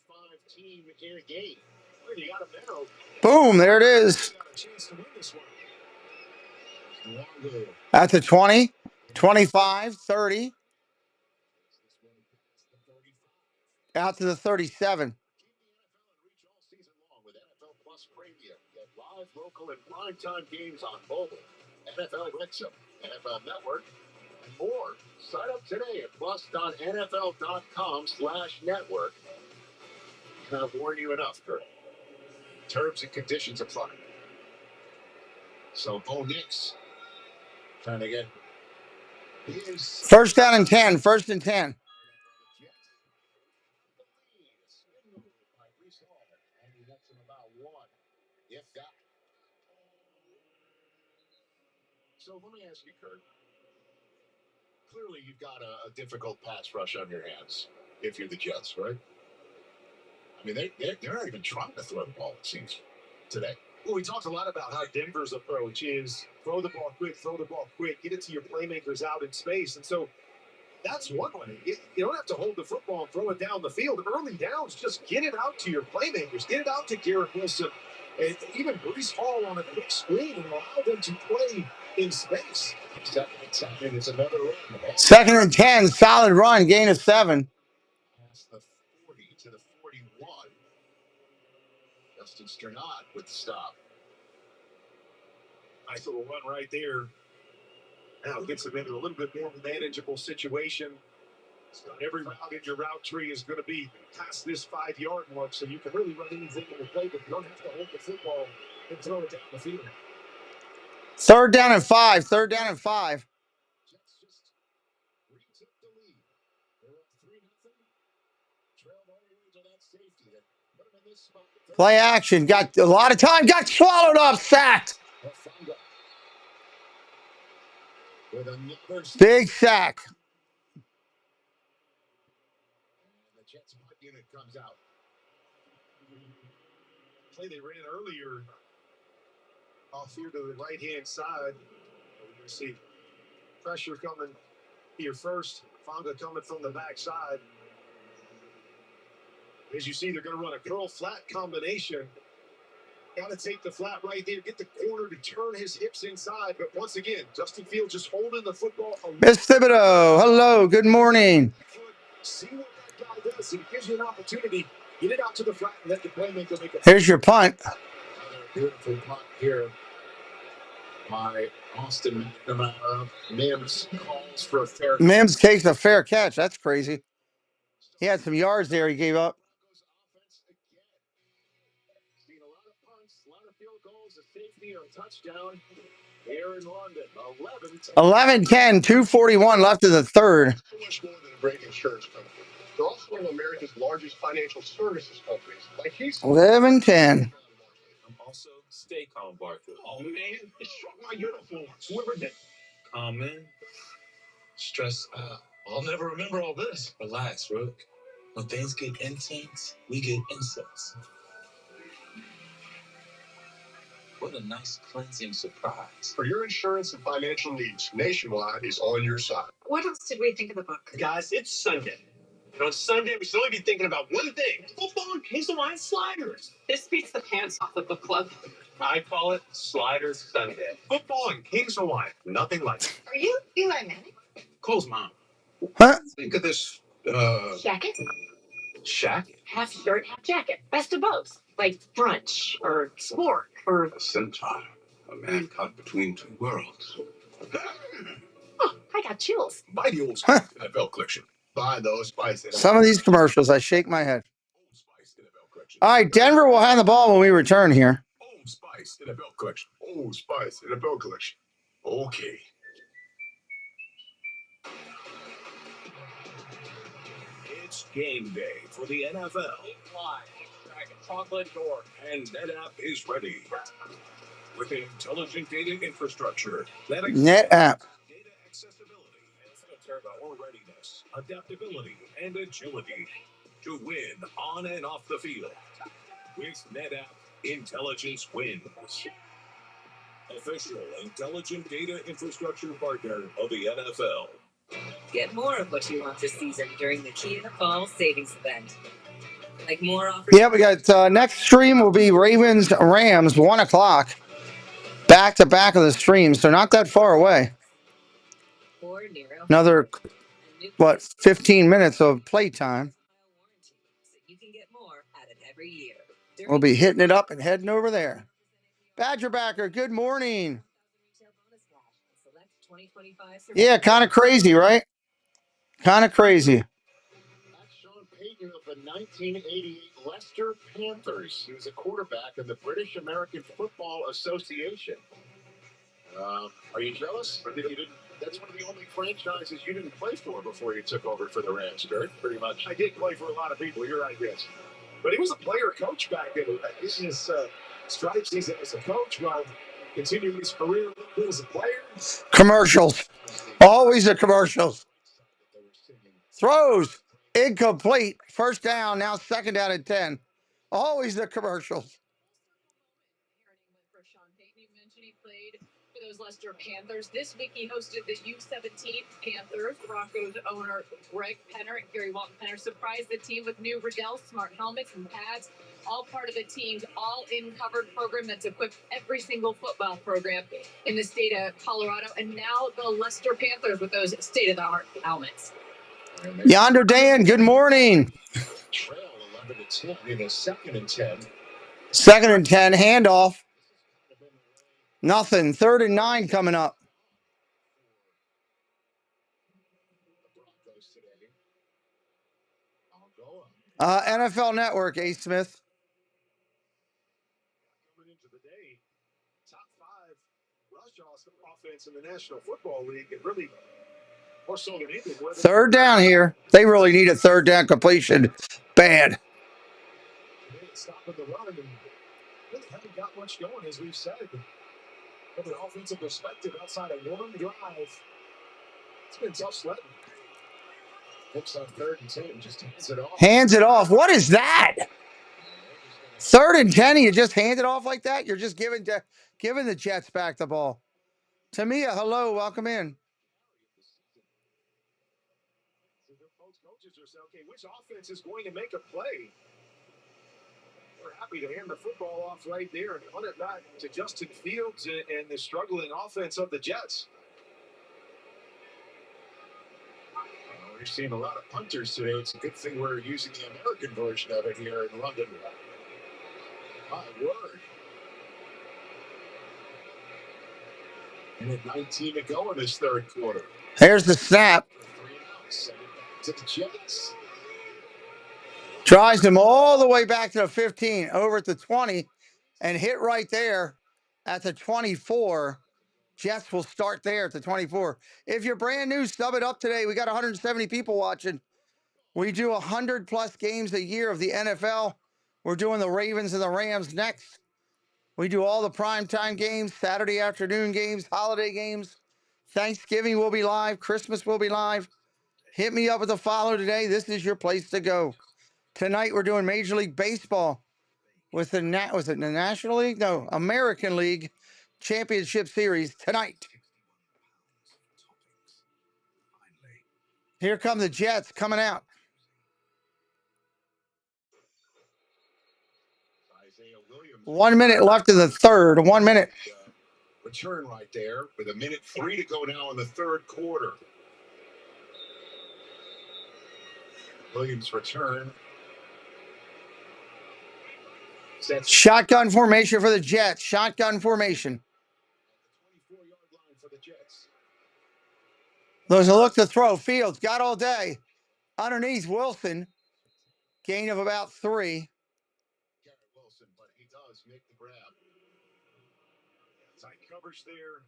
team in a game. Well, you got a medal. Boom, there it is. You got a chance to win this one. That's a 20, 25, 30. Out to the 37. With NFL Plus Premium, get live, local, and primetime games on mobile, NFL Wrexham, NFL Network, and more. Sign up today at plus.nfl.com/network. Can't warn you enough, Kurt. Terms and conditions apply. So Bo Nix trying to get his First down and 10. First and 10. If that. So let me ask you, Kurt. Clearly, you've got a difficult pass rush on your hands if you're the Jets, right? I mean, they're not even trying to throw the ball, it seems, today. Well, we talked a lot about how Denver's approach is throw the ball quick, get it to your playmakers out in space. And so that's one way. You don't have to hold the football and throw it down the field. Early downs, just get it out to your playmakers. Get it out to Garrett Wilson and even Breece Hall on a quick screen and allow them to play in space. Second and 10, it's another run. Second and 10. Solid run. Gain of 7. Past the 40 to the 41. Justin Sternad with the stop. Nice little run right there. Now gets them into a little bit more manageable situation. So every route in your route tree is going to be past this 5-yard mark, so you can really run anything in the play, but you don't have to hold the football and throw it down the field. Third down and 5. Third down and 5. Jets just retook the lead. They're up 3-0. Trailed all the way to that safety that put them in this spot. Play action. Got a lot of time. Got swallowed up. Sacked. With another Big sack. the Jets punt unit comes out. Play they ran earlier off here to the right-hand side. You see pressure coming here first. Fonga coming from the backside. As you see, they're going to run a curl flat combination. Got to take the flat right there, get the corner to turn his hips inside. But once again, Justin Fields just holding the football. Miss Thibodeau, hello, good morning. See what that guy does. It gives you an opportunity. Get it out to the flat and let the playmaker make it. Here's your punt. Another beautiful punt here by Austin McNamara. Mims calls for a fair. Mims takes a fair catch. That's crazy. He had some yards there he gave up. Seen a lot of punts, a lot of field goals, a safety or a touchdown here in London. 11-10, 2:41 left in the third. So much more than a great insurance company. They're also one of America's largest financial services companies. Like he's 11-10. Also, stay calm, Barker. Oh, man, it struck my uniform. Whoever did. Calm, man. Stress out. I'll never remember all this. Relax, Rook. When things get intense, we get incense. What a nice cleansing surprise. For your insurance and financial needs, Nationwide is on your side. What else did we think of the book? Guys, it's Sunday. And on Sunday, we should only be thinking about one thing. Football and Hazelwine sliders. This beats the pants off the book club. I call it Sliders Sunday. Football and Hazelwine. Nothing like it. Are you Eli Manning? Cole's mom. Huh? Think of this, Jacket? shack? Half shirt, half jacket. Best of both. Like brunch or sport or... A centaur. A man caught between two worlds. Oh, I got chills. Buy the Old Spice NFL collection. Buy those Spice. Some of these commercials, I shake my head. Old Spice NFL collection. All right, Denver will hand the ball when we return here. Old Spice NFL collection. Old Spice NFL collection. Okay. It's game day for the NFL. Fly, track a chocolate door. And NetApp is ready. With intelligent data infrastructure that NetApp. data accessibility, or readiness, adaptability, and agility to win on and off the field. With NetApp, intelligence wins. Official intelligent data infrastructure partner of the NFL. Get more of what you want this season during the Kia Fall Savings Event. Like more offers. Yeah, we got next stream will be Ravens Rams 1 o'clock. Back to back of the streams, so not that far away. Another 15 minutes of playtime. You can get more out of every year. We'll be hitting it up and heading over there. Badgerbacker, good morning. Yeah, kind of crazy, right? Kind of crazy. That's Sean Payton of the 1988 Leicester Panthers. He was a quarterback in the British American Football Association. Are you jealous? Or that you didn't? That's one of the only franchises you didn't play for before you took over for the Rams, Kurt. Pretty much. I did play for a lot of people. You're right, yes. But he was a player coach back then. This is stripes. He's as a coach while continuing his career as a player. Commercials. Always the commercials. Throws. Incomplete. First down. Now second down and 10. Always the commercials. Those Leicester Panthers. This week he hosted the U17 Panthers. Broncos owner Greg Penner and Gary Walton Penner surprised the team with new Riddell smart helmets and pads, all part of the team's all-in covered program that's equipped every single football program in the state of Colorado. And now the Leicester Panthers with those state-of-the-art helmets. Yonder Dan, good morning. Trail 11-10 in a 2nd and 10. 2nd and 10, handoff. Nothing. 3rd and 9 coming up. NFL Network, A. Smith. Coming into the day, top 5 rush offense in the National Football League, and really more so than anything. 3rd down here. They really need a 3rd down completion. Bad. Stopping the run and really haven't got much going, as we've said. From an offensive perspective, outside of one drive, it's been tough sledding. Looks on 3rd and 10, just hands it off. Hands it off. What is that? 3rd and 10, you just hand it off like that? You're just giving the Jets back the ball. Tamia, hello, welcome in. Coaches are saying, okay, which offense is going to make a play? were happy to hand the football off right there and run it back to Justin Fields and the struggling offense of the Jets. We're seeing a lot of punters today. It's a good thing we're using the American version of it here in London. My word. And at 19 to go in this third quarter. Here's the snap. Send it back to the Jets. Drives him all the way back to the 15, over at the 20, and hit right there at the 24. Jets will start there at the 24. If you're brand new, sub it up today. We got 170 people watching. We do 100+ games a year of the NFL. We're doing the Ravens and the Rams next. We do all the primetime games, Saturday afternoon games, holiday games. Thanksgiving will be live. Christmas will be live. Hit me up with a follow today. This is your place to go. Tonight we're doing Major League Baseball with the National League? No, American League Championship Series tonight. Here come the Jets coming out. Williams. 1 minute left in the third. 1 minute. Return right there with 1:03 to go now in the third quarter. Williams return. Shotgun formation for the Jets. Shotgun formation. 24-yard line for the Jets. There's a look to throw. Fields got all day. Underneath Wilson. Gain of about 3. Wilson, but he does make the grab. Tight coverage there.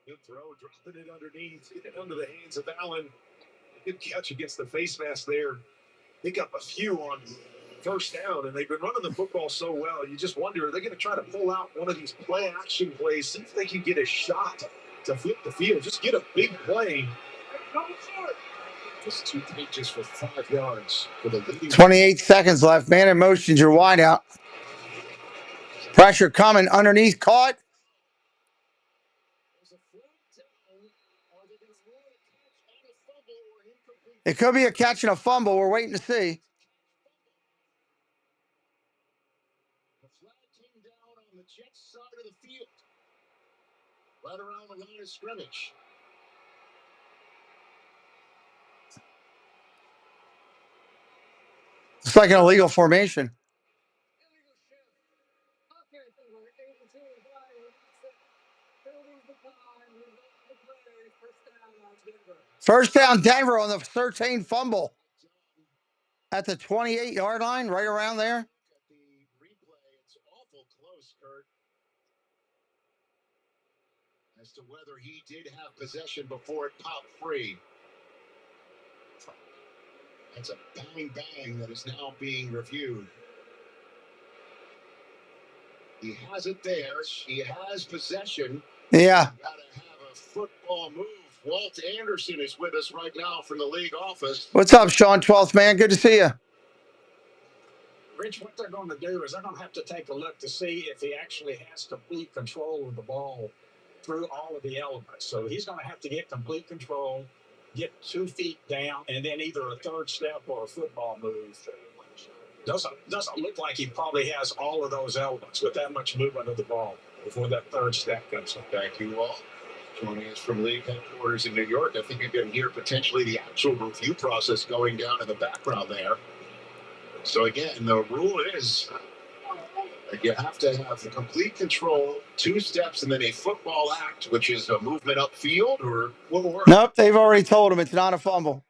Good throw, dropping it underneath. Get it under the hands of Allen. Good catch against the face mask there. Pick up a few on first down, and they've been running the football so well. You just wonder, are they going to try to pull out one of these play action plays, see if they can get a shot to flip the field, just get a big play. Just 2 pitches for 5 yards for the leading. 28 seconds left. Man in motion's your wide out. Pressure coming underneath. Caught. It could be a catch and a fumble. We're waiting to see. The flag came down on the Jets side of the field. Right around the line of scrimmage. It's like an illegal formation. First down, Denver on the 13 fumble. At the 28-yard line, right around there. The replay, it's awful close, Kurt. As to whether he did have possession before it popped free. That's a bang that is now being reviewed. He has it there. He has possession. Yeah. Got to have a football move. Walt Anderson is with us right now from the league office. What's up, Sean 12th, man? Good to see you. Rich, what they're going to do is they're going to have to take a look to see if he actually has complete control of the ball through all of the elements. So he's going to have to get complete control, get 2 feet down, and then either a third step or a football move. Doesn't look like he probably has all of those elements with that much movement of the ball before that third step comes up. Thank you all. Joining us from league headquarters in New York. I think you can hear potentially the actual review process going down in the background there. So again, the rule is that you have to have the complete control, 2 steps, and then a football act, which is a movement upfield or what will work. Nope, they've already told him it's not a fumble.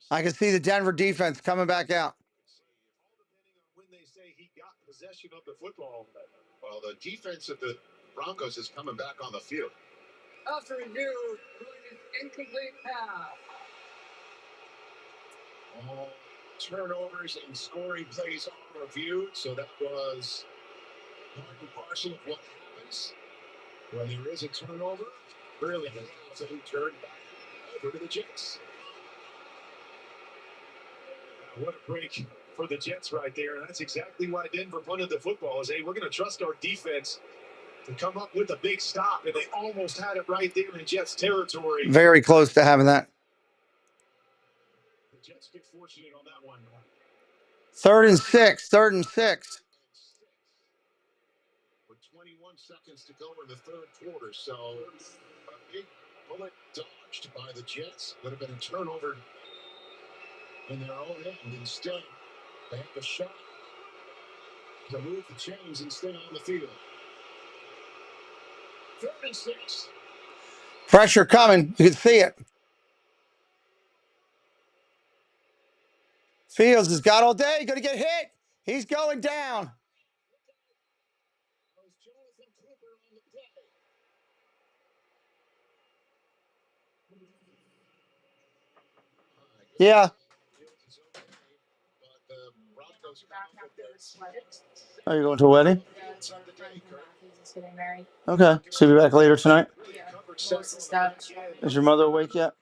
I can see the Denver defense coming back out. When they say he got possession of the football. Well, the defense of the Broncos is coming back on the field. After review, incomplete pass. All turnovers and scoring plays are reviewed, so that was part and parcel of what happens when there is a turnover. Really, it's a turn back over to the Jets. What a break for the Jets right there. And that's exactly why Denver punted the football is, hey, we're going to trust our defense to come up with a big stop. And they almost had it right there in Jets territory. Very close to having that. The Jets get fortunate on that one. Third and 6. 3rd and 6. With 21 seconds to go in the third quarter, so a big bullet dodged by the Jets. Would have been a turnover in their own end. Instead, they have a shot to move the chains and stay on the field. 3rd and 6. Pressure coming. You can see it. Fields has got all day. Going to get hit. He's going down. Yeah. Are you going to a wedding? Okay. She'll be back later tonight. Is your mother awake yet?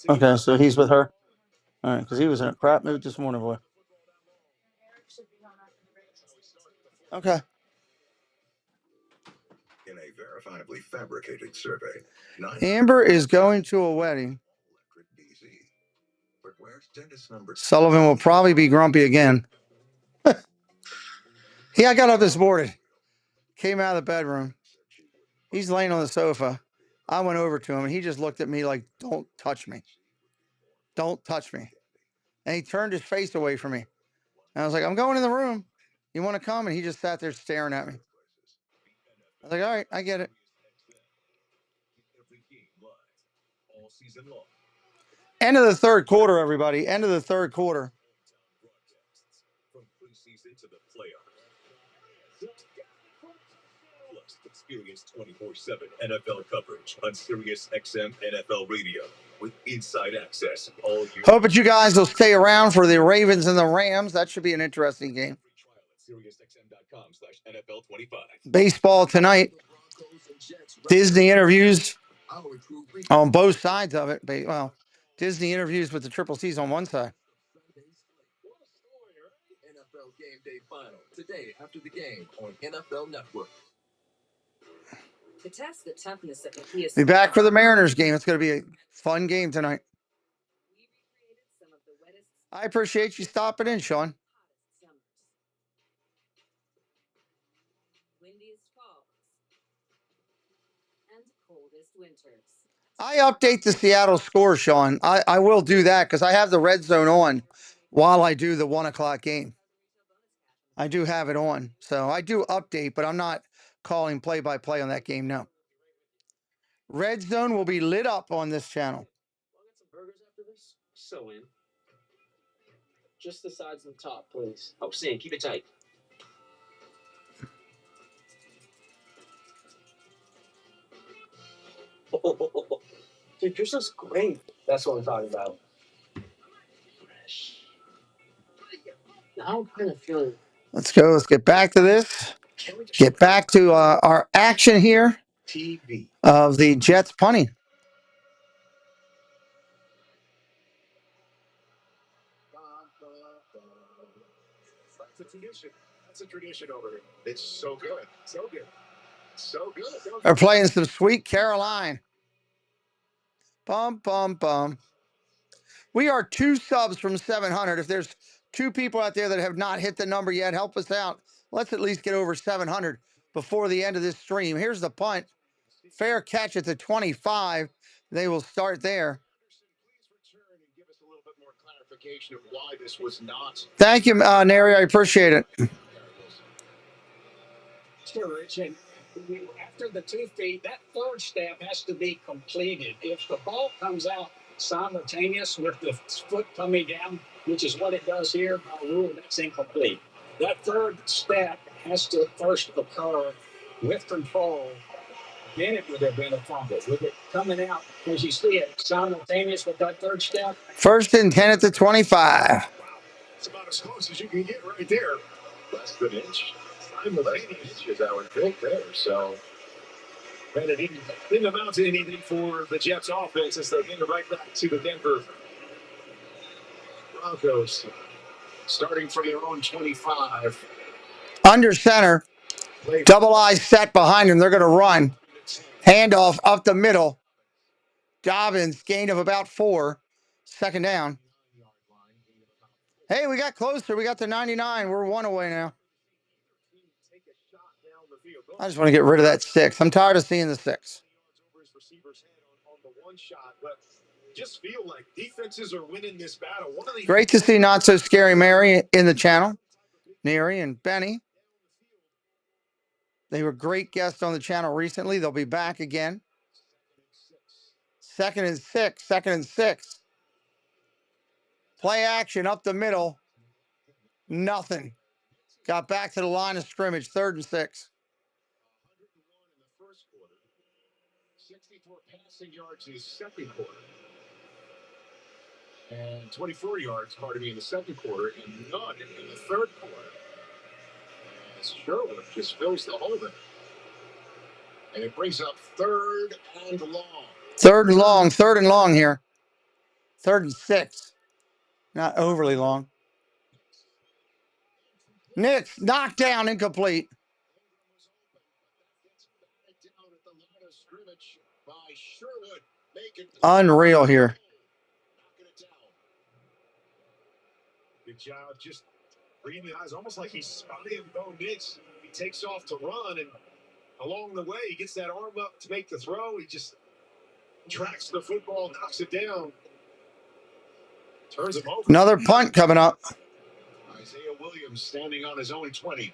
Okay, so he's with her. All right, because he was in a crap mood this morning, boy. Okay. In a verifiably fabricated survey, Amber is going to a wedding. but where's dentist number? Sullivan will probably be grumpy again. I got up this morning, came out of the bedroom. He's laying on the sofa. I went over to him, and he just looked at me like, don't touch me. Don't touch me. And he turned his face away from me. And I was like, I'm going in the room. You want to come? And he just sat there staring at me. I was like, all right, I get it. End of the third quarter, everybody. End of the third quarter. From preseason to the playoffs. Plus, experience 24/7 NFL coverage on Sirius XM NFL Radio with inside access all year. Hope that you guys will stay around for the Ravens and the Rams. That should be an interesting game. Baseball tonight. Disney interviews on both sides of it. Well, Disney interviews with the Triple C's on one side. NFL Game Day Final today after the game on NFL Network. To test the toughness of the PS. Be back for the Mariners game. It's going to be a fun game tonight. I appreciate you stopping in, Sean. Windiest falls and coldest winters. I update the Seattle score, Sean. I will do that because I have the red zone on while I do the 1 o'clock game. I do have it on. So I do update, but I'm not calling play-by-play on that game, no. Red zone will be lit up on this channel. I'll get some burgers after this. So in. Just the sides and the top, please. Oh, Sam, keep it tight. Dude, yours looks great. That's what I'm talking about. Fresh. Now I'm kind of feeling. Let's go. Let's get back to this. Get back to our action here of the Jets punting. That's a tradition. That's a tradition over here. It's so good. So good. So good. They're playing some Sweet Caroline. Bum, bum, bum. We are 2 subs from 700. If there's 2 people out there that have not hit the number yet, help us out. Let's at least get over 700 before the end of this stream. Here's the punt. Fair catch at the 25. They will start there. Of why this was not. Thank you, Neri. I appreciate it. Sure, Rich. And after the 2 feet, that third step has to be completed. If the ball comes out simultaneous with the foot coming down, which is what it does here, by rule, that's incomplete. That third step has to first occur with control. Then it would have been a fumble. With it coming out, as you see it, simultaneous with that third step. 1st and 10 at the 25. It's about as close as you can get right there. Less than an inch. Inches, I would think there. So, and it didn't amount to anything for the Jets offense as they get it right back to the Denver Broncos. Starting from their own 25. Under center. Double I set behind him. They're going to run. Handoff up the middle. Dobbins, gain of about 4. 2nd down. Hey, we got closer. We got to 99. We're 1 away now. I just want to get rid of that 6. I'm tired of seeing the 6. Just feel like defenses are winning this battle. Great to see Not So Scary Mary in the channel. Neri and Benny. They were great guests on the channel recently. They'll be back again. 2nd and 6. 2nd and 6. Play action up the middle. Nothing. Got back to the line of scrimmage. 3rd and 6. 64 passing yards in the second quarter. And 24 yards, pardon me, in the second quarter, and none in the third quarter. As Sherwood just fills the hole there. And it brings up 3rd and long. 3rd and long. 3rd and long here. 3rd and 6. Not overly long. Nix, knockdown, incomplete. Unreal here. Good job, just reading the eyes, almost like he's spying Bo Nix. He takes off to run, and along the way, he gets that arm up to make the throw. He just tracks the football, knocks it down, turns him over. Another punt coming up. Isaiah Williams standing on his own 20.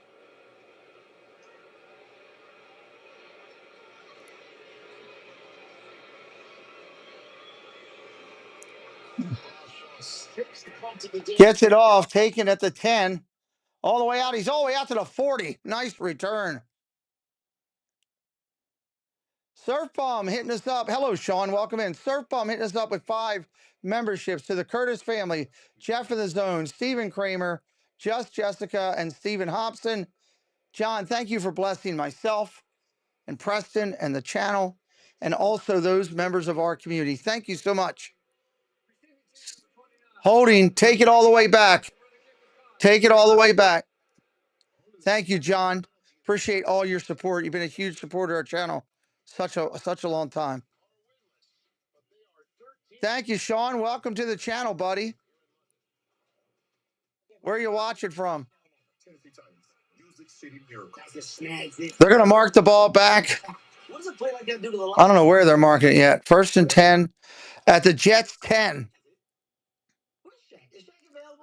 Gets it off, taken at the 10. All the way out. He's all the way out to the 40. Nice return. Surf Bomb hitting us up. Hello, Sean. Welcome in. Surf Bomb hitting us up with 5 memberships to the Curtis family. Jeff in the Zone, Stephen Kramer, Just Jessica, and Stephen Hobson. John, thank you for blessing myself and Preston and the channel and also those members of our community. Thank you so much. Holding, take it all the way back. Take it all the way back. Thank you, John. Appreciate all your support. You've been a huge supporter of our channel such a long time. Thank you, Sean. Welcome to the channel, buddy. Where are you watching from? They're going to mark the ball back. I don't know where they're marking it yet. 1st and 10 at the Jets 10.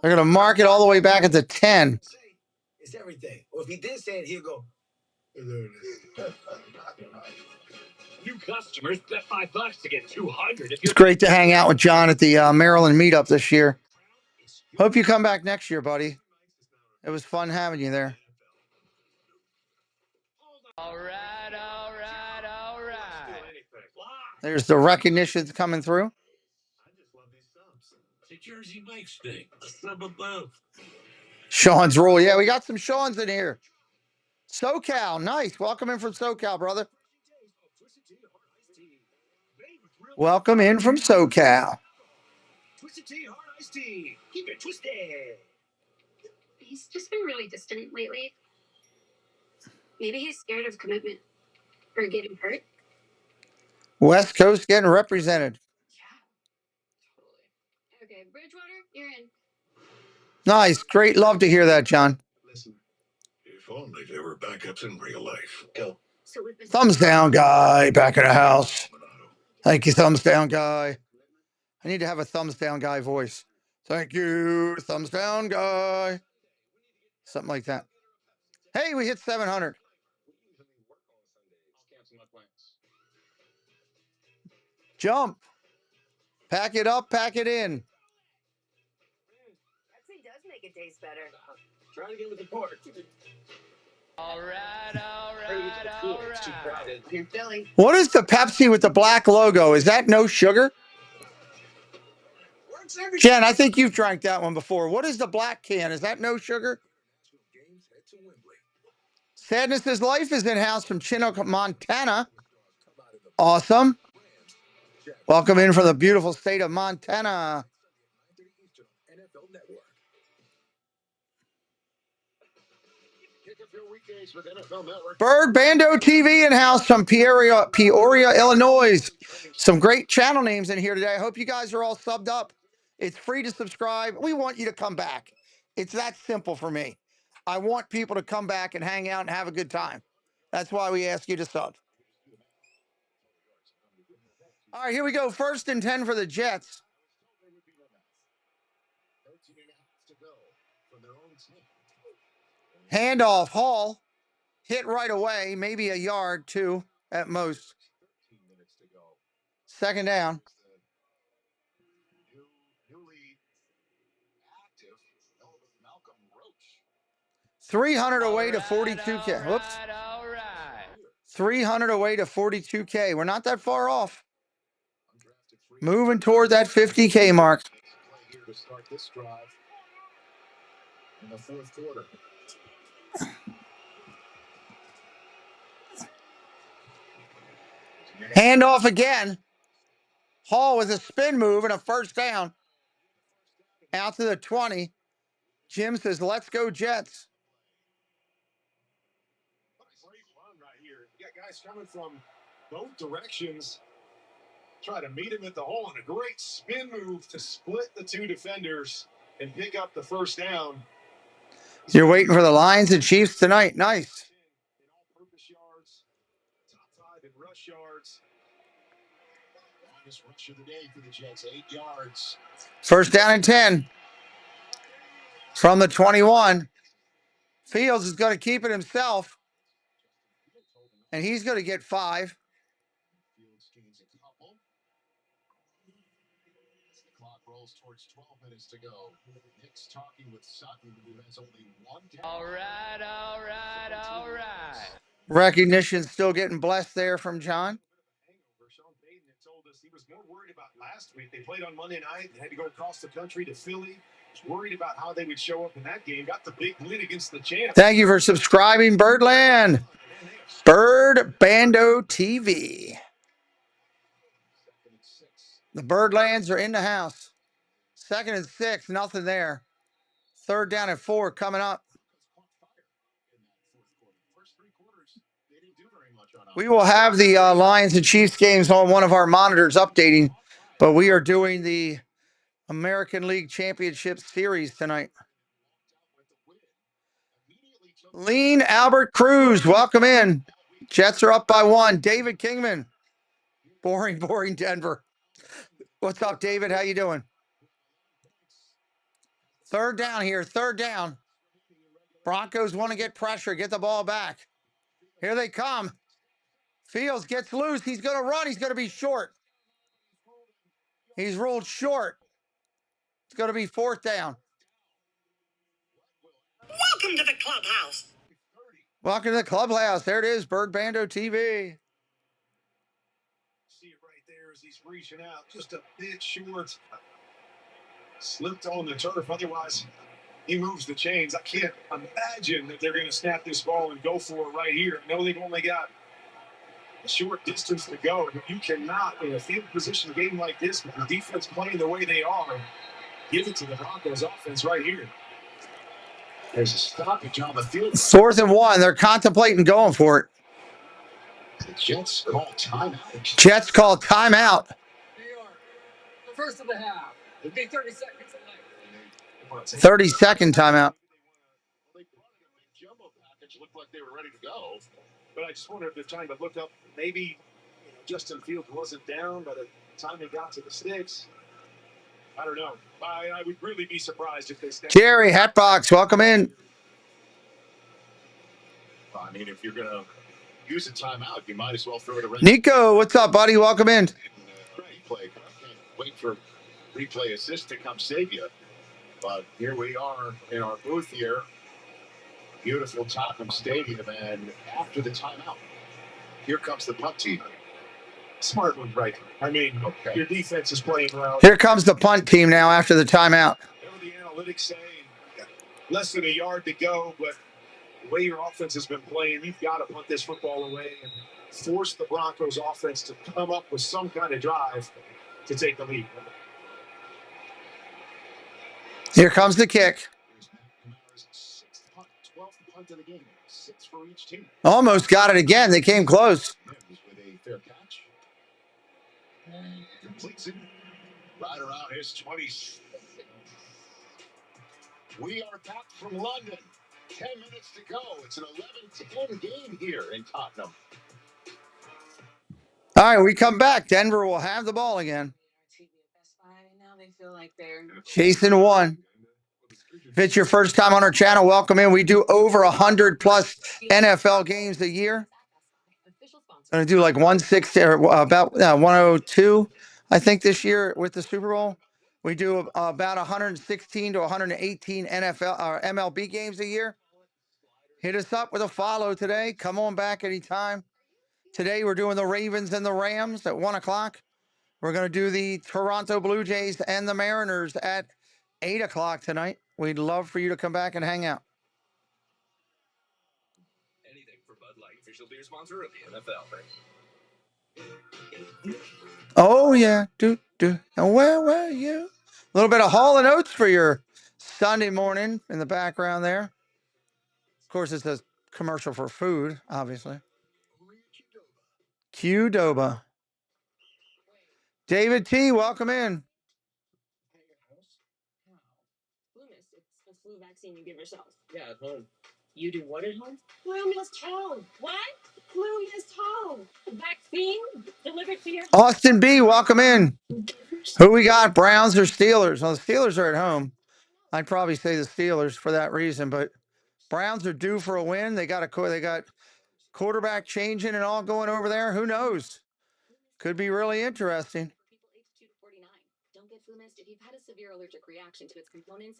They're going to mark it all the way back at the 10. It's everything. Or if he did say it, he'll go. New customers, bet $5 to get 200. It's great to hang out with John at the Maryland meetup this year. Hope you come back next year, buddy. It was fun having you there. All right. There's the recognitions coming through. The Jersey Mike's thing. A sub above. Sean's rule. Yeah, we got some Sean's in here. SoCal. Nice. Welcome in from SoCal, brother. Welcome in from SoCal. Twisted tea, hard iced tea. Keep it twisted. He's just been really distant lately. Maybe he's scared of commitment or getting hurt. West Coast getting represented. Okay, Bridgewater, you're in. Nice. Great. Love to hear that, John. Listen, if only there were backups in real life. Go. Thumbs down, guy. Back in the house. Thank you, thumbs down, guy. I need to have a thumbs down guy voice. Thank you, thumbs down, guy. Something like that. Hey, we hit 700. Jump. Pack it up, pack it in. Pepsi does make it taste better. Try to get with the pork. All right. You're Philly. What is the Pepsi with the black logo? Is that no sugar? Jen, I think you've drank that one before. What is the black can? Is that no sugar? Sadness is Life is in house from Chinook, Montana. Awesome. Welcome in from the beautiful state of Montana. Bird Bando TV in house from Peoria, Illinois. Some great channel names in here today. I hope you guys are all subbed up. It's free to subscribe. We want you to come back. It's that simple for me. I want people to come back and hang out and have a good time. That's why we ask you to sub. All right, here we go. 1st and 10 for the Jets. Handoff, Hall. Hit right away, maybe a yard, 2 at most. 2nd down. 300 away to 42K. Whoops. 300 away to 42K. We're not that far off. Moving toward that 50K mark. Here to start this drive in the 4th quarter. Handoff again. Hall with a spin move and a 1st down. Out to the 20. Jim says, let's go Jets. Great run right here. You got guys coming from both directions. Try to meet him at the hole, and a great spin move to split the 2 defenders and pick up the 1st down. You're waiting for the Lions and Chiefs tonight. Nice. In all-purpose yards, top 5 in rush yards. Longest rush of the day for the Jets, 8 yards. 1st down and 10. From the 21. Fields is going to keep it himself. And he's going to get 5. Fields gains a couple. As the clock rolls towards 12 minutes to go. Nick's talking with Sutton, who has only 1 down. All right. Recognition still getting blessed there from John. Sean Payton had told us he was more worried about last week. They played on Monday night and had to go across the country to Philly. Was worried about how they would show up in that game. Got the big win against the champs. Thank you for subscribing, Birdland. Bird Bando TV. The Birdlands are in the house. 2nd and 6, nothing there. 3rd down and 4 coming up. We will have the Lions and Chiefs games on one of our monitors updating, but we are doing the American League Championship Series tonight. Lean Albert Cruz, welcome in. Jets are up by 1. David Kingman. Boring Denver. What's up, David? How you doing? 3rd down here. 3rd down. Broncos want to get pressure. Get the ball back. Here they come. Fields gets loose. He's going to run. He's going to be short. He's ruled short. It's going to be 4th down. Welcome to the clubhouse. Welcome to the clubhouse. There it is, Bird Bando TV. See it right there as he's reaching out. Just a bit short. Slipped on the turf. Otherwise, he moves the chains. I can't imagine that they're going to snap this ball and go for it right here. I know they've only got a short distance to go, but you cannot, in a field position game like this, with the defense playing the way they are, give it to the Broncos offense right here. There's a stoppage on the field. 4th and 1. They're contemplating going for it. The Jets call timeout. Jets call timeout. New York. The 1st of the half. It'll be 30 seconds left. 30-second timeout. They brought in a big jumbo package. Looked like they were ready to go. But I just wonder if they're trying to look up. Maybe Justin Fields wasn't down by the time they got to the sticks. I don't know. I would really be surprised if they stayed. Jerry Hatbox, welcome in. I mean, if you're going to use a timeout, you might as well throw it around. Nico, what's up, buddy? Welcome in. Replay. Can't wait for replay assist to come save you. But here we are in our booth here. Beautiful Tottenham Stadium. And after the timeout, here comes the punt team. Smart one, right? I mean, your defense is playing well. Here comes the punt team now after the timeout. Whatever the analytics say, less than a yard to go, but the way your offense has been playing, you've got to punt this football away and force the Broncos offense to come up with some kind of drive to take the lead. Here comes the kick. 12th punt of the game, 6 for each team. Almost got it again. They came close. With a fair catch. And completes it right around his 20. We are back from London. 10 minutes to go. It's an 11-10 game here in Tottenham. All right, we come back. Denver will have the ball again. Now they feel like they're Chasing one. If it's your first time on our channel, welcome in. We do over 100 plus NFL games a year. Going to do like 160 or about 102, I think, this year with the Super Bowl. We do about 116 to 118 NFL or MLB games a year. Hit us up with a follow today. Come on back anytime. Today we're doing the Ravens and the Rams at 1 o'clock. We're going to do the Toronto Blue Jays and the Mariners at 8 o'clock tonight. We'd love for you to come back and hang out. Anything for Bud Light, official beer sponsor of the NFL. Oh, yeah. And where were you? A little bit of Hall & Oates for your Sunday morning in the background there. Of course, it's a commercial for food, obviously. Qdoba. David T., welcome in. It's the flu vaccine you give yourself. Yeah, at home. You do what at home? Flu mist home. What? Flu mist home. Vaccine delivered to your Austin B., welcome in. Who we got, Browns or Steelers? Well, the Steelers are at home. I'd probably say the Steelers for that reason, but Browns are due for a win. They got quarterback changing and all going over there. Who knows? Could be really interesting.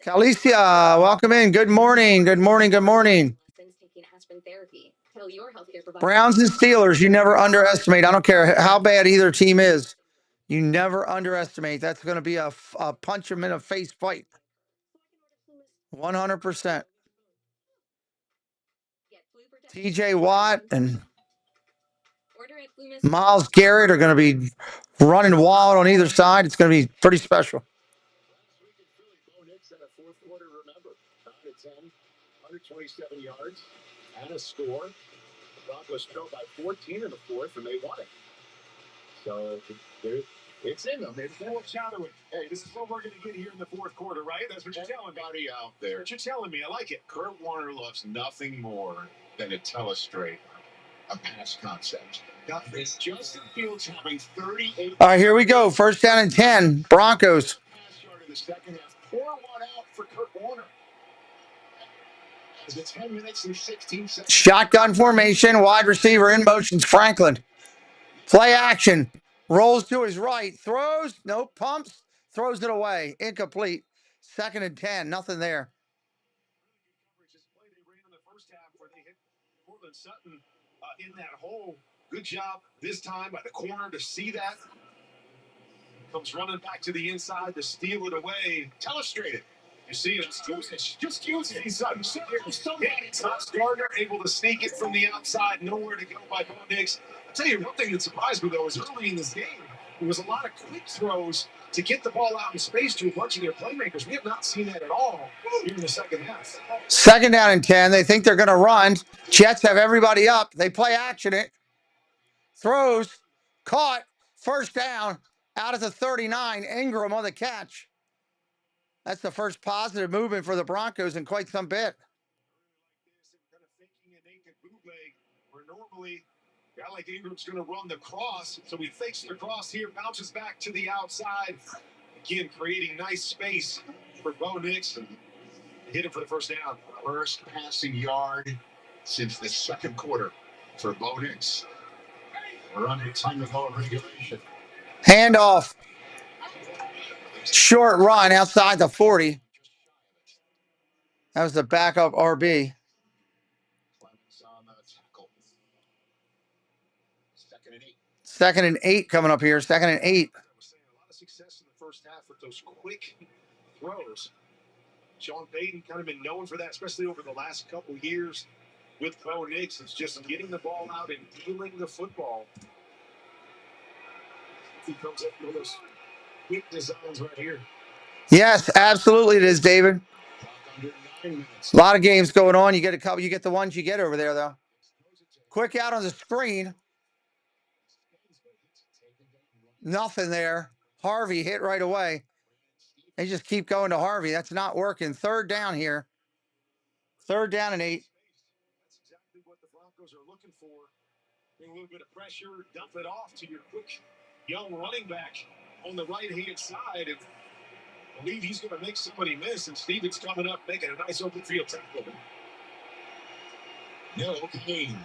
Calicia, welcome in. Good morning. Good morning. Good morning. Browns and Steelers, you never underestimate. I don't care how bad either team is. You never underestimate. That's going to be a punch them in the face fight. 100%. TJ Watt and Myles Garrett are going to be running wild on either side. It's going to be pretty special. Bo Nix had a fourth quarter, remember. 9-10, 127 yards, and a score. The Broncos trailed by 14 in the fourth, and they won it. So it's in them. They're foreshadowing. Hey, this is what we're going to get here in the fourth quarter, right? That's what you're telling me. Out there. That's what you're telling me. I like it. Kurt Warner loves nothing more than to tell us straight a pass concept. Justin Fields having 38. All right, here we go. First down and 10. Broncos. Pass yard in the second half. Pour one out for Kurt Warner. As it's 10 minutes and 16 seconds. Shotgun formation. Wide receiver in motion. Franklin. Play action. Rolls to his right. Throws. Nope. Pumps. Throws it away. Incomplete. Second and 10. Nothing there. They ran in the first half where they hit Portland Sutton in that hole. Good job this time by the corner to see that. Comes running back to the inside to steal it away. Telestrated. You see it. Just use it. He's Gardner able to sneak it from the outside. Nowhere to go by Bo Nix. I'll tell you one thing that surprised me, though, is early in this game, there was a lot of quick throws to get the ball out in space to a bunch of their playmakers. We have not seen that at all here in the second half. Second down and 10. They think they're going to run. Jets have everybody up. They play action it. Throws. Caught. First down. Out at the 39. Ingram on the catch. That's the first positive movement for the Broncos in quite some bit. Kind of faking a naked bootleg where normally a guy like Ingram's going to run the cross. So he fakes the cross here, bounces back to the outside. Again, creating nice space for Bo Nix and hit him for the first down. First passing yard since the second quarter for Bo Nix. We're under time to go in regulation. Handoff. Short run outside the 40. That was the backup RB. Second and 8 coming up here. Second and 8. A lot of success in the first half with those quick throws. Sean Payton kind of been known for that, especially over the last couple years with Bo Nix. It's just getting the ball out and dealing the football. He comes up with those quick designs right here. Yes, absolutely it is, David. A lot of games going on. You get a couple. You get the ones you get over there, though. Quick out on the screen. Nothing there. Harvey hit right away. They just keep going to Harvey. That's not working. Third down here. Third down and 8. That's exactly what the Broncos are looking for. Bring a little bit of pressure, dump it off to your quick young running back on the right-hand side. And I believe he's going to make somebody miss, and Stevens coming up making a nice open field tackle. No, Kane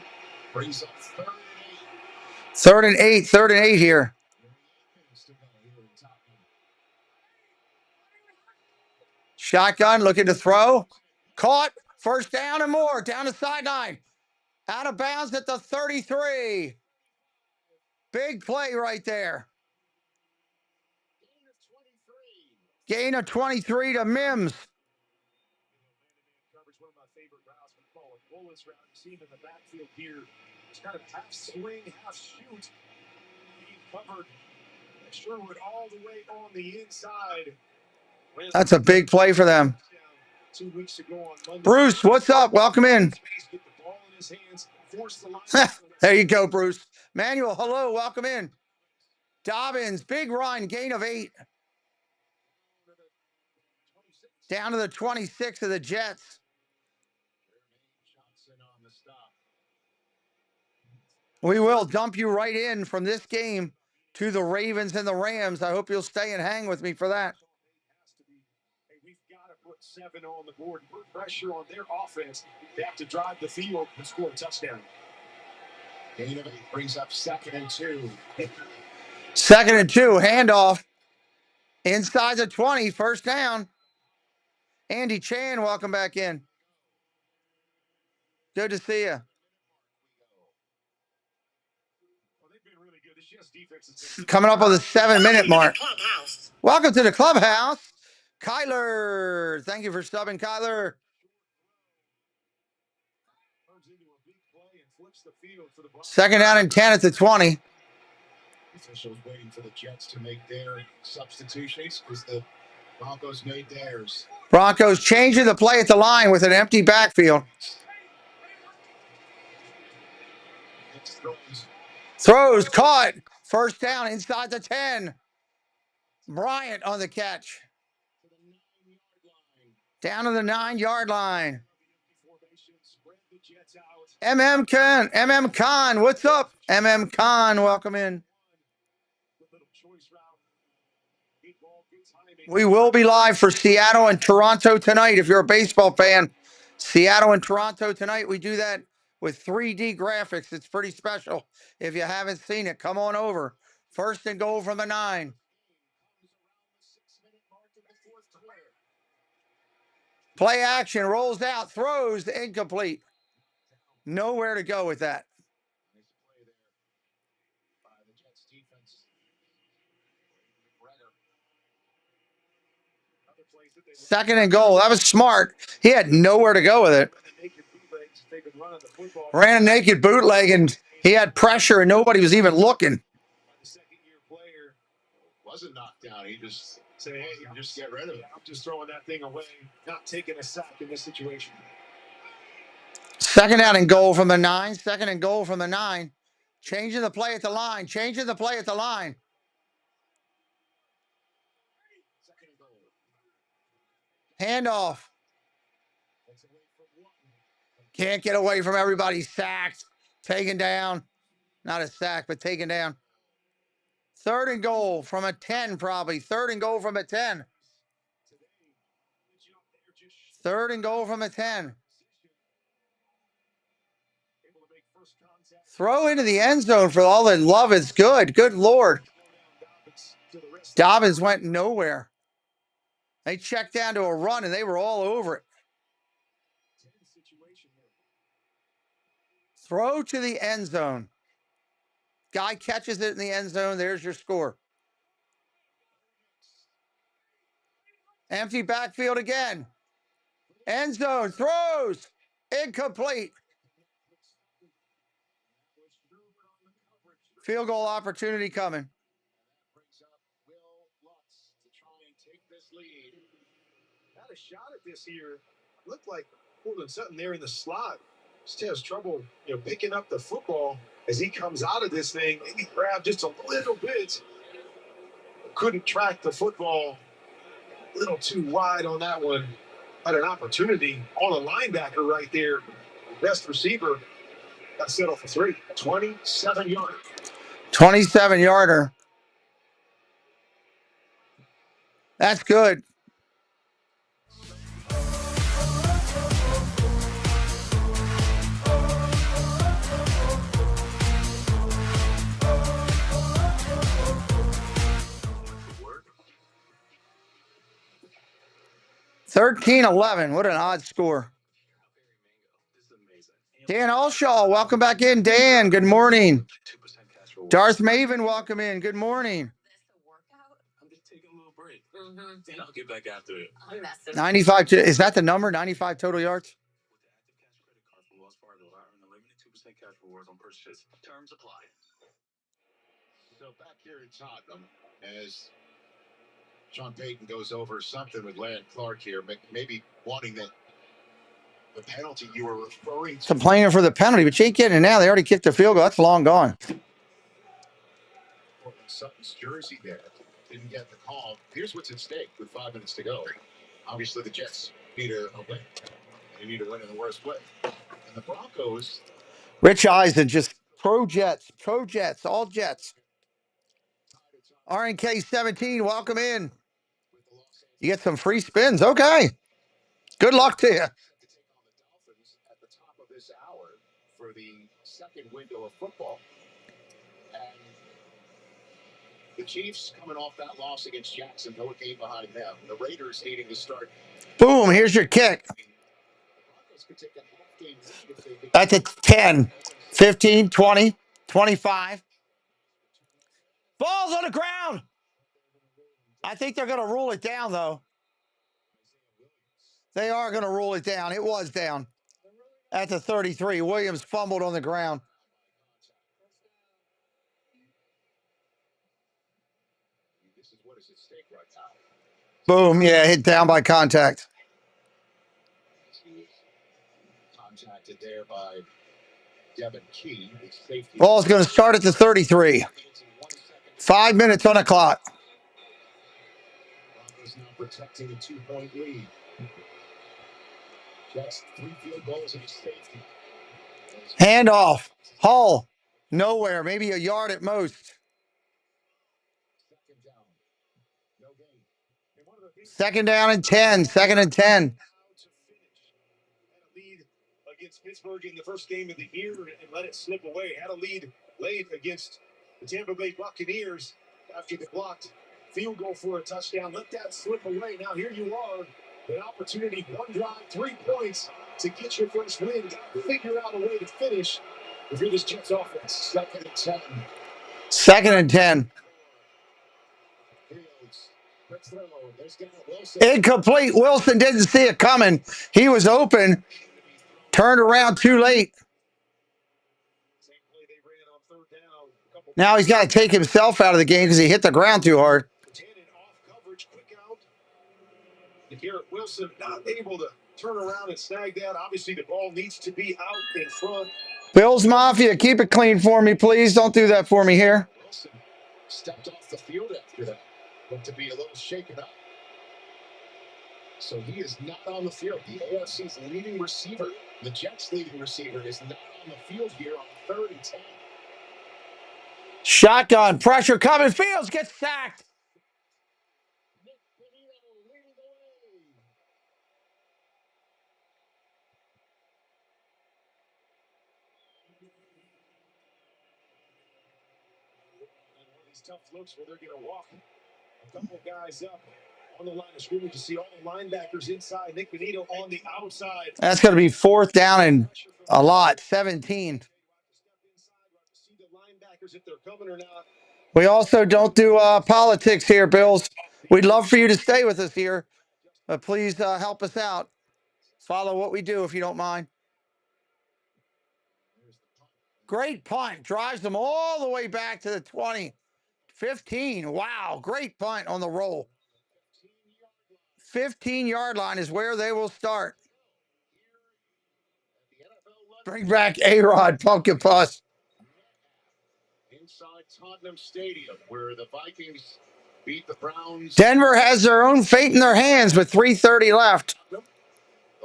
brings up 3rd and 8. 3rd and 8 here. Shotgun looking to throw. Caught. First down and more. Down the sideline. Out of bounds at the 33. Big play right there. Gain of 23 to Mims. One of my favorite routes. We call it Bullis route. You see him in the backfield here. It's kind of half swing, half shoot. He covered Sherwood all the way on the inside. That's a big play for them. 2 weeks ago on Monday. Bruce, what's up? Welcome in. Get the ball in his hands, force the line. There you go, Bruce. Manuel, hello. Welcome in. Dobbins, big run, gain of 8. Down to the 26 of the Jets. We will dump you right in from this game to the Ravens and the Rams. I hope you'll stay and hang with me for that. Hey, we've got to put 7 on the board. Put pressure on their offense. They have to drive the field and score a touchdown. Gain of 8 brings up 2nd and 2. 2nd and 2, handoff. Inside the 20, first down. Andy Chan, welcome back in. Good to see you. Coming up on the 7-minute mark. Welcome to the clubhouse. Kyler, thank you for subbing, Kyler. Second down and 10 at the 20. Officials waiting for the Jets to make their substitutions because the Broncos made theirs. Broncos changing the play at the line with an empty backfield. Throws caught. First down inside the 10. Bryant on the catch. Down to the 9-yard line. MM Khan, what's up? MM Khan, welcome in. We will be live for Seattle and Toronto tonight. If you're a baseball fan, Seattle and Toronto tonight, we do that with 3D graphics. It's pretty special. If you haven't seen it, come on over. First and goal from the 9. Play action, rolls out, throws, incomplete. Nowhere to go with that. Second and goal. That was smart. He had nowhere to go with it. Ran a naked bootleg, and he had pressure, and nobody was even looking. Wasn't knocked down. He just said, hey, just get rid of it. I'm just throwing that thing away, not taking a sack in this situation. Second down and goal from the 9. Second and goal from the 9. Changing the play at the line. Changing the play at the line. Handoff. Can't get away from everybody. Sacked. Taken down. Not a sack, but taken down. Third and goal from a 10, probably. Third and goal from a 10. Third and goal from a 10. Throw into the end zone for all the love is good. Good Lord. Dobbins went nowhere. They checked down to a run, and they were all over it. Throw to the end zone. Guy catches it in the end zone. There's your score. Empty backfield again. End zone. Throws. Incomplete. Field goal opportunity coming. Had a shot at this here. Looked like Portland Sutton there in the slot. Just has trouble, picking up the football as he comes out of this thing. Maybe grabbed just a little bit. Couldn't track the football. little too wide on that one. Had an opportunity on a linebacker right there. Best receiver got settled for 3. 27-yarder. 27-yarder. That's good. $13-11. What an odd score. Dan Allshaw, welcome back in. Dan, good morning. Darth Maven, welcome in. Good morning. I'm just taking a little break. And I'll get back after it. 95. Is that the number? 95 total yards? With the active cash credit card from Wells Fargo, I earn a limited 2% cash rewards on purchases. Terms apply. So back here in Tottenham, as Sean Payton goes over something with Land Clark here, maybe wanting that the penalty you were referring to. Complaining for the penalty, but you ain't getting it now. They already kicked the field goal. That's long gone. Sutton's jersey there. Didn't get the call. Here's what's at stake with 5 minutes to go. Obviously, the Jets need a win. They need a win in the worst way. And the Broncos. Rich Eisen just pro Jets, all Jets. RNK 17, welcome in. You get some free spins. Okay. Good luck to you. At the top of this hour for the second window of football. And the Chiefs coming off that loss against Jacksonville, a game behind them. The Raiders needing to start. Boom, here's your kick. That's a 10, 15, 20, 25. Ball's on the ground. I think they're going to rule it down, though. They are going to rule it down. It was down at the 33. Williams fumbled on the ground. This is what is at stake right now. Boom, yeah, hit down by contact. Contacted there by Devin Key. Ball's going to start at the 33. 5 minutes on the clock. Broncos now protecting a 2-point lead. Just 3 field goals and a safety. Handoff. Hull. Nowhere. Maybe a yard at most. Second down and 10. Second and 10. Lead against Pittsburgh in the first game of the year and let it slip away. Had a lead late against the Tampa Bay Buccaneers after the blocked field goal for a touchdown. Let that slip away. Now here you are. An opportunity, 1 drive, 3 points to get your first win. Got to figure out a way to finish if you're this Jets offense. Second and 10. Second and 10. Incomplete. Wilson didn't see it coming. He was open. Turned around too late. Now he's got to take himself out of the game because he hit the ground too hard. Garrett Wilson not able to turn around and snag that. Obviously, the ball needs to be out in front. Bills Mafia, keep it clean for me, please. Don't do that for me here. Wilson stepped off the field after that. Looked to be a little shaken up. So he is not on the field. The AFC's leading receiver, the Jets' leading receiver, is not on the field here on 3rd and 10. Shotgun pressure coming. Fields gets sacked. These tough looks where they're going to walk a couple guys up on the line of scrimmage. You see all the linebackers inside. Nick Benito on the outside. That's going to be 4th down and a lot. 17. We also don't do politics here, Bills. We'd love for you to stay with us here, but please help us out. Follow what we do if you don't mind. Great punt. Drives them all the way back to the 20. 15. Wow. Great punt on the roll. 15-yard line is where they will start. Bring back A-Rod, Pumpkin Puss. Inside Tottenham Stadium, where the Vikings beat the Browns. Denver has their own fate in their hands with 3:30 left. The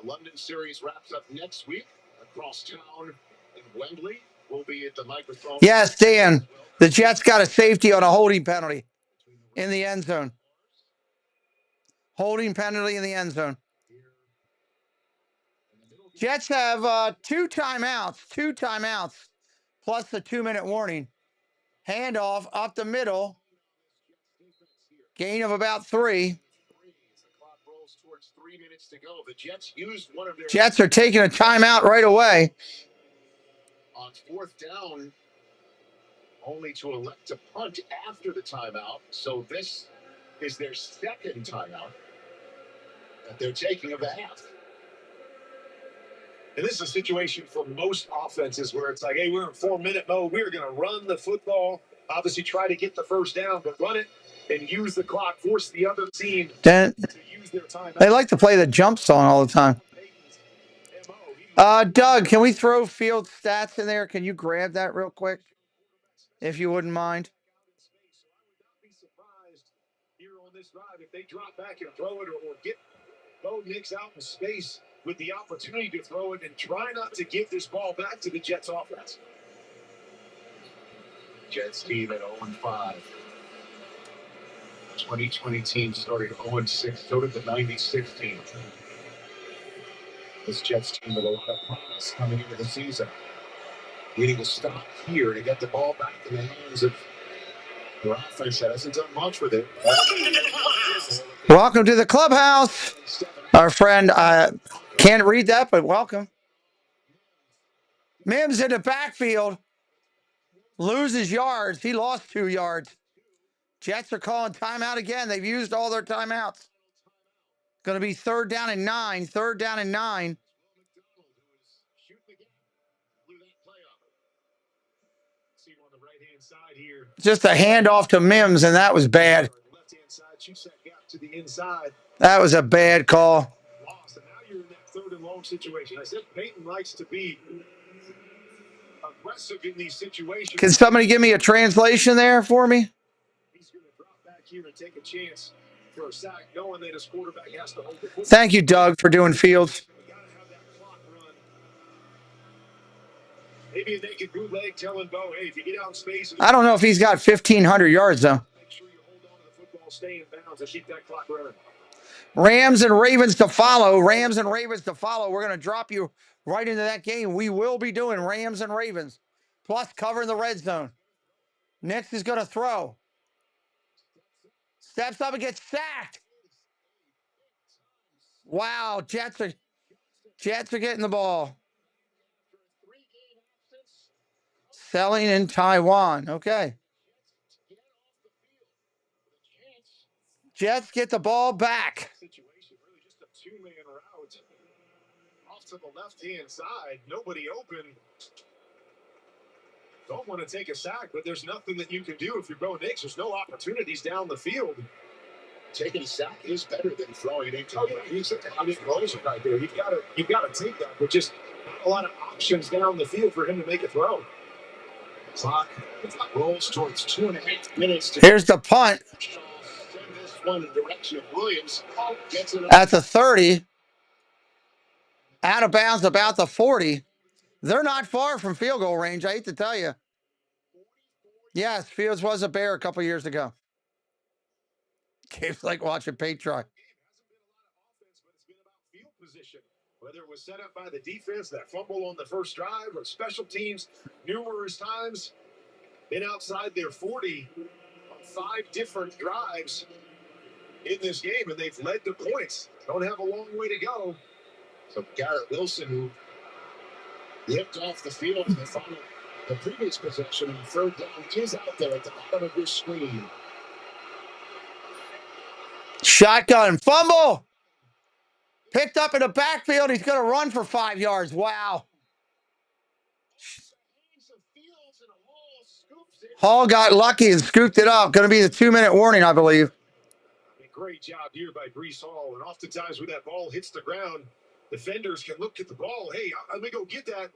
London series wraps up next week across town in Wembley. We'll be at the microphone. Yes, Dan. The Jets got a safety on a holding penalty in the end zone. Holding penalty in the end zone. Jets have 2 timeouts, plus the 2-minute warning. Handoff up the middle. Gain of about 3. Towards 3 minutes to go. The Jets used one of their Jets are taking a timeout right away. On 4th down, only to elect to punt after the timeout. So this is their second timeout that they're taking of the half. And this is a situation for most offenses where it's like, hey, we're in 4-minute mode. We're going to run the football, obviously try to get the first down, but run it and use the clock, force the other team to use their timeout. They like to play the jump song all the time. Doug, can we throw field stats in there? Can you grab that real quick, if you wouldn't mind? Here on this drive, if they drop back and throw it or get Bo Nix out in space with the opportunity to throw it and try not to give this ball back to the Jets offense. Jets team at 0-5. 2020 team started 0-6. So did the 96 team. This Jets team with a lot of promise coming into the season. Needing to stop here to get the ball back in the hands of their offense that hasn't done much with it. Welcome to the clubhouse. Our friend, can't read that, but welcome. Mims in the backfield. Loses yards. He lost 2 yards. Jets are calling timeout again. They've used all their timeouts. Going to be 3rd down and 9. 3rd down and 9. Just a handoff to Mims, and that was bad. That was a bad call. Lost, and now you're in that 3rd and long situation. I said Peyton likes to be aggressive in these situations. Can somebody give me a translation there for me? He's going to drop back here and take a chance for a sack, knowing that his quarterback has to hold the football. Thank you, Doug, for doing fields. We got to have that clock run. Maybe a naked bootleg telling Bo, hey, if you get out in space. I don't know if he's got 1,500 yards, though. Make sure you hold on to the football, stay in bounds, and keep that clock running. Rams and Ravens to follow. Rams and Ravens to follow. We're going to drop you right into that game. We will be doing Rams and Ravens, plus covering the red zone. Next is going to throw. Steps up and gets sacked. Wow, Jets are getting the ball. Selling in Taiwan. Okay. Jets get the ball back. Situation, really just a 2-man route. Off to the left-hand side. Nobody open. Don't want to take a sack, but there's nothing that you can do if you're Bo Nix. There's no opportunities down the field. Taking a sack is better than throwing it. He's right there. You've got to take that, but just not a lot of options down the field for him to make a throw. Clock rolls towards 2.5 minutes. Here's the punt. Send this one in the direction of Williams. At the 30. Out of bounds about the 40. They're not far from field goal range, I hate to tell you. Yes, Fields was a Bear a couple years ago. Gabe's like watching paint dry. Whether it was set up by the defense, that fumble on the first drive, or special teams numerous times, been outside their 40 on 5 different drives in this game, and they've led to points. Don't have a long way to go. So Garrett Wilson, who limped off the field in the previous possession, and 3rd down, is out there at the bottom of your screen. Shotgun fumble. Picked up in the backfield. He's going to run for 5 yards. Wow. Hall got lucky and scooped it up. Going to be the 2-minute warning, I believe. Great job here by Breece Hall. And oftentimes when that ball hits the ground, defenders can look at the ball. Hey, let me go get that.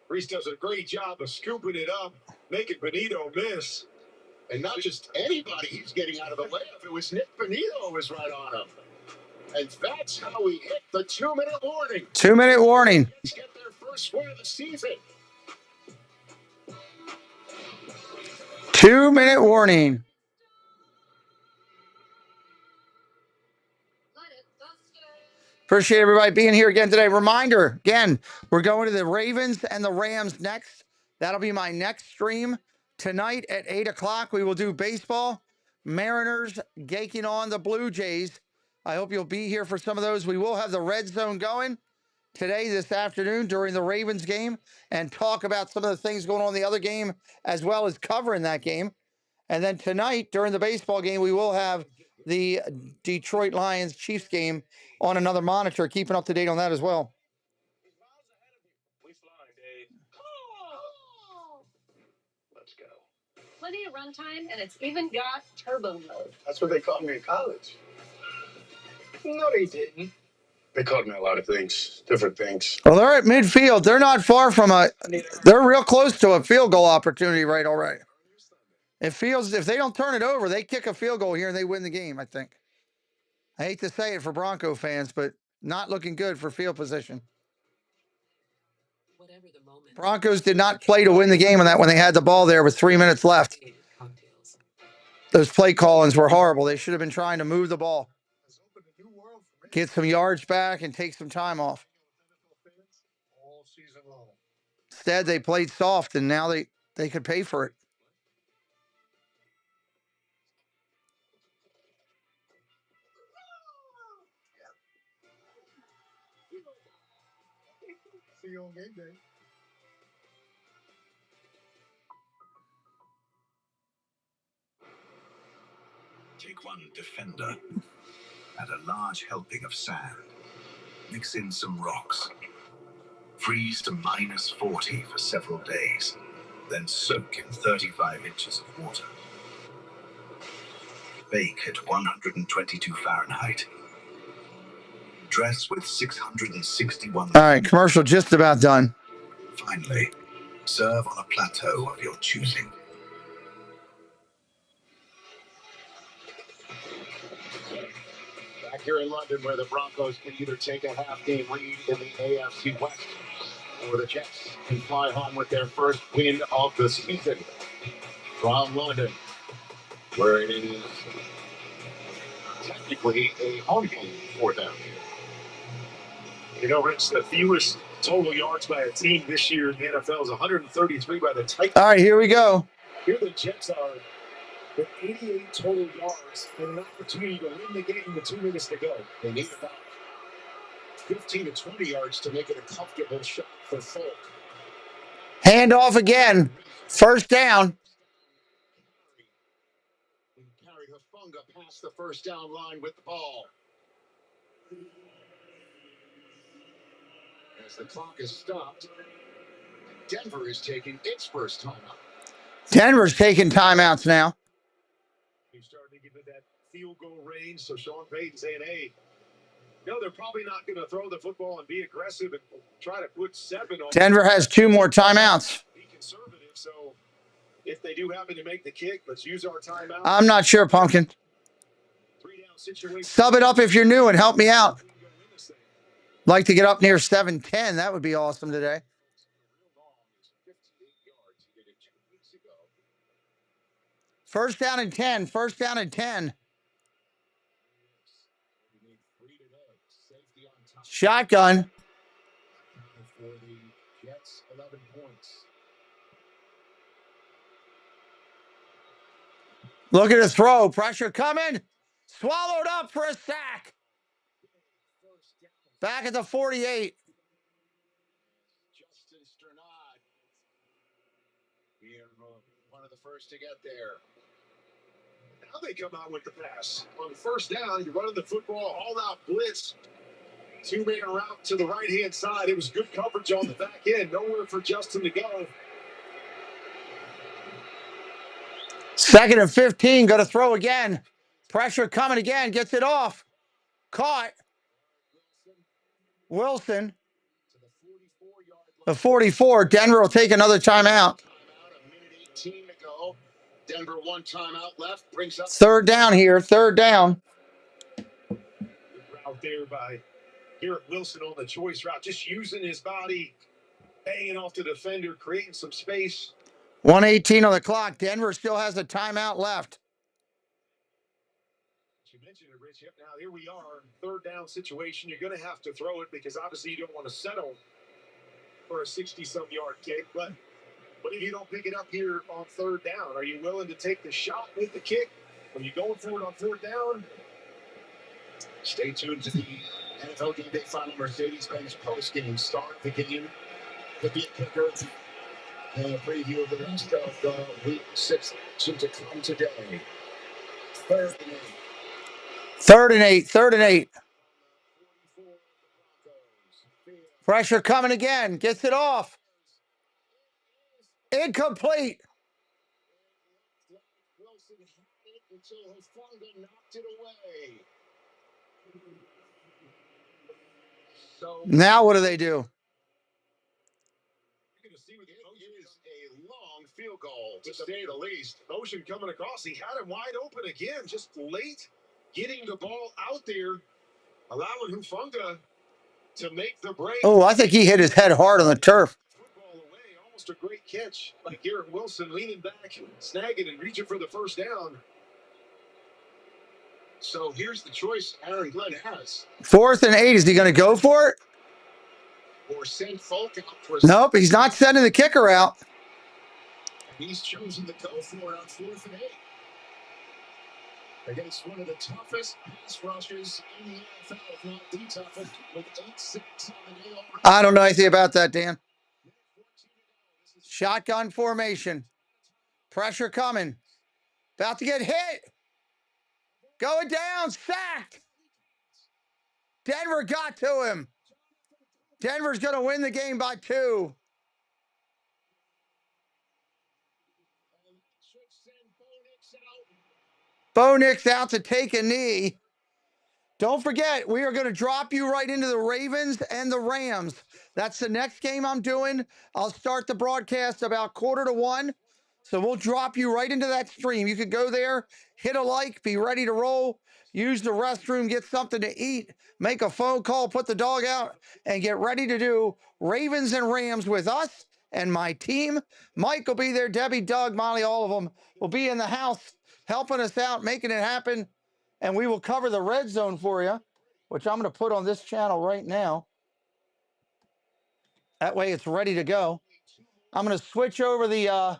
Breece does a great job of scooping it up, making Benito miss. And not just anybody he's getting out of the layup. It was Nick Benito who was right on him. And that's how we hit the 2-minute warning. 2-minute warning. Get their first win of the season. 2-minute warning. Appreciate everybody being here again today. Reminder, again, we're going to the Ravens and the Rams next. That'll be my next stream. Tonight at 8 o'clock, we will do baseball. Mariners gaking on the Blue Jays. I hope you'll be here for some of those. We will have the red zone going today, this afternoon, during the Ravens game, and talk about some of the things going on in the other game, as well as covering that game. And then tonight, during the baseball game, we will have the Detroit Lions Chiefs game on another monitor, keeping up to date on that as well. Let's go. Plenty of runtime, and it's even got turbo mode. That's what they called me in college. No, they didn't. They called me a lot of things, different things. Well, they're at midfield. They're not far from they're real close to a field goal opportunity right already. It feels, if they don't turn it over, they kick a field goal here and they win the game, I think. I hate to say it for Bronco fans, but not looking good for field position. Broncos did not play to win the game on that when they had the ball there with 3 minutes left. Those play call-ins were horrible. They should have been trying to move the ball, get some yards back, and take some time off. Instead, they played soft, and now they could pay for it. See you on game day. Take one defender. Add a large helping of sand. Mix in some rocks. Freeze to -40 for several days. Then soak in 35 inches of water. Bake at 122 Fahrenheit. Dress with 661. All right, commercial just about done. Finally, serve on a plateau of your choosing. Back here in London, where the Broncos can either take a half-game lead in the AFC West, or the Jets can fly home with their first win of the season from London, where it is technically a home game for them. You know, Rich, the fewest total yards by a team this year in the NFL is 133 by the Titans. All right, here we go. Here the Jets are with 88 total yards and an opportunity to win the game with 2 minutes to go. They need about 15 to 20 yards to make it a comfortable shot for Folk. Hand off again. First down. Carried Hufanga past the first down line with the ball. As the clock is stopped, Denver is taking its first timeout. Denver's taking timeouts now. He's starting to give it that field goal range, so Sean Payton's saying, hey, no, they're probably not going to throw the football and be aggressive and try to put 7 on. Denver has 2 more timeouts. Be conservative, so if they do happen to make the kick, let's use our timeout. I'm not sure, Pumpkin. Sub it up if you're new and help me out. Like to get up near 710. That would be awesome today. First down and 10. First down and 10. Shotgun. For the Jets, 11 points. Look at the throw. Pressure coming. Swallowed up for a sack. Back at the 48. Justin Sternad. Here, one of the first to get there. Now they come out with the pass. On first down, you're running the football, all-out blitz. 2-man route to the right-hand side. It was good coverage on the back end. Nowhere for Justin to go. 2nd and 15. Going to throw again. Pressure coming again. Gets it off. Caught. Wilson. The 44. Denver will take another timeout. A minute 18 to go. Denver 1 timeout left. Brings up third down here. Third down. Out there by Garrett Wilson on the choice route, just using his body, banging off the defender, creating some space. 1:18 on the clock. Denver still has a timeout left. You mentioned it, Rich. Yep, now here we are, third down situation. You're going to have to throw it because obviously you don't want to settle for a 60-some yard kick. But if you don't pick it up here on third down, are you willing to take the shot with the kick? Are you going for it on third down? Stay tuned to the NFL Game Day Final Mercedes-Benz post-game start. The game could be a kicker. A preview of the rest of week 6 soon to come today. Third and 8. Third and 8. Third and 8. Pressure coming again. Gets it off. Incomplete. Wilson had it until Hufanga knocked it away. So Now what do they do? you're going to see what it is a long field goal, to say the least. Motion coming across. He had him wide open again, just late getting the ball out there, allowing Hufanga to make the break. Oh, I think he hit his head hard on the turf. Football away, almost a great catch by Garrett Wilson, leaning back, snagging and reaching for the first down. So here's the choice Aaron Glenn has. 4th and 8. Is he going to go for it? Or send Folk out for Nope, he's not sending the kicker out. He's chosen to go for it on 4th and 8. Against one of the toughest pass rushers in the NFL, if not the toughest, with 8 sacks on the day. I don't know anything about that, Dan. Shotgun formation. Pressure coming. About to get hit. Going down. Sacked. Denver got to him. Denver's going to win the game by 2. Bo Nix out to take a knee. Don't forget, we are going to drop you right into the Ravens and the Rams. That's the next game I'm doing. I'll start the broadcast about 1:45. So we'll drop you right into that stream. You could go there, hit a like, be ready to roll, use the restroom, get something to eat, make a phone call, put the dog out, and get ready to do Ravens and Rams with us and my team. Mike will be there. Debbie, Doug, Molly, all of them will be in the house helping us out, making it happen. And we will cover the red zone for you, which I'm going to put on this channel right now. That way it's ready to go. I'm going to switch over the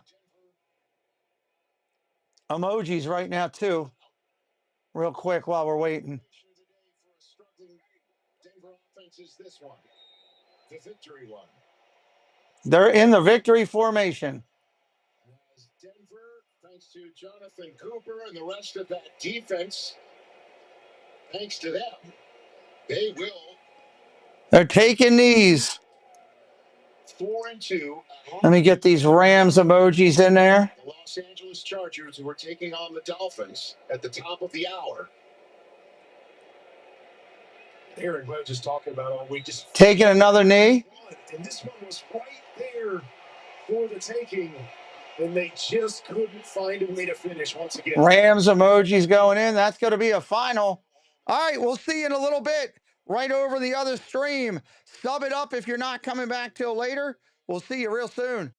emojis right now, too, real quick while we're waiting. They're in the victory formation. Denver, thanks to Jonathan Cooper and the rest of that defense, thanks to them, they will. They're taking these. 4-2. Let me get these Rams emojis in there. The Los Angeles Chargers, who are taking on the Dolphins at the top of the hour. Aaron Glenn just talking about all week, just taking another knee. And this one was right there for the taking, and they just couldn't find a way to finish once again. Rams emojis going in. That's going to be a final. All right, we'll see you in a little bit. Right over the other stream. Sub it up if you're not coming back till later. We'll see you real soon.